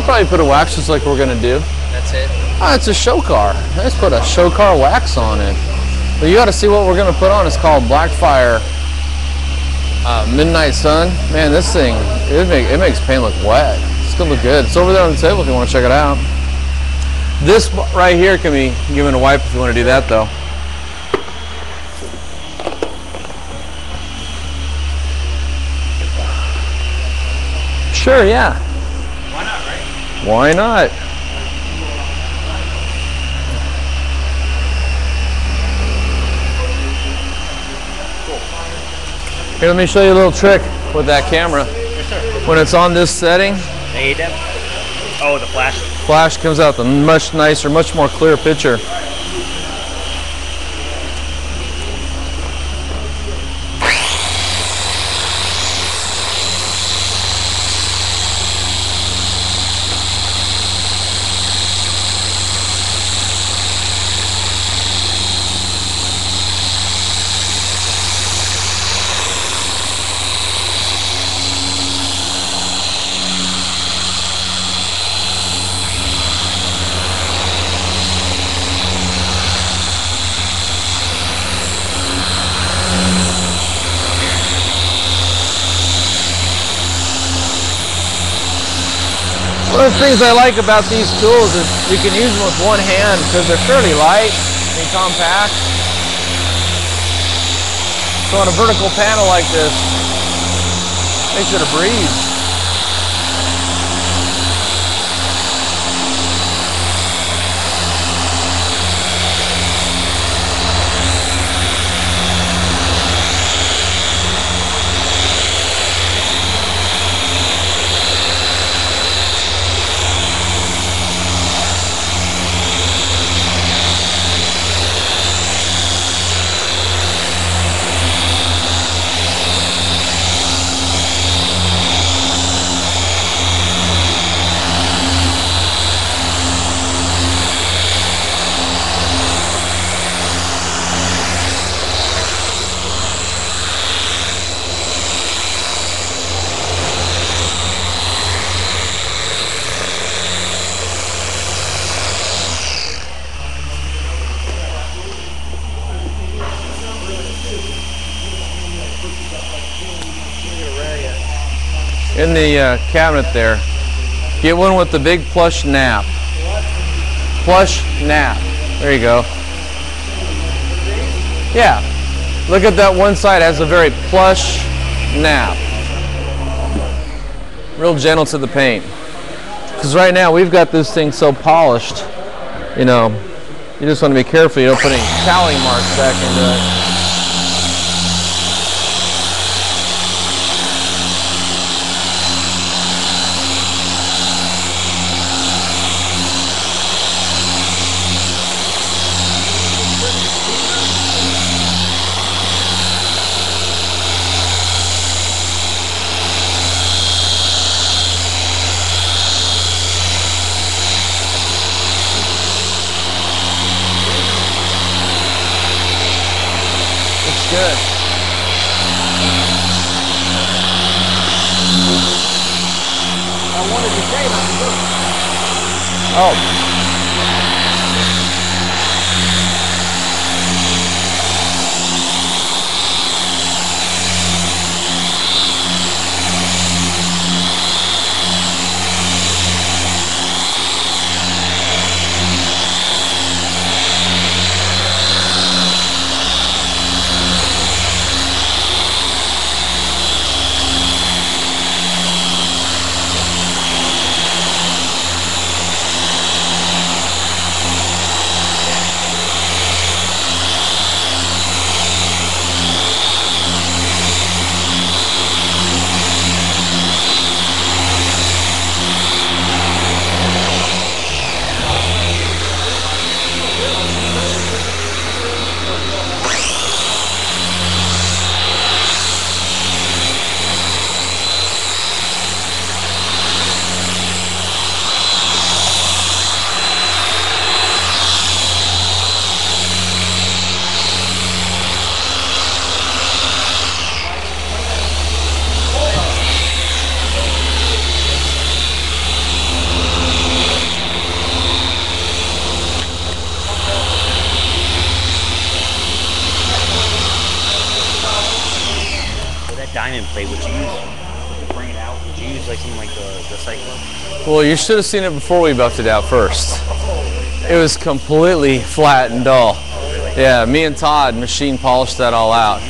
I'd probably put a wax just like we're gonna do. That's it. Oh, it's a show car. Let's put a show car wax on it. But you got to see what we're gonna put on. It's called Blackfire Midnight Sun. Man, this thing it makes paint look wet. It's gonna look good. It's over there on the table if you want to check it out. This right here can be given a wipe if you want to do that though. Sure, yeah. Why not, right? Why not? Here, let me show you a little trick with that camera. Yes, sir. When it's on this setting, The ADEM? Oh, the flash. flash comes out the much nicer, much more clear picture. One of the things I like about these tools is you can use them with one hand because they're fairly light and compact. So on a vertical panel like this, makes it a breeze. In the cabinet there, get one with the big plush nap. Plush nap. There you go. Yeah. Look at that one side, it has a very plush nap. Real gentle to the paint. Because right now we've got this thing so polished, you know, you just want to be careful you don't put any toweling marks back into it. Good. I wanted to say that. Oh. spray, would you use to bring it out? Would you use like something like the cyclone? Well, you should have seen it before we buffed it out first. It was completely flat and dull. Yeah, me and Todd machine polished that all out.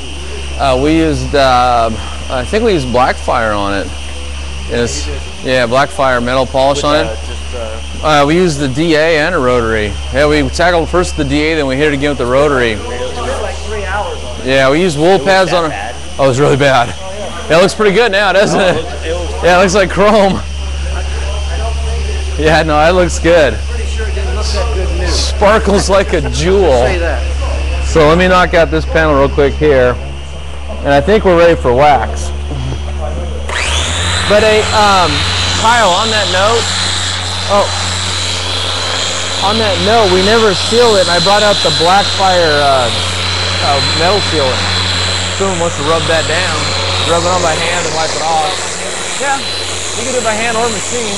We used, I think we used Blackfire on it. Yeah, Blackfire metal polish on it. We used the DA and a rotary. Yeah, we tackled first the DA, then we hit it again with the rotary. Like 3 hours on it. Yeah, we used wool pads on it. Oh, it was really bad. Yeah, it looks pretty good now, doesn't it? Yeah, it looks like chrome. Yeah, no, it looks good. Pretty sure it didn't look that good new. Sparkles like a jewel. Say that. So let me knock out this panel real quick here. And I think we're ready for wax. But Kyle, on that note, we never sealed it, and I brought out the Blackfire metal sealant. Someone wants to rub that down, rub it on by hand and wipe it off. Yeah, you can do it by hand or machine.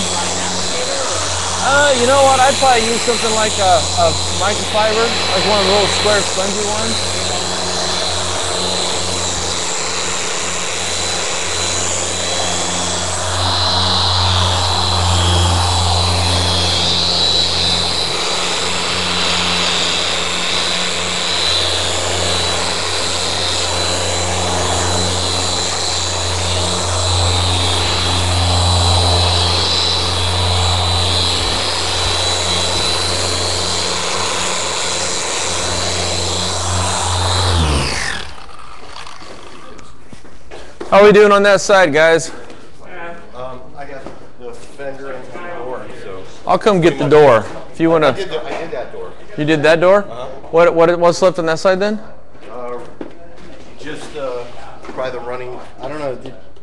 You know what? I'd probably use something like a microfiber, like one of the little square spongy ones. How are we doing on that side, guys? I got the fender and the door, so. I'll come get the door. If you want to. I did that door. You did that door? What's left on that side then? Just probably the running. I don't know.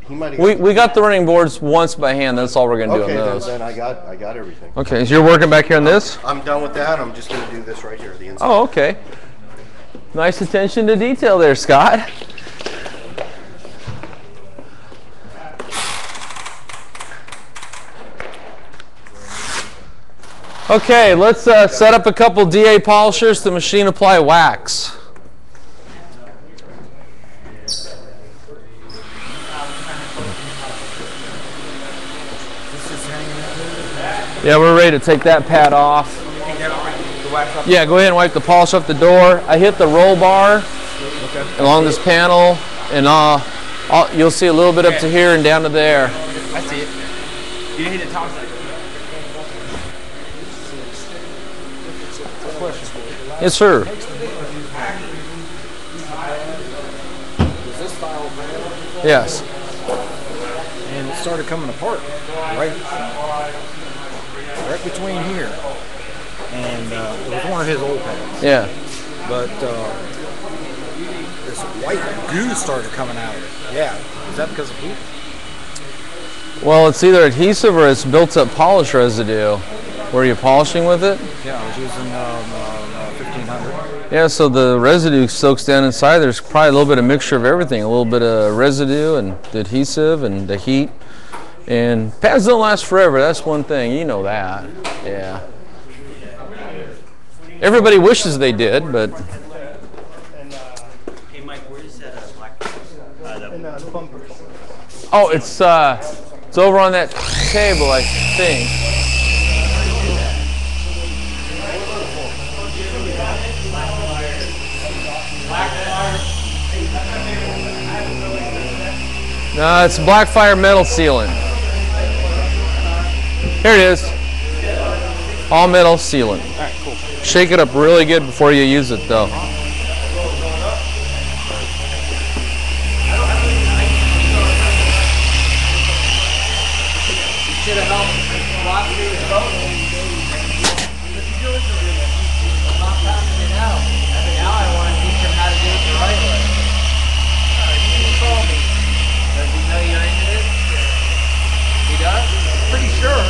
He might. We got the running boards once by hand. That's all we're gonna do on those. Then I got everything. Okay, so you're working back here on this? I'm done with that. I'm just gonna do this right here, the inside. Oh, okay. Nice attention to detail there, Scott. Okay, let's set up a couple DA polishers to machine apply wax. Yeah, we're ready to take that pad off. Yeah, go ahead and wipe the polish off the door. I hit the roll bar along this panel, and you'll see a little bit up to here and down to there. I see it. You didn't hit the top side. Yes, sir. Yes. And it started coming apart right between here. And it was one of his old pads. Yeah. But this white goo started coming out of it. Yeah. Is that because of heat? Well, it's either adhesive or it's built up polish residue. Were you polishing with it? Yeah, I was using 1500. Yeah, so the residue soaks down inside. There's probably a little bit of mixture of everything. A little bit of residue and the adhesive and the heat. And pads don't last forever. That's one thing. You know that. Yeah. Everybody wishes they did, but. Hey, Mike, where is that Oh, it's over on that table, I think. No, it's Blackfire metal sealant. Here it is. All metal sealant. All right, cool. Shake it up really good before you use it, though. Should have helped walk through his boat. I'm not passing it out. Now I want to teach him how to do it the right way. He told me. Does he know you're into this? He does? Pretty sure.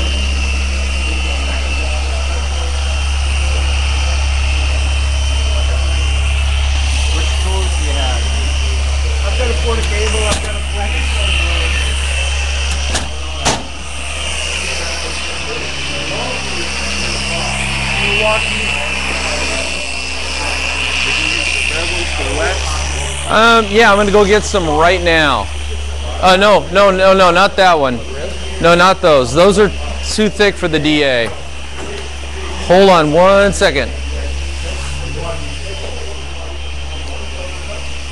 Which tools do you have? I've got a Porta cable, I've got a flex. Yeah, I'm gonna go get some right now. No, not that one. No, not those. Those are too thick for the DA. Hold on 1 second.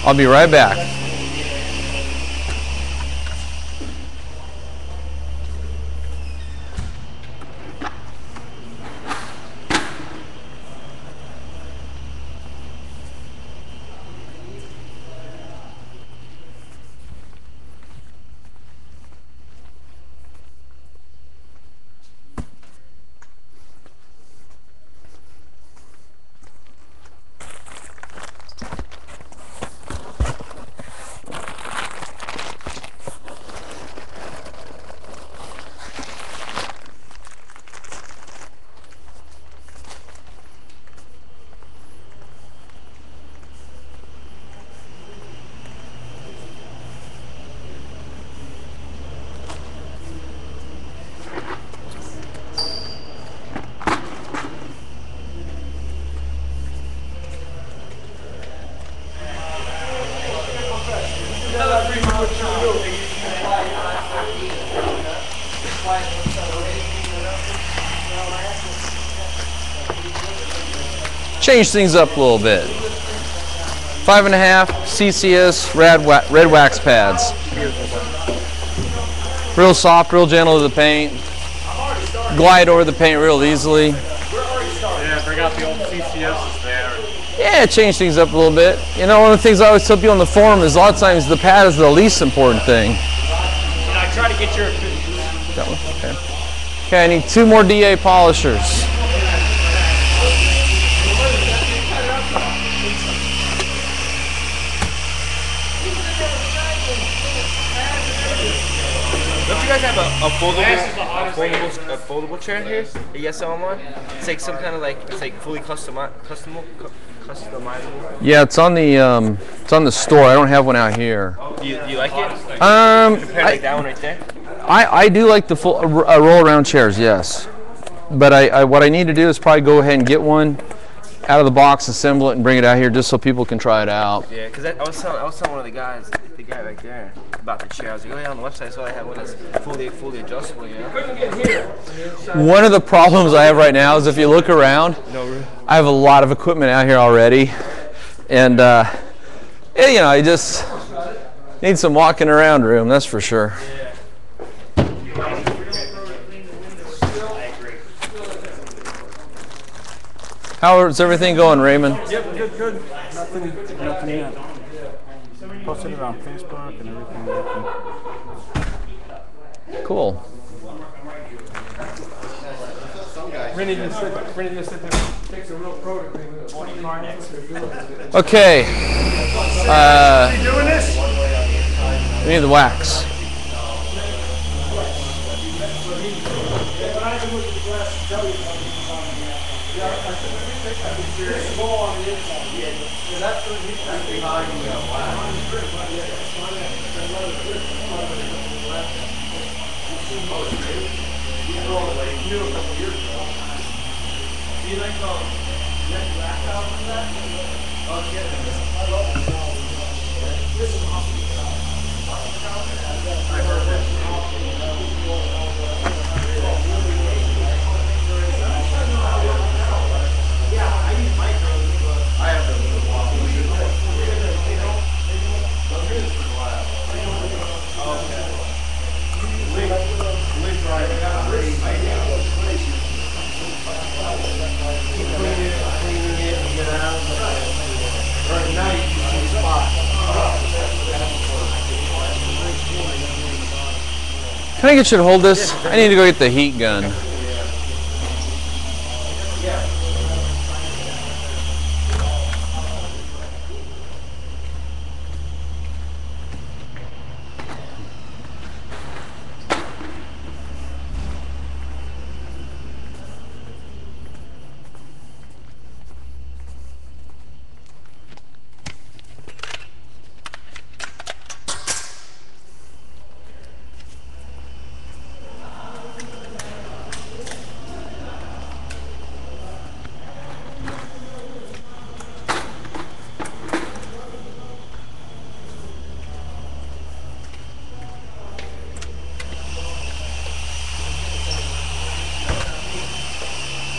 I'll be right back. Change things up a little bit. 5.5 CCS red wax pads. Real soft, real gentle to the paint. Glide over the paint real easily. Yeah, bring out the old CCSs there. Yeah, change things up a little bit. You know, one of the things I always tell people on the forum is a lot of times the pad is the least important thing. I try to get your... That one? Okay. Okay, I need 2 more DA polishers. Don't you guys have a foldable chair here that you guys sell online? It's like some kind of like, it's like fully customizable. Yeah, it's on the store. I don't have one out here. Do you like it? Compare like that one right there? I do like the full roll around chairs, yes. But what I need to do is probably go ahead and get one out of the box, assemble it, and bring it out here just so people can try it out. Yeah, because I was telling one of the guys, the guy right there, about the chair. I was like, oh yeah, on the website, so I have one that's fully adjustable, you know? One of the problems I have right now is if you look around, I have a lot of equipment out here already. And, yeah, you know, I just need some walking around room, that's for sure. How's everything going, Raymond? Yep, good. Nothing yet. Posted it on Facebook and everything. Cool. Rennie just said that takes a real pro to clean it. Okay. You doing this? We need the wax. Can I get you to hold this? I need to go get the heat gun.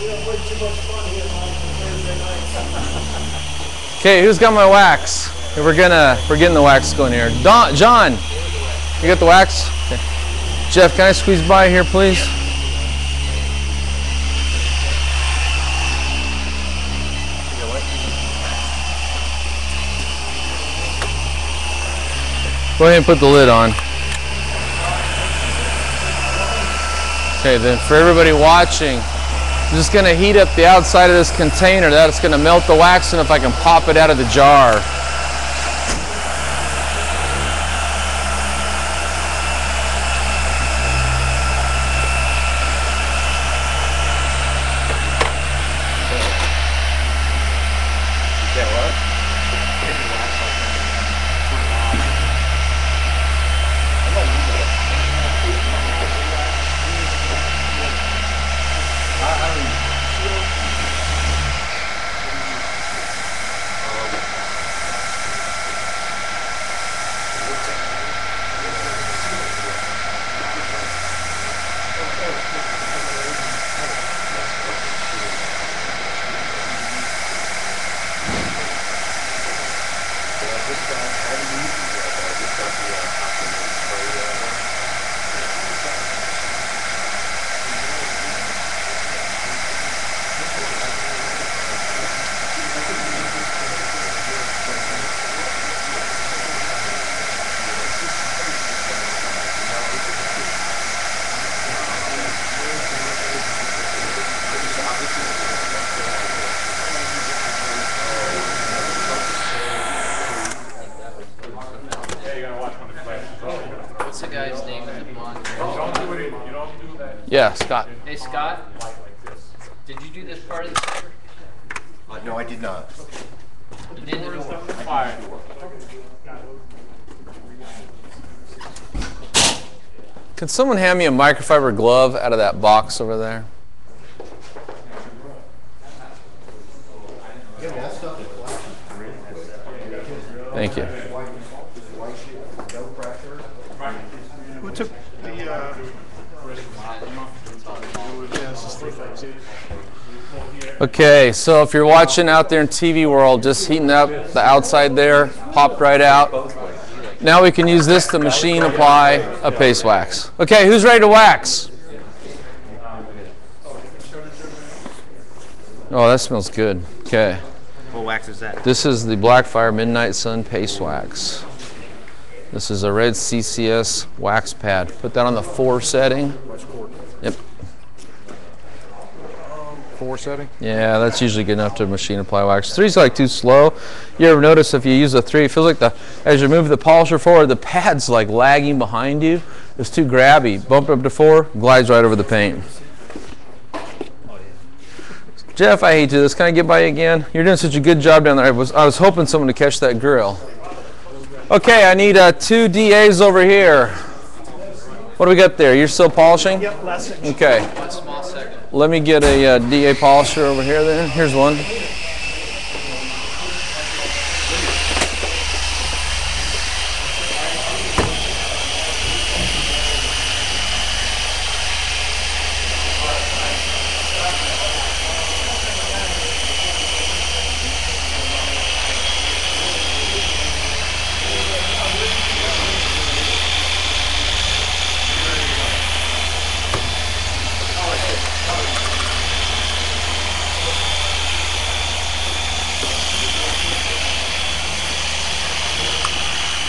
have way too much fun here, Mike, on Thursday nights. Okay, who's got my wax? Okay, we're getting the wax going here. John, you got the wax? Okay. Jeff, can I squeeze by here, please? Go ahead and put the lid on. Okay, then for everybody watching, I'm just going to heat up the outside of this container. That's going to melt the wax, and if I can pop it out of the jar. Yeah, Scott. Hey, Scott. Did you do this part of the paper? No, I did not. You did the door. Fire. Can someone hand me a microfiber glove out of that box over there? Thank you. Who took the, Okay, so if you're watching out there in TV world, just heating up the outside there, popped right out. Now we can use this to machine apply a paste wax. Okay, who's ready to wax? Oh, that smells good. Okay. What wax is that? This is the Blackfire Midnight Sun Paste Wax. This is a red CCS wax pad. Put that on the 4 setting. Yep. 4 setting? Yeah, that's usually good enough to machine apply wax. 3's like too slow. You ever notice if you use a 3, it feels like as you move the polisher forward, the pad's like lagging behind you. It's too grabby. Bump it up to 4, glides right over the paint. Jeff, I hate to do this. Can I get by you again? You're doing such a good job down there. I was hoping someone to catch that grill. Okay, I need 2 DAs over here. What do we got there? You're still polishing? Yep, last section. Okay. 1 small second. Let me get a DA polisher over here then. Here's one.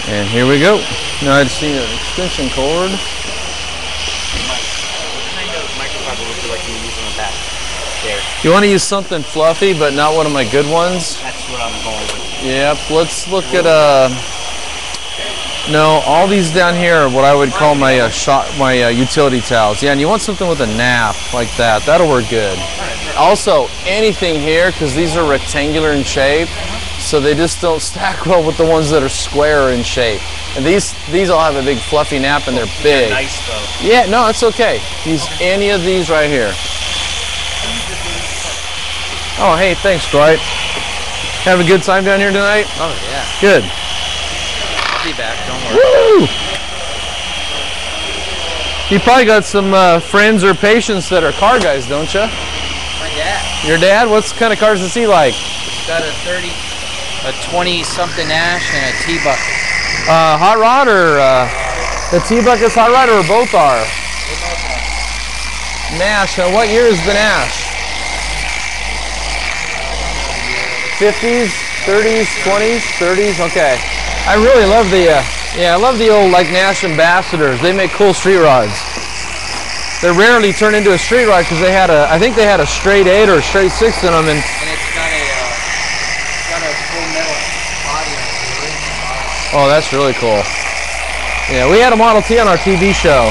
And here we go. Now I just need an extension cord. What kind of microfiber would you like me to use in the back there? You want to use something fluffy, but not one of my good ones? That's what I'm going with. Yep, let's look at no, all these down here are what I would call my utility towels. Yeah, and you want something with a nap like that. That'll work good. Also, anything here, because these are rectangular in shape, so they just don't stack well with the ones that are square in shape. And these all have a big fluffy nap and they're big. They're nice though. Yeah, no, it's okay. Use any of these right here. Oh, hey, thanks, Dwight. Having a good time down here tonight? Oh, yeah. Good. I'll be back, don't worry. Woo! You probably got some friends or patients that are car guys, don't you? My dad Your dad? What kind of cars does he like? It's got a 20-something Ash and a T-Bucket. Hot rod or the T-Bucket's hot rod, or both are? Nash. What year is the Nash? 50s, 30s, 20s, 30s. Okay. I really love the I love the old like Nash Ambassadors. They make cool street rods. They're rarely turned into a street rod because they had I think they had a straight 8 or a straight 6 in them, and it's got a full metal body on it. Oh, that's really cool. Yeah, we had a Model T on our TV show.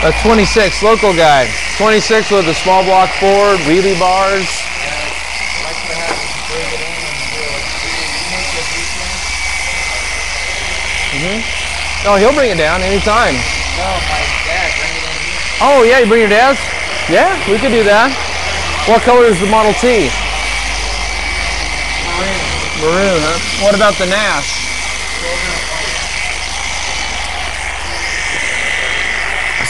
A 26, local guy. 26 with a small block Ford, wheelie bars. Oh, he'll bring it down anytime. No, my dad bring it in here. Oh, yeah, you bring your dad's? Yeah, we could do that. What color is the Model T? Maroon, huh? What about the Nash?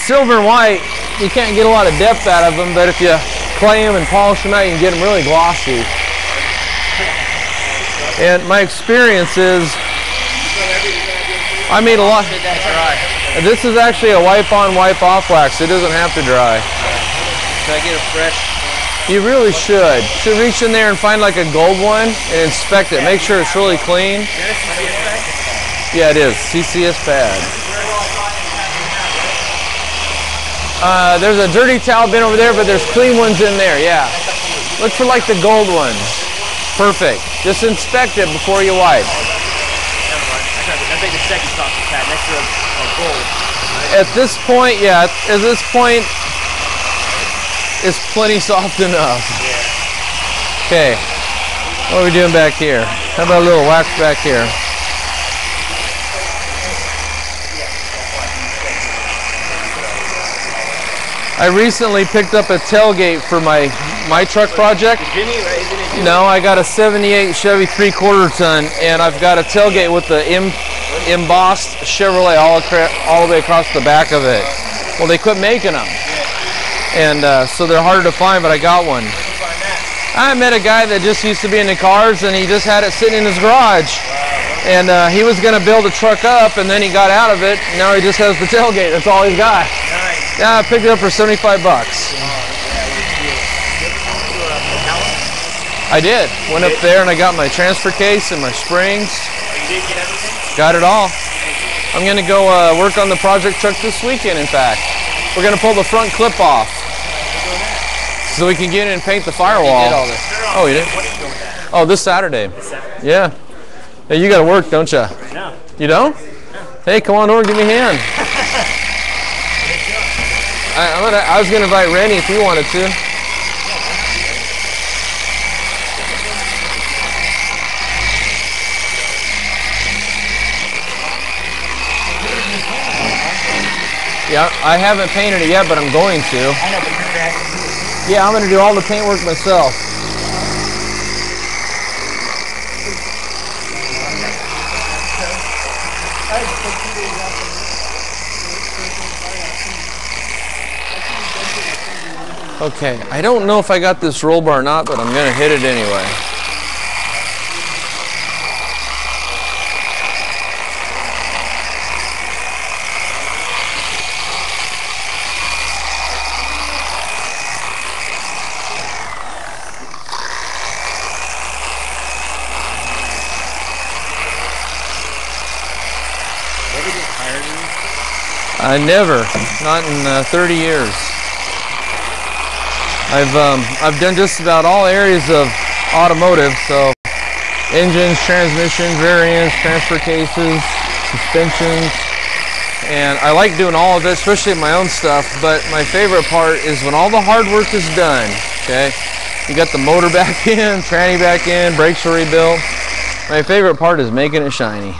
Silver and white, you can't get a lot of depth out of them, but if you clay them and polish them out, you can get them really glossy. And my experience is, I made a lot. This is actually a wipe-on, wipe-off wax. It doesn't have to dry. Should I get a fresh? You really should. Should reach in there and find like a gold one and inspect it. Make sure it's really clean. Yeah, it is. CCS pad. There's a dirty towel bin over there, but there's clean ones in there. Yeah. Look for like the gold ones. Perfect. Just inspect it before you wipe. I think the second soft pad next to a gold. At this point, yeah, at this point, it's plenty soft enough. Okay, what are we doing back here? How about a little wax back here? I recently picked up a tailgate for my truck project. No, I got a 78 Chevy 3/4 ton, and I've got a tailgate with the embossed Chevrolet all the way across the back of it. Well, they quit making them, and so they're harder to find, but I got one. I met a guy that just used to be in the cars, and he just had it sitting in his garage. And he was going to build a truck up, and then he got out of it, and now he just has the tailgate. That's all he's got. Yeah, I picked it up for 75 bucks. I did. Went up there and I got my transfer case and my springs. Got it all. I'm going to go work on the project truck this weekend, in fact. We're going to pull the front clip off so we can get in and paint the firewall. You did all this. Oh, you did? Oh, this Saturday. Yeah. Hey, you got to work, don't you? No. You don't? Hey, come on over, give me a hand. I was going to invite Randy if he wanted to. Yeah, I haven't painted it yet, but I'm going to. Yeah, I'm going to do all the paint work myself. Okay, I don't know if I got this roll bar or not, but I'm going to hit it anyway. Never, not in 30 years. I've done just about all areas of automotive, so engines, transmissions, rear ends, transfer cases, suspensions, and I like doing all of it, especially my own stuff, but my favorite part is when all the hard work is done, okay? You got the motor back in, tranny back in, brakes are rebuilt. My favorite part is making it shiny.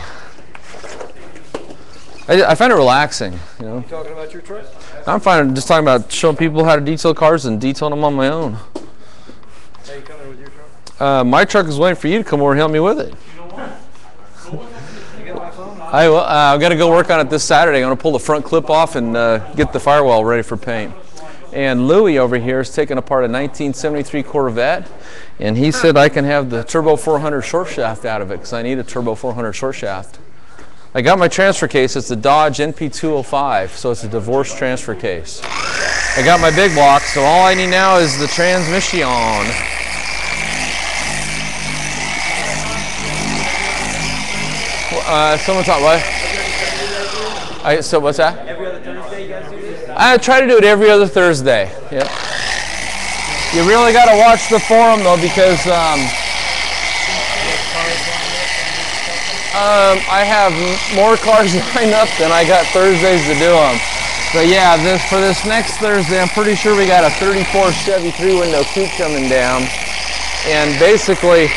I find it relaxing, you know. You talking about your truck? I'm fine just talking about showing people how to detail cars and detailing them on my own. How you coming with your truck? My truck is waiting for you to come over and help me with it. I've got to go work on it this Saturday. I'm going to pull the front clip off and get the firewall ready for paint. And Louie over here is taking apart a 1973 Corvette, and he said I can have the Turbo 400 short shaft out of it because I need a Turbo 400 short shaft. I got my transfer case. It's a Dodge NP205, so it's a divorce transfer case. I got my big block, so all I need now is the transmission. Someone talk what? So what's that? Every other Thursday you guys do this? I try to do it every other Thursday. Yep. You really got to watch the forum though, because I have more cars lined up than I got Thursdays to do them. But yeah, for this next Thursday, I'm pretty sure we got a 34 Chevy 3-window coupe coming down. And basically,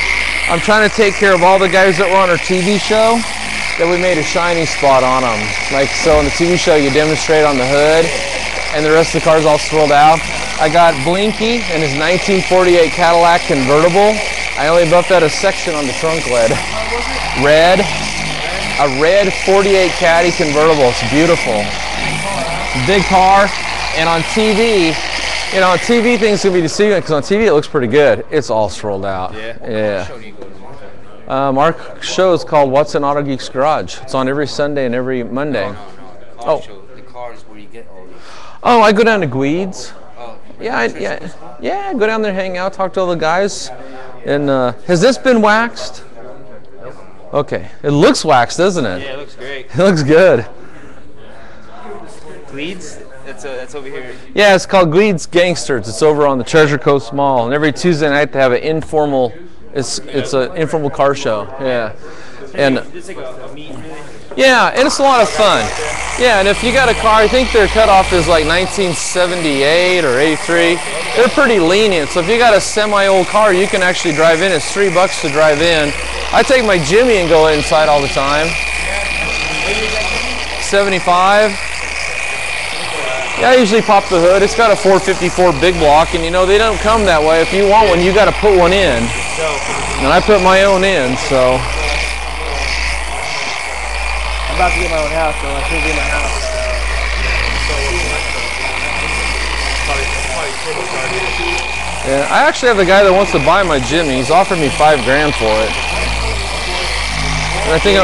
I'm trying to take care of all the guys that were on our TV show that we made a shiny spot on them. Like, so in the TV show, you demonstrate on the hood, and the rest of the car's all swirled out. I got Blinky and his 1948 Cadillac convertible. I only buffed out a section on the trunk lid. Red, a red 48 Caddy convertible. It's beautiful. Big car, and on TV, you know, on TV things can be deceiving because on TV it looks pretty good. It's all swirled out. Yeah. Our show is called What's in Autogeek's Garage. It's on every Sunday and every Monday. No. The car is where you get all these. Oh, I go down to Gweeds. Yeah, go down there, hang out, talk to all the guys. And has this been waxed? Okay, it looks waxed, doesn't it? Yeah, it looks great. It looks good. Gleeds? That's over here. Yeah, it's called Gleeds Gangsters. It's over on the Treasure Coast Mall, and every Tuesday night they have an informal. It's an informal car show. Yeah, and It's like a meet, really? yeah, and it's a lot of fun. Yeah, and if you got a car, I think their cutoff is like 1978 or 83. They're pretty lenient. So if you got a semi-old car, you can actually drive in. It's $3 to drive in. I take my Jimmy and go inside all the time. 75. Yeah, I usually pop the hood. It's got a 454 big block, and you know they don't come that way. If you want one, you got to put one in. And I put my own in, so. I'm about to get my own house, so I can't get my house. Yeah, I actually have a guy that wants to buy my Jimmy. He's offered me $5 grand for it. And I think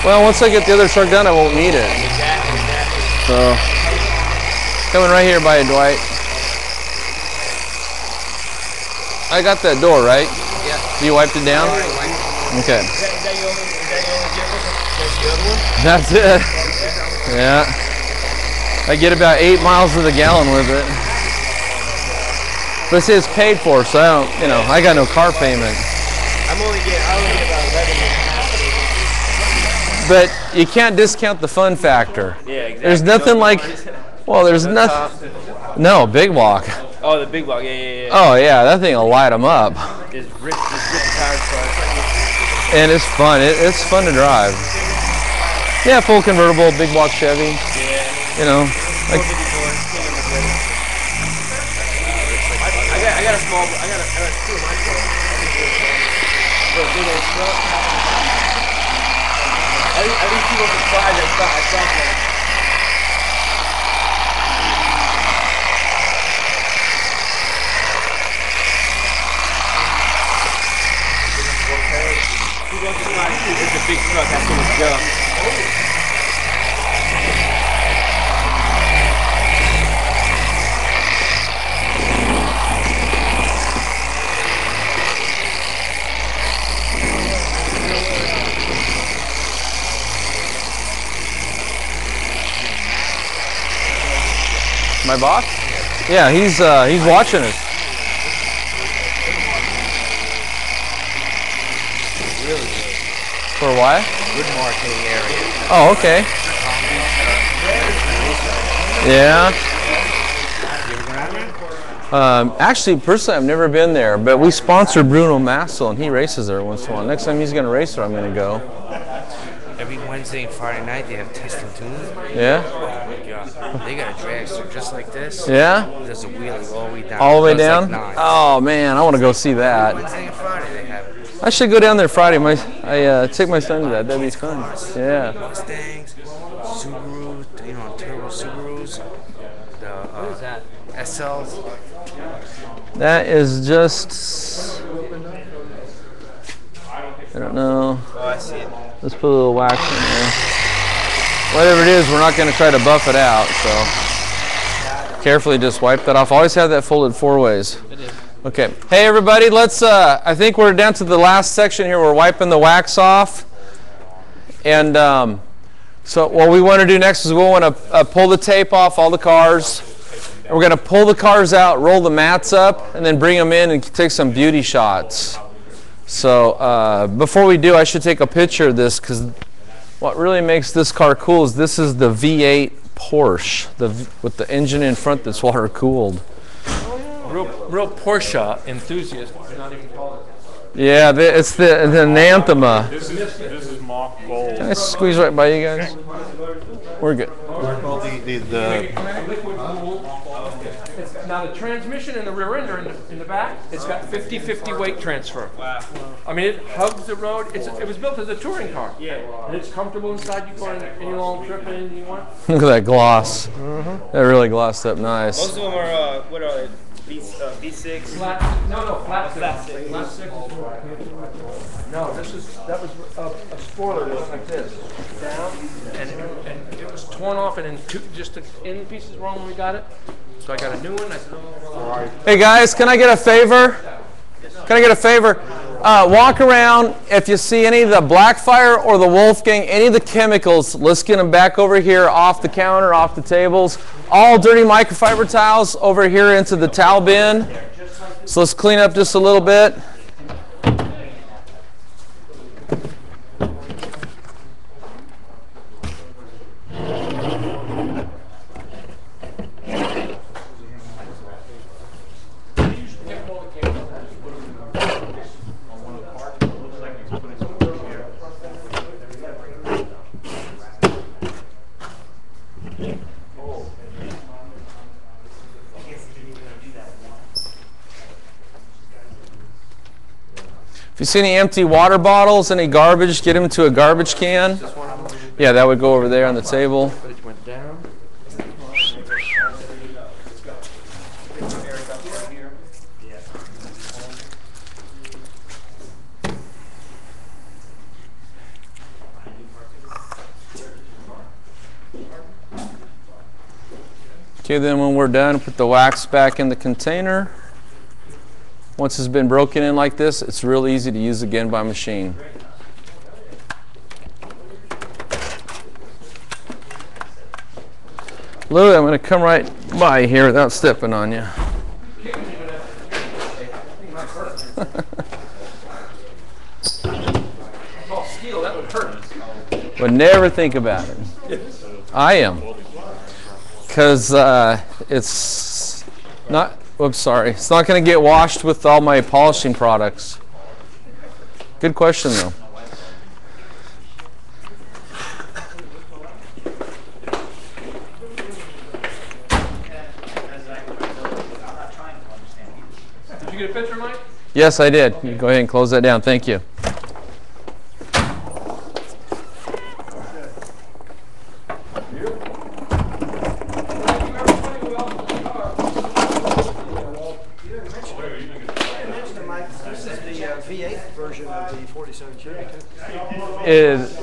well, once I get the other truck done, I won't need it. So, coming right here by you, Dwight. I got that door, right? Yeah. You wiped it down? Okay. That's it. Yeah. I get about 8 miles to the gallon with it. But it's paid for, so I don't, you know, I got no car payment. I only get about 11.5. But you can't discount the fun factor. Yeah, exactly. There's nothing like, well, there's nothing. No, big block. Oh, the big block, yeah. Oh yeah, that thing will light them up. Just rip the tires apart. And it's fun. It's fun to drive. Yeah, full convertible, big block Chevy. Yeah. You know, like. I got a small. I got two of my cars. For a big old truck. At least people surprised I saw that. It's a big truck, that's so much junk. My boss? Yeah, he's watching us. Really good. For what? Wood marketing area. Oh, okay. Yeah. Actually, personally, I've never been there, but we sponsor Bruno Massel, and he races there once in a while. Next time he's going to race there, I'm going to go. Every Wednesday and Friday night they have test and tune. Yeah? Oh my God. They got a dragster just like this. Yeah? Does a wheelie all the way down. All the way down? Like Oh man, I want to go see that. Wednesday and Friday they have it. I should go down there Friday. I take my son to that. That'd be fun. Yeah. Mustangs, Subarus, you know, turbo Subarus, What is that? SLs. That is just, I don't know. Oh, I see it. Let's put a little wax in there. Whatever it is, we're not going to try to buff it out, so carefully just wipe that off. Always have that folded 4 ways. Okay. Hey, everybody, let's, I think we're down to the last section here. We're wiping the wax off. And so what we want to do next is we want to pull the tape off all the cars. And we're going to pull the cars out, roll the mats up, and then bring them in and take some beauty shots. So before we do, I should take a picture of this, because what really makes this car cool is this is the V8 Porsche with the engine in front that's water cooled. Real Porsche enthusiast. Not even called it. Yeah, it's the Anthema. This is mock gold. Can I squeeze right by you guys? We're good. Now the transmission and the rear end are in the back. It's got 50-50 weight transfer. Wow. I mean, it hugs the road. It was built as a touring car. Yeah. And it's comfortable inside. You go on any long trip, anything you want. Look at that gloss. That really glossed up nice. Most of them are, what are they? V6? Flat 6. No, that was a spoiler that was like this. Down, and it was torn off, and then just the end pieces wrong when we got it. So I got a new one. I said, oh. Hey guys, can I get a favor? Can I get a favor? Walk around. If you see any of the Blackfire or the Wolfgang, any of the chemicals, let's get them back over here off the counter, off the tables. All dirty microfiber towels over here into the towel bin. So let's clean up just a little bit. If you see any empty water bottles, any garbage, get them to a garbage can. Yeah, that would go over there on the table. It went down. Okay, then when we're done, put the wax back in the container. Once it's been broken in like this, it's real easy to use again by machine. Lou, I'm going to come right by here without stepping on you. Would never think about it. I am. Because it's not... Oops, sorry. It's not going to get washed with all my polishing products. Good question, though. Did you get a picture, Mike? Yes, I did. You go ahead and close that down. Thank you.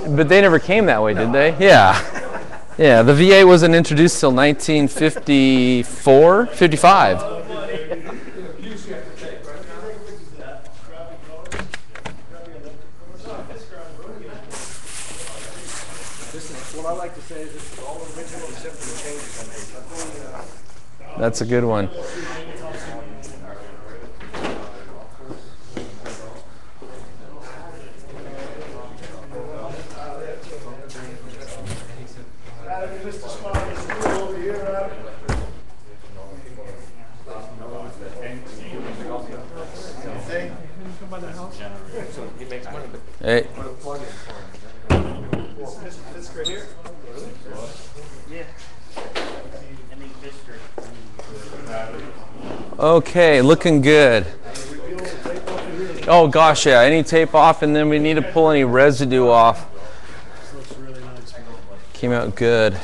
But they never came that way, did they? Yeah. Yeah, the V8 wasn't introduced till 1954, 55. What I like to say is this is all original except for the changes I made. That's a good one. Hey. Okay, looking good. Oh gosh, yeah. Any tape off, and then we need to pull any residue off. This looks really nice. Came out good.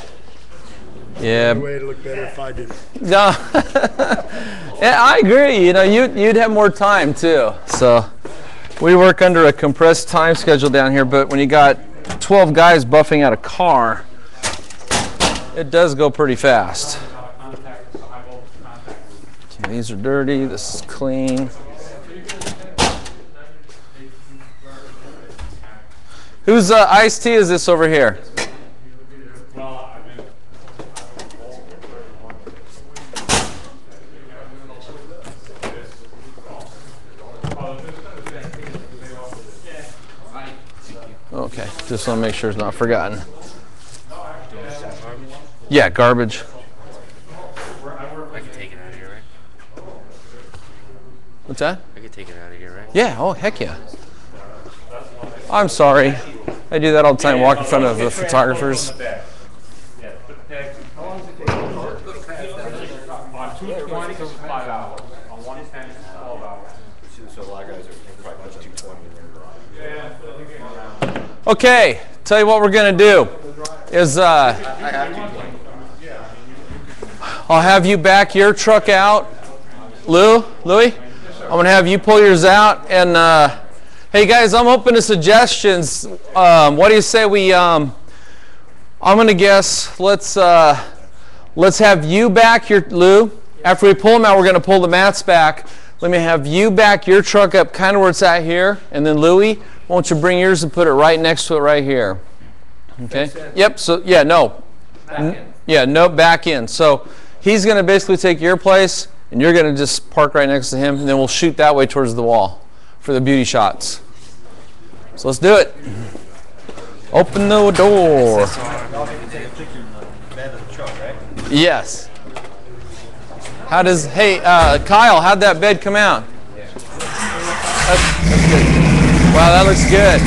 Yeah. The way it'd look better if I did. No. Yeah, I agree. You know, you'd have more time too. So we work under a compressed time schedule down here, but when you got 12 guys buffing out a car, it does go pretty fast. Okay, these are dirty. This is clean. Whose iced tea is this over here? Okay, just want to make sure it's not forgotten. Yeah, garbage. I can take it out of here, right? What's that? I can take it out of here, right? Yeah, oh heck yeah. I'm sorry. I do that all the time, walk in front of the photographers. On 220 to 5 hours. On 110 to 12 hours. So a lot of guys are probably pushing 220. Okay, tell you what we're gonna do is I have to. I'll have you back your truck out, Louie. I'm gonna have you pull yours out, and hey guys, I'm open to suggestions. What do you say we? I'm gonna guess. Let's have you back your Lou. After we pull them out, we're gonna pull the mats back. Let me have you back your truck up, kind of where it's at here, and then Louie, why don't you bring yours and put it right next to it right here? Okay. Yep. So yeah, no. Yeah, no, back in. So he's going to basically take your place, and you're going to just park right next to him, and then we'll shoot that way towards the wall for the beauty shots. So let's do it. Open the door. Yes. How does, hey, Kyle, how'd that bed come out? That's good. Wow, that looks good.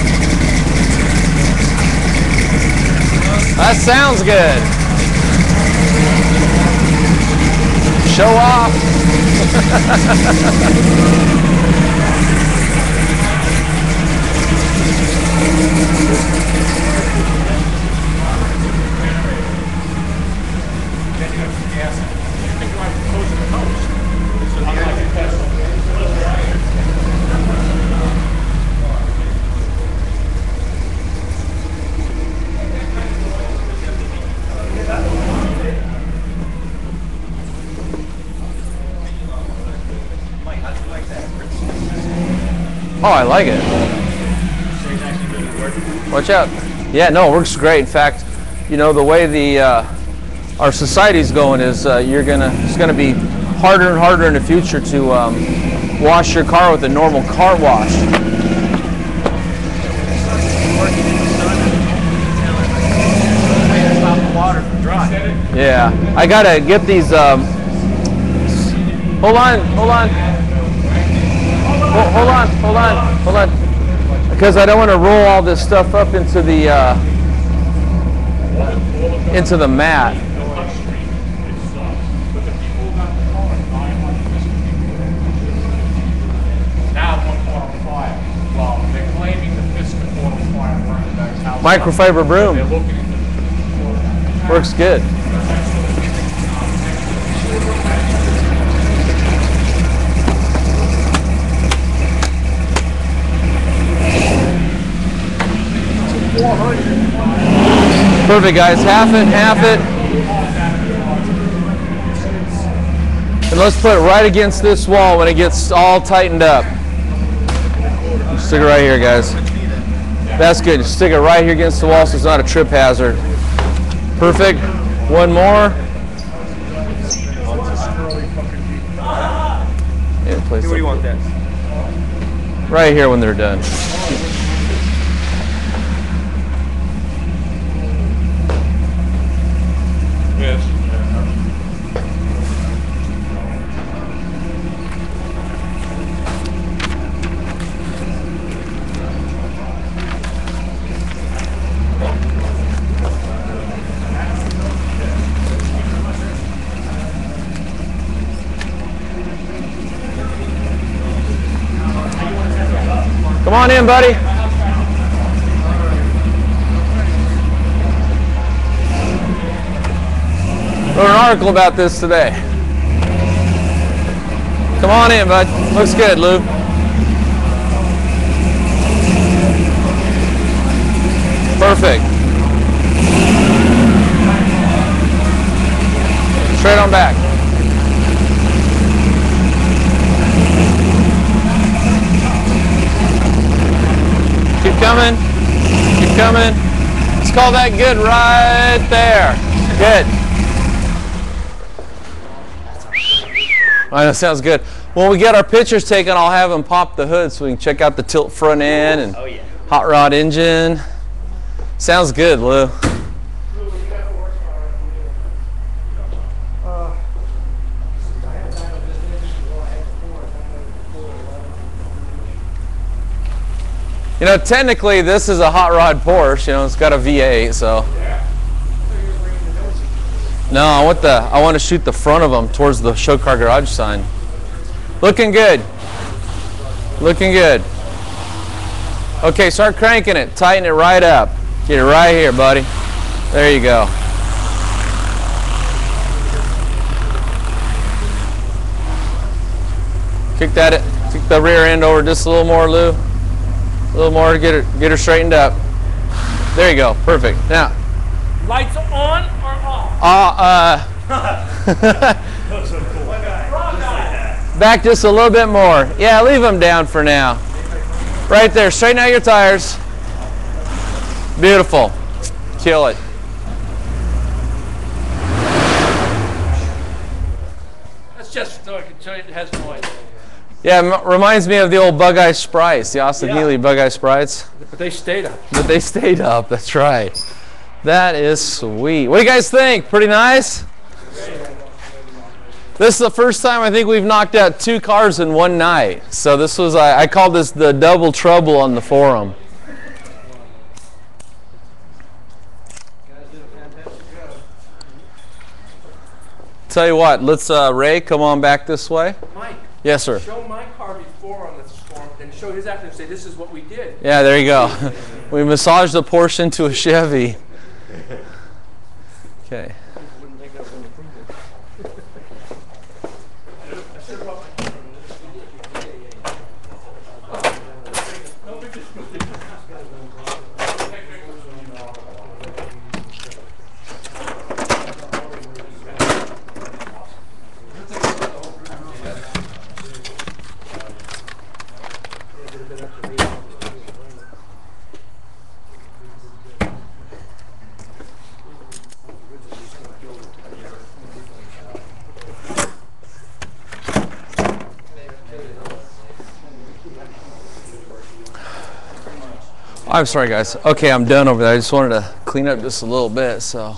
That sounds good. Show off. Oh, I like it. Watch out. Yeah, no, it works great. In fact, you know, the way the our society's going is it's gonna be harder and harder in the future to wash your car with a normal car wash. Yeah, I gotta get these. Hold on. Hold on. Because I don't want to roll all this stuff up into the mat. Microfiber broom. Works good. Perfect, guys. Half it. And let's put it right against this wall when it gets all tightened up. Stick it right here, guys. That's good. Stick it right here against the wall so it's not a trip hazard. Perfect. One more. Yeah, place Where do you want that? right here when they're done. Yes. on in, buddy. Wrote an article about this today. Come on in, bud. Looks good, Lou. Perfect. Straight on back. Keep coming. Keep coming. Let's call that good right there. Good. All right, that sounds good. When we get our pictures taken, I'll have them pop the hood so we can check out the tilt front end and hot rod engine. Sounds good, Lou. You know, technically this is a hot rod Porsche. You know, it's got a V8, so. No, I want to shoot the front of them towards the show car garage sign. Looking good. Looking good. Okay, start cranking it. Tighten it right up. Get it right here, buddy. There you go. Kick the rear end over just a little more, Lou. A little more to get her straightened up. There you go. Perfect. Now. Lights on or off? Back just a little bit more. Yeah, leave them down for now. Right there. Straighten out your tires. Beautiful. Kill it. That's just so I can show you it has noise. Yeah, reminds me of the old Bug-Eye Sprites, the Austin Healey Bug-Eye Sprites. But they stayed up. But they stayed up, that's right. That is sweet. What do you guys think? Pretty nice? This is the first time I think we've knocked out 2 cars in one night. So this was, I called this the double trouble on the forum. Tell you what, let's, Ray, come on back this way. Mike. Yes, sir. Show my car before on this forum, then show his after and say, this is what we did. Yeah, there you go. We massaged the Porsche into a Chevy. Okay. I'm sorry, guys. Okay, I'm done over there. I just wanted to clean up just a little bit. So,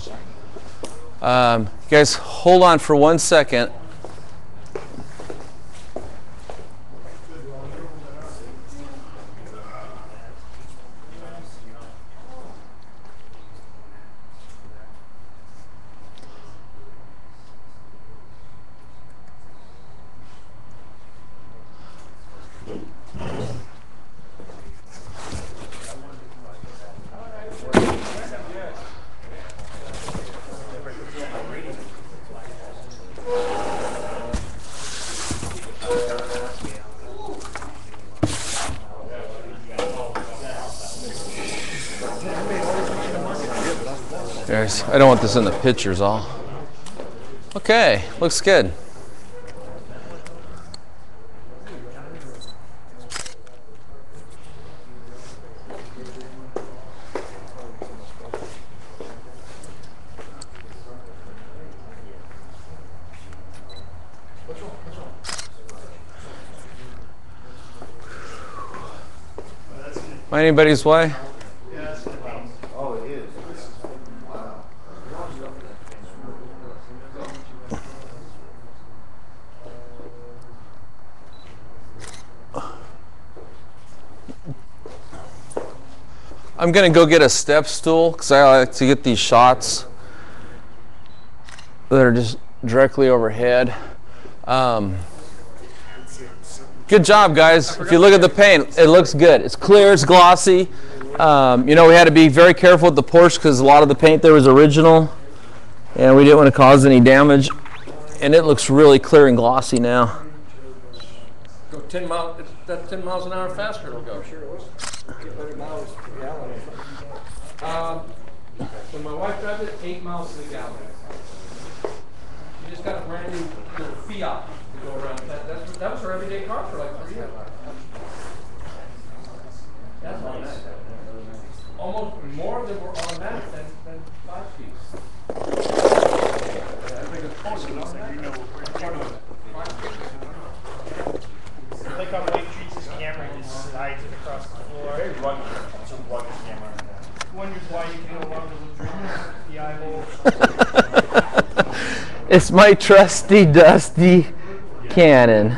guys, hold on for 1 second. I don't want this in the pictures all. Okay, looks good. Mind anybody's way? Oh, it is. I'm going to go get a step stool because I like to get these shots that are just directly overhead. Good job, guys. If you look at the paint, it looks good. It's clear, it's glossy. You know, we had to be very careful with the Porsche because a lot of the paint there was original, and we didn't want to cause any damage. And it looks really clear and glossy now. Go 10 miles. That's 10 miles an hour faster. It'll go. Sure it was. Get better miles per gallon. When my wife drives it, 8 miles to the gallon. She just got a brand new little Fiat to go around. That was her everyday car for like 3 years. That's all that. Almost more than were automatic than 5-speed. I like how Blake treats his camera and just slides it across the floor. Very rugged. It's a rugged camera. Wonders why you can no longer drink the eyeball. It's my trusty, dusty Canon.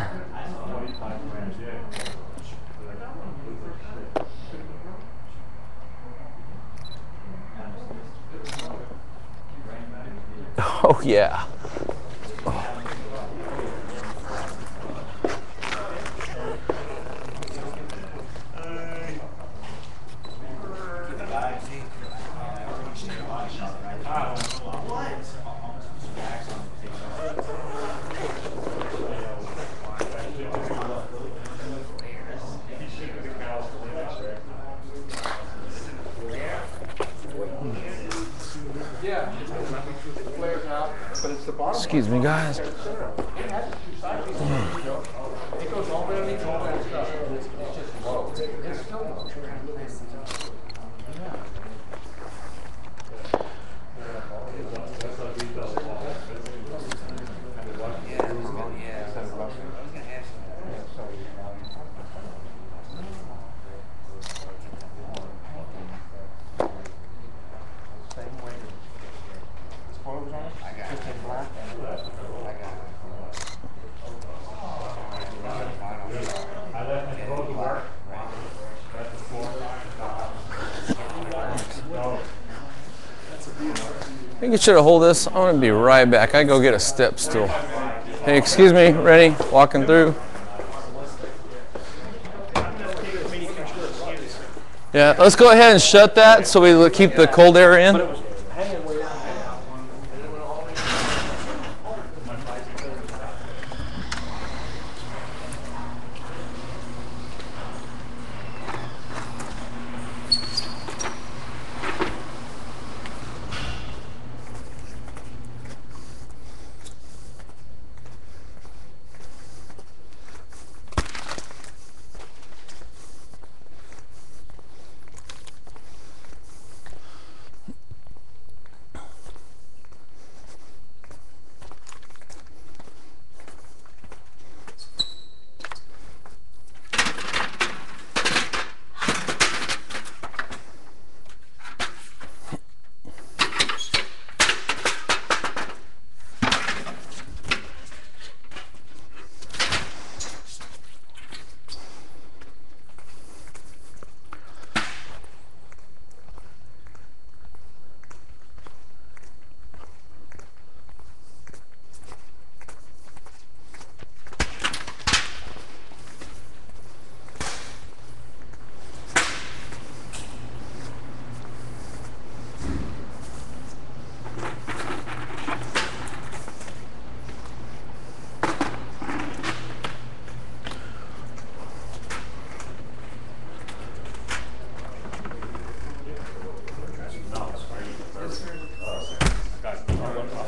Oh, yeah. Excuse me, guys. It goes all underneath all that stuff. It's just low. It's still low. I think you should have hold this. I'm going to be right back. I go get a step stool. Hey, excuse me, ready? Walking through. Yeah, let's go ahead and shut that so we keep the cold air in.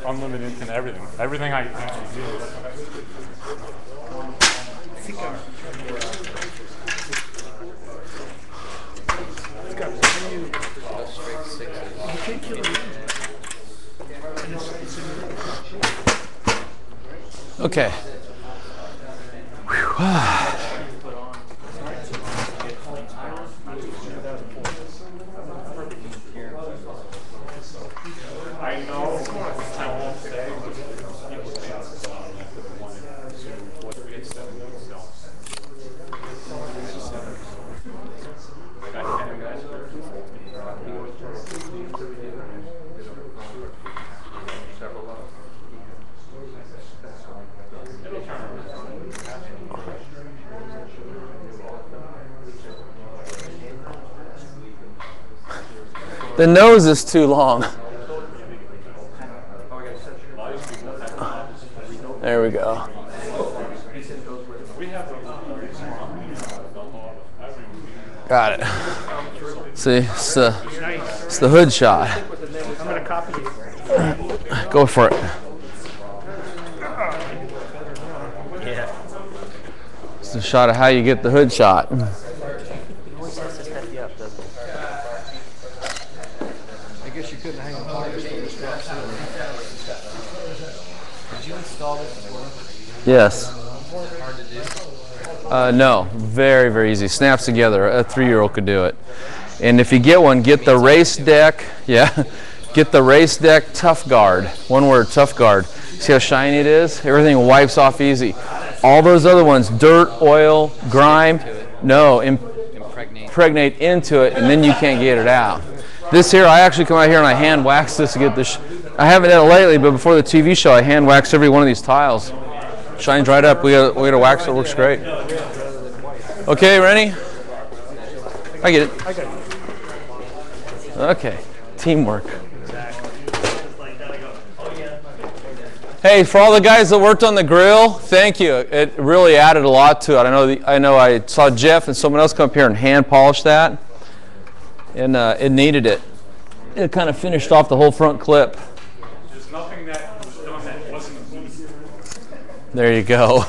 Unlimited in everything. Everything I do. Okay. The nose is too long. There we go. Got it. See, it's the hood shot. I'm going to copy you. Go for it. Yeah. It's the shot of how you get the hood shot. It always has to step you up, doesn't it? I guess you couldn't hang a harness from the straps. Did you install this before? Yes. Hard to do? No, very, very easy. Snaps together. A 3-year-old could do it. And if you get one, get the race deck. Yeah, get the race deck Tough Guard. One word, Tough Guard. See how shiny it is? Everything wipes off easy. All those other ones, dirt, oil, grime, no, impregnate into it, and then you can't get it out. This here, I actually come out here and I hand wax this to get this. I haven't done it lately, but before the TV show, I hand waxed every one of these tiles. Shines right up. We got a wax that works great. Okay, Rennie? I get it. Okay, teamwork. Hey, for all the guys that worked on the grill, thank you. It really added a lot to it. I know. I saw Jeff and someone else come up here and hand polish that, and it needed it. It kind of finished off the whole front clip. There's nothing that was done that wasn't. There you go.